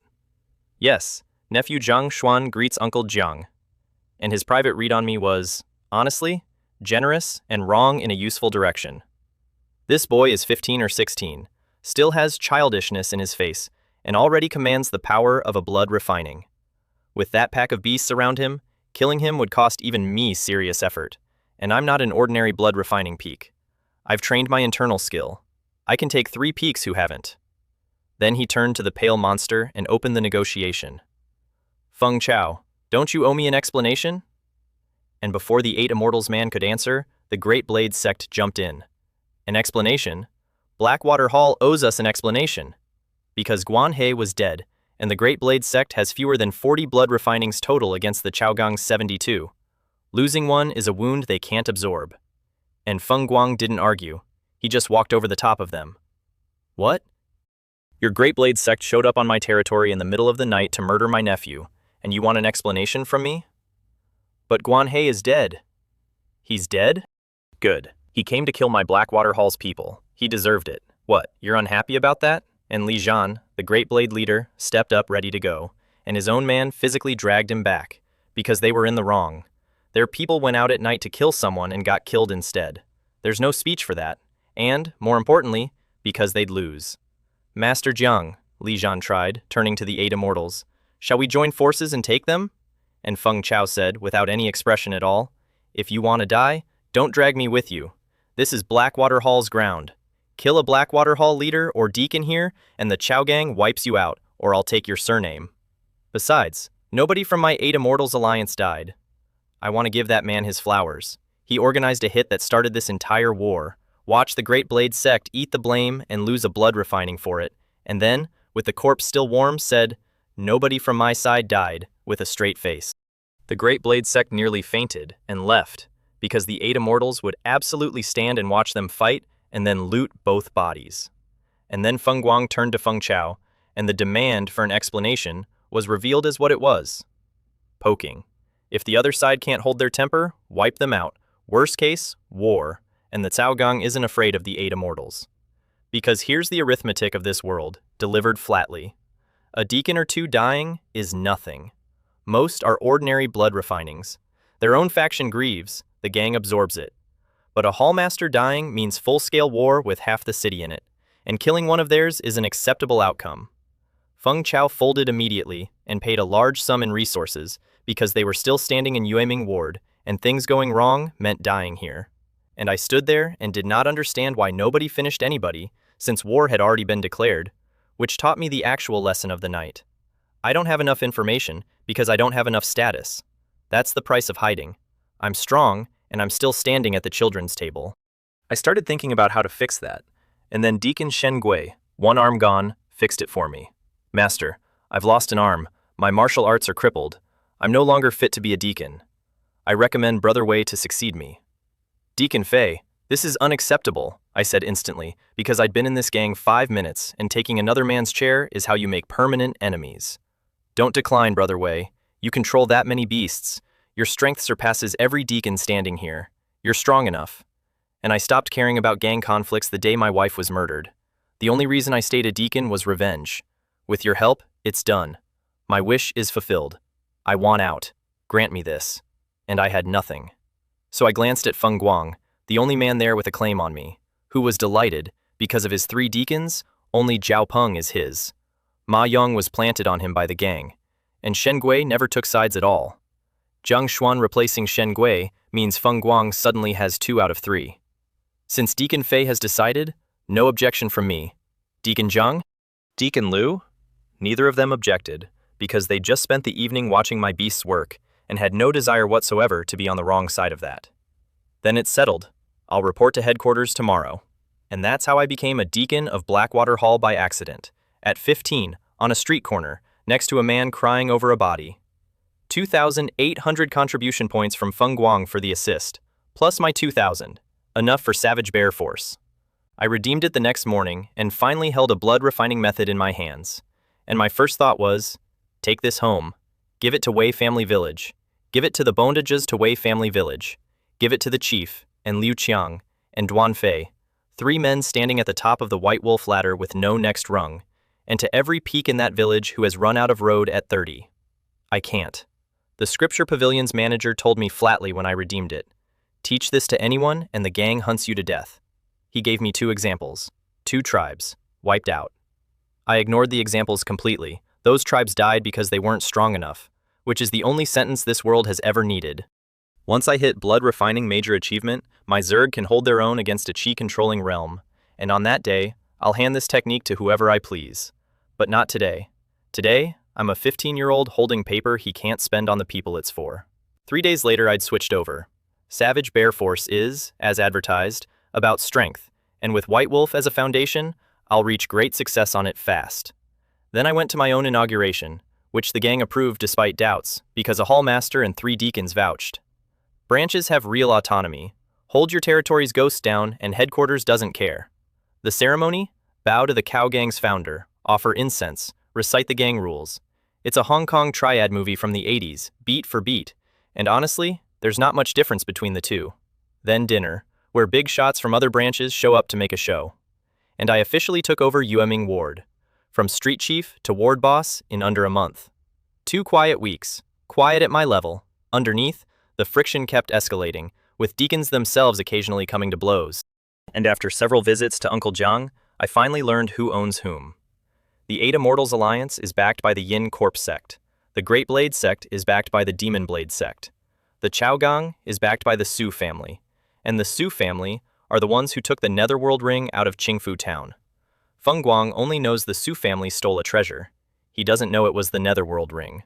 Yes, nephew Zhang Xuan greets Uncle Jiang. And his private read on me was, honestly, generous and wrong in a useful direction. This boy is 15 or 16, still has childishness in his face, and already commands the power of a blood refining. With that pack of beasts around him, killing him would cost even me serious effort, and I'm not an ordinary blood refining peak. I've trained my internal skill. I can take 3 peaks who haven't. Then he turned to the pale monster and opened the negotiation. "Feng Chao, don't you owe me an explanation?" And before the 8 Immortals man could answer, the Great Blade sect jumped in. An explanation? Blackwater Hall owes us an explanation. Because Guan He was dead, and the Great Blade sect has fewer than 40 blood refinings total against the Chaogang's 72. Losing one is a wound they can't absorb. And Feng Guang didn't argue. He just walked over the top of them. "What? Your Great Blade sect showed up on my territory in the middle of the night to murder my nephew, and you want an explanation from me? But Guan He is dead." "He's dead? Good. He came to kill my Blackwater Hall's people. He deserved it. What, you're unhappy about that?" And Li Zhan, the Great Blade leader, stepped up ready to go, and his own man physically dragged him back, because they were in the wrong. Their people went out at night to kill someone and got killed instead. There's no speech for that, and, more importantly, because they'd lose. "Master Jiang," Li Zhan tried, turning to the 8 Immortals, "shall we join forces and take them?" And Feng Chao said, without any expression at all, "If you want to die, don't drag me with you. This is Blackwater Hall's ground. Kill a Blackwater Hall leader or deacon here, and the Chao Gang wipes you out, or I'll take your surname. Besides, nobody from my 8 Immortals alliance died. I want to give that man his flowers. He organized a hit that started this entire war, watched the Great Blade sect eat the blame and lose a blood refining for it, and then, with the corpse still warm, said, 'Nobody from my side died,' with a straight face. The Great Blade sect nearly fainted and left because the 8 immortals would absolutely stand and watch them fight and then loot both bodies. And then Feng Guang turned to Feng Chao, and the demand for an explanation was revealed as what it was: poking. If the other side can't hold their temper, wipe them out. Worst case, war. And the Cao Gang isn't afraid of the 8 immortals. Because here's the arithmetic of this world, delivered flatly. A deacon or 2 dying is nothing. Most are ordinary blood refinings. Their own faction grieves, the gang absorbs it. But a hallmaster dying means full-scale war with half the city in it, and killing one of theirs is an acceptable outcome. Feng Chao folded immediately and paid a large sum in resources because they were still standing in Yueming Ward, and things going wrong meant dying here. And I stood there and did not understand why nobody finished anybody, since war had already been declared, which taught me the actual lesson of the night. I don't have enough information because I don't have enough status. That's the price of hiding. I'm strong, and I'm still standing at the children's table. I started thinking about how to fix that, and then Deacon Shen Gui, one arm gone, fixed it for me. Master, I've lost an arm, my martial arts are crippled, I'm no longer fit to be a deacon. I recommend Brother Wei to succeed me. Deacon Fei, this is unacceptable, I said instantly, because I'd been in this gang 5 minutes, and taking another man's chair is how you make permanent enemies. Don't decline, Brother Wei. You control that many beasts. Your strength surpasses every deacon standing here. You're strong enough. And I stopped caring about gang conflicts the day my wife was murdered. The only reason I stayed a deacon was revenge. With your help, it's done. My wish is fulfilled. I want out. Grant me this. And I had nothing. So I glanced at Feng Guang, the only man there with a claim on me, who was delighted, because of his 3 deacons, only Zhao Peng is his. Ma Yong was planted on him by the gang, and Shen Gui never took sides at all. Zhang Xuan replacing Shen Gui means Feng Guang suddenly has 2 out of 3. Since Deacon Fei has decided, no objection from me. Deacon Zhang? Deacon Liu? Neither of them objected, because they just spent the evening watching my beasts work, and had no desire whatsoever to be on the wrong side of that. Then it's settled. I'll report to headquarters tomorrow. And that's how I became a deacon of Blackwater Hall by accident, at 15, on a street corner, next to a man crying over a body. 2,800 contribution points from Feng Guang for the assist, plus my 2,000, enough for Savage Bear Force. I redeemed it the next morning and finally held a blood-refining method in my hands. And my first thought was, take this home. Give it to Wei Family Village. Give it to the bondages to Wei Family Village. Give it to the chief, and Liu Qiang, and Duan Fei, 3 men standing at the top of the White Wolf ladder with no next rung, and to every peak in that village who has run out of road at 30. I can't. The Scripture Pavilion's manager told me flatly when I redeemed it, teach this to anyone and the gang hunts you to death. He gave me 2 examples. 2 tribes, wiped out. I ignored the examples completely. Those tribes died because they weren't strong enough, which is the only sentence this world has ever needed. Once I hit blood-refining major achievement, my Zerg can hold their own against a chi-controlling realm, and on that day, I'll hand this technique to whoever I please. But not today. Today, I'm a 15-year-old holding paper he can't spend on the people it's for. 3 days later, I'd switched over. Savage Bear Force is, as advertised, about strength, and with White Wolf as a foundation, I'll reach great success on it fast. Then I went to my own inauguration, which the gang approved despite doubts, because a hallmaster and 3 deacons vouched. Branches have real autonomy. Hold your territory's ghost down, and headquarters doesn't care. The ceremony? Bow to the Cow Gang's founder, offer incense, recite the gang rules. It's a Hong Kong triad movie from the 80s, beat for beat, and honestly, there's not much difference between the 2. Then dinner, where big shots from other branches show up to make a show. And I officially took over Yueming Ward, from street chief to ward boss in under a month. 2 quiet weeks, quiet at my level. Underneath, the friction kept escalating, with deacons themselves occasionally coming to blows. And after several visits to Uncle Zhang, I finally learned who owns whom. The 8 Immortals Alliance is backed by the Yin Corp sect. The Great Blade sect is backed by the Demon Blade sect. The Cao Gang is backed by the Su family. And the Su family are the ones who took the Netherworld Ring out of Qingfu Town. Feng Guang only knows the Su family stole a treasure. He doesn't know it was the Netherworld Ring.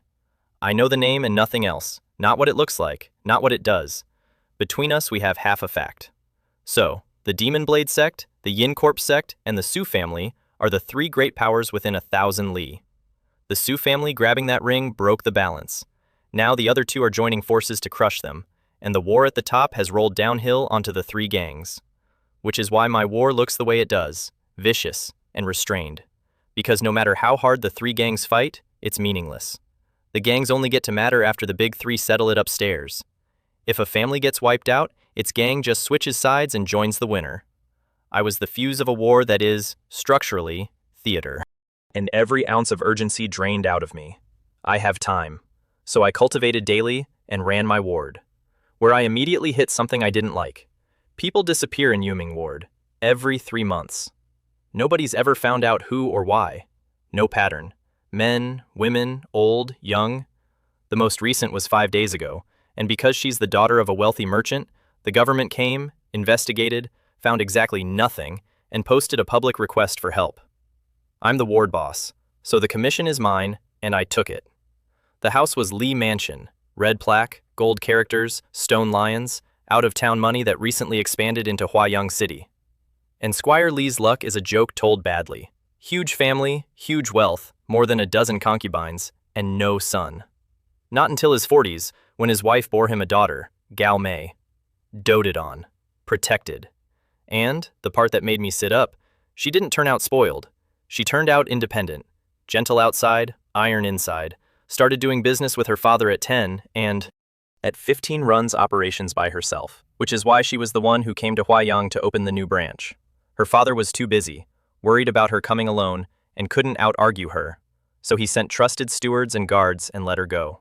I know the name and nothing else, not what it looks like, not what it does. Between us we have half a fact. So, the Demon Blade sect, the Yin Corp sect, and the Su family are the 3 great powers within 1,000 li. The Su family grabbing that ring broke the balance. Now the other two are joining forces to crush them, and the war at the top has rolled downhill onto the three gangs. Which is why my war looks the way it does, vicious and restrained. Because no matter how hard the three gangs fight, it's meaningless. The gangs only get to matter after the big three settle it upstairs. If a family gets wiped out, its gang just switches sides and joins the winner. I was the fuse of a war that is, structurally, theater. And every ounce of urgency drained out of me. I have time. So I cultivated daily and ran my ward. Where I immediately hit something I didn't like. People disappear in Yuming Ward. Every 3 months. Nobody's ever found out who or why. No pattern. Men, women, old, young. The most recent was 5 days ago, and because she's the daughter of a wealthy merchant, the government came, investigated, found exactly nothing, and posted a public request for help. I'm the ward boss, so the commission is mine, and I took it. The house was Lee Mansion, red plaque, gold characters, stone lions, out-of-town money that recently expanded into Huayang City. And Squire Lee's luck is a joke told badly. Huge family, huge wealth, more than a dozen concubines, and no son. Not until his 40s, when his wife bore him a daughter, Gao Mei. Doted on. Protected. And, the part that made me sit up, she didn't turn out spoiled. She turned out independent. Gentle outside, iron inside. Started doing business with her father at 10, and at 15 runs operations by herself, which is why she was the one who came to Huayang to open the new branch. Her father was too busy, worried about her coming alone, and couldn't out-argue her, so he sent trusted stewards and guards and let her go.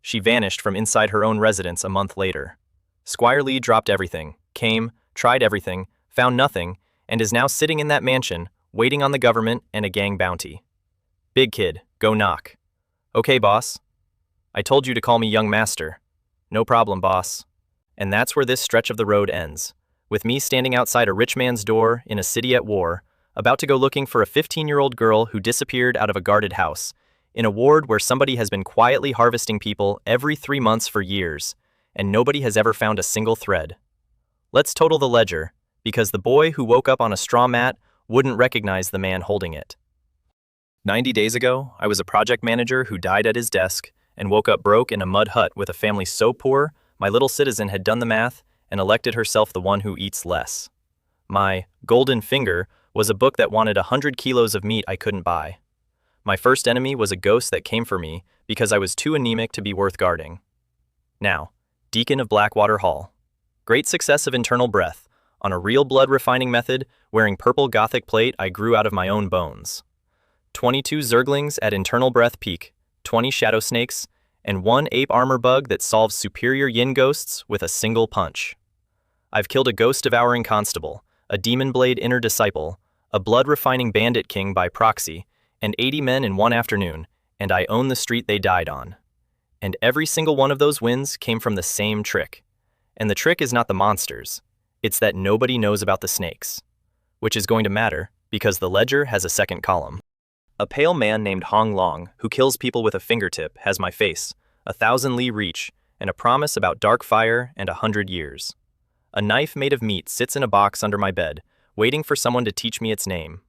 She vanished from inside her own residence a month later. Squire Lee dropped everything, came, tried everything, found nothing, and is now sitting in that mansion, waiting on the government and a gang bounty. Big kid, go knock. Okay, boss. I told you to call me young master. No problem, boss. And that's where this stretch of the road ends, with me standing outside a rich man's door in a city at war, about to go looking for a 15-year-old girl who disappeared out of a guarded house, in a ward where somebody has been quietly harvesting people every 3 months for years, and nobody has ever found a single thread. Let's total the ledger, because the boy who woke up on a straw mat wouldn't recognize the man holding it. 90 days ago, I was a project manager who died at his desk and woke up broke in a mud hut with a family so poor, my little citizen had done the math and elected herself the one who eats less. My golden finger was a book that wanted 100 kilos of meat I couldn't buy. My first enemy was a ghost that came for me because I was too anemic to be worth guarding. Now, Deacon of Blackwater Hall. Great success of internal breath, on a real blood refining method, wearing purple gothic plate I grew out of my own bones. 22 Zerglings at internal breath peak, 20 shadow snakes, and 1 ape armor bug that solves superior yin ghosts with a single punch. I've killed a ghost-devouring constable, a demon blade inner disciple, a blood-refining bandit king by proxy, and 80 men in one afternoon, and I own the street they died on. And every single one of those wins came from the same trick. And the trick is not the monsters, it's that nobody knows about the snakes. Which is going to matter, because the ledger has a second column. A pale man named Hong Long, who kills people with a fingertip, has my face, 1,000 li reach, and a promise about dark fire and 100 years. A knife made of meat sits in a box under my bed, waiting for someone to teach me its name.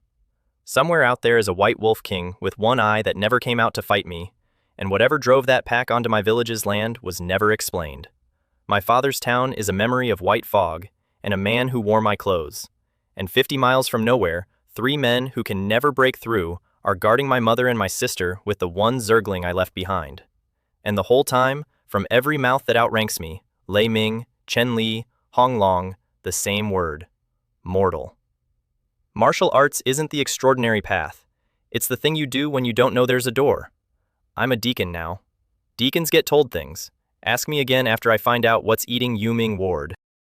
Somewhere out there is a white wolf king with one eye that never came out to fight me, and whatever drove that pack onto my village's land was never explained. My father's town is a memory of white fog, and a man who wore my clothes. And 50 miles from nowhere, 3 men who can never break through are guarding my mother and my sister with the one Zergling I left behind. And the whole time, from every mouth that outranks me, Lei Ming, Chen Lei, Hong Long, the same word: mortal. Martial arts isn't the extraordinary path. It's the thing you do when you don't know there's a door. I'm a deacon now. Deacons get told things. Ask me again after I find out what's eating Yuming Ward.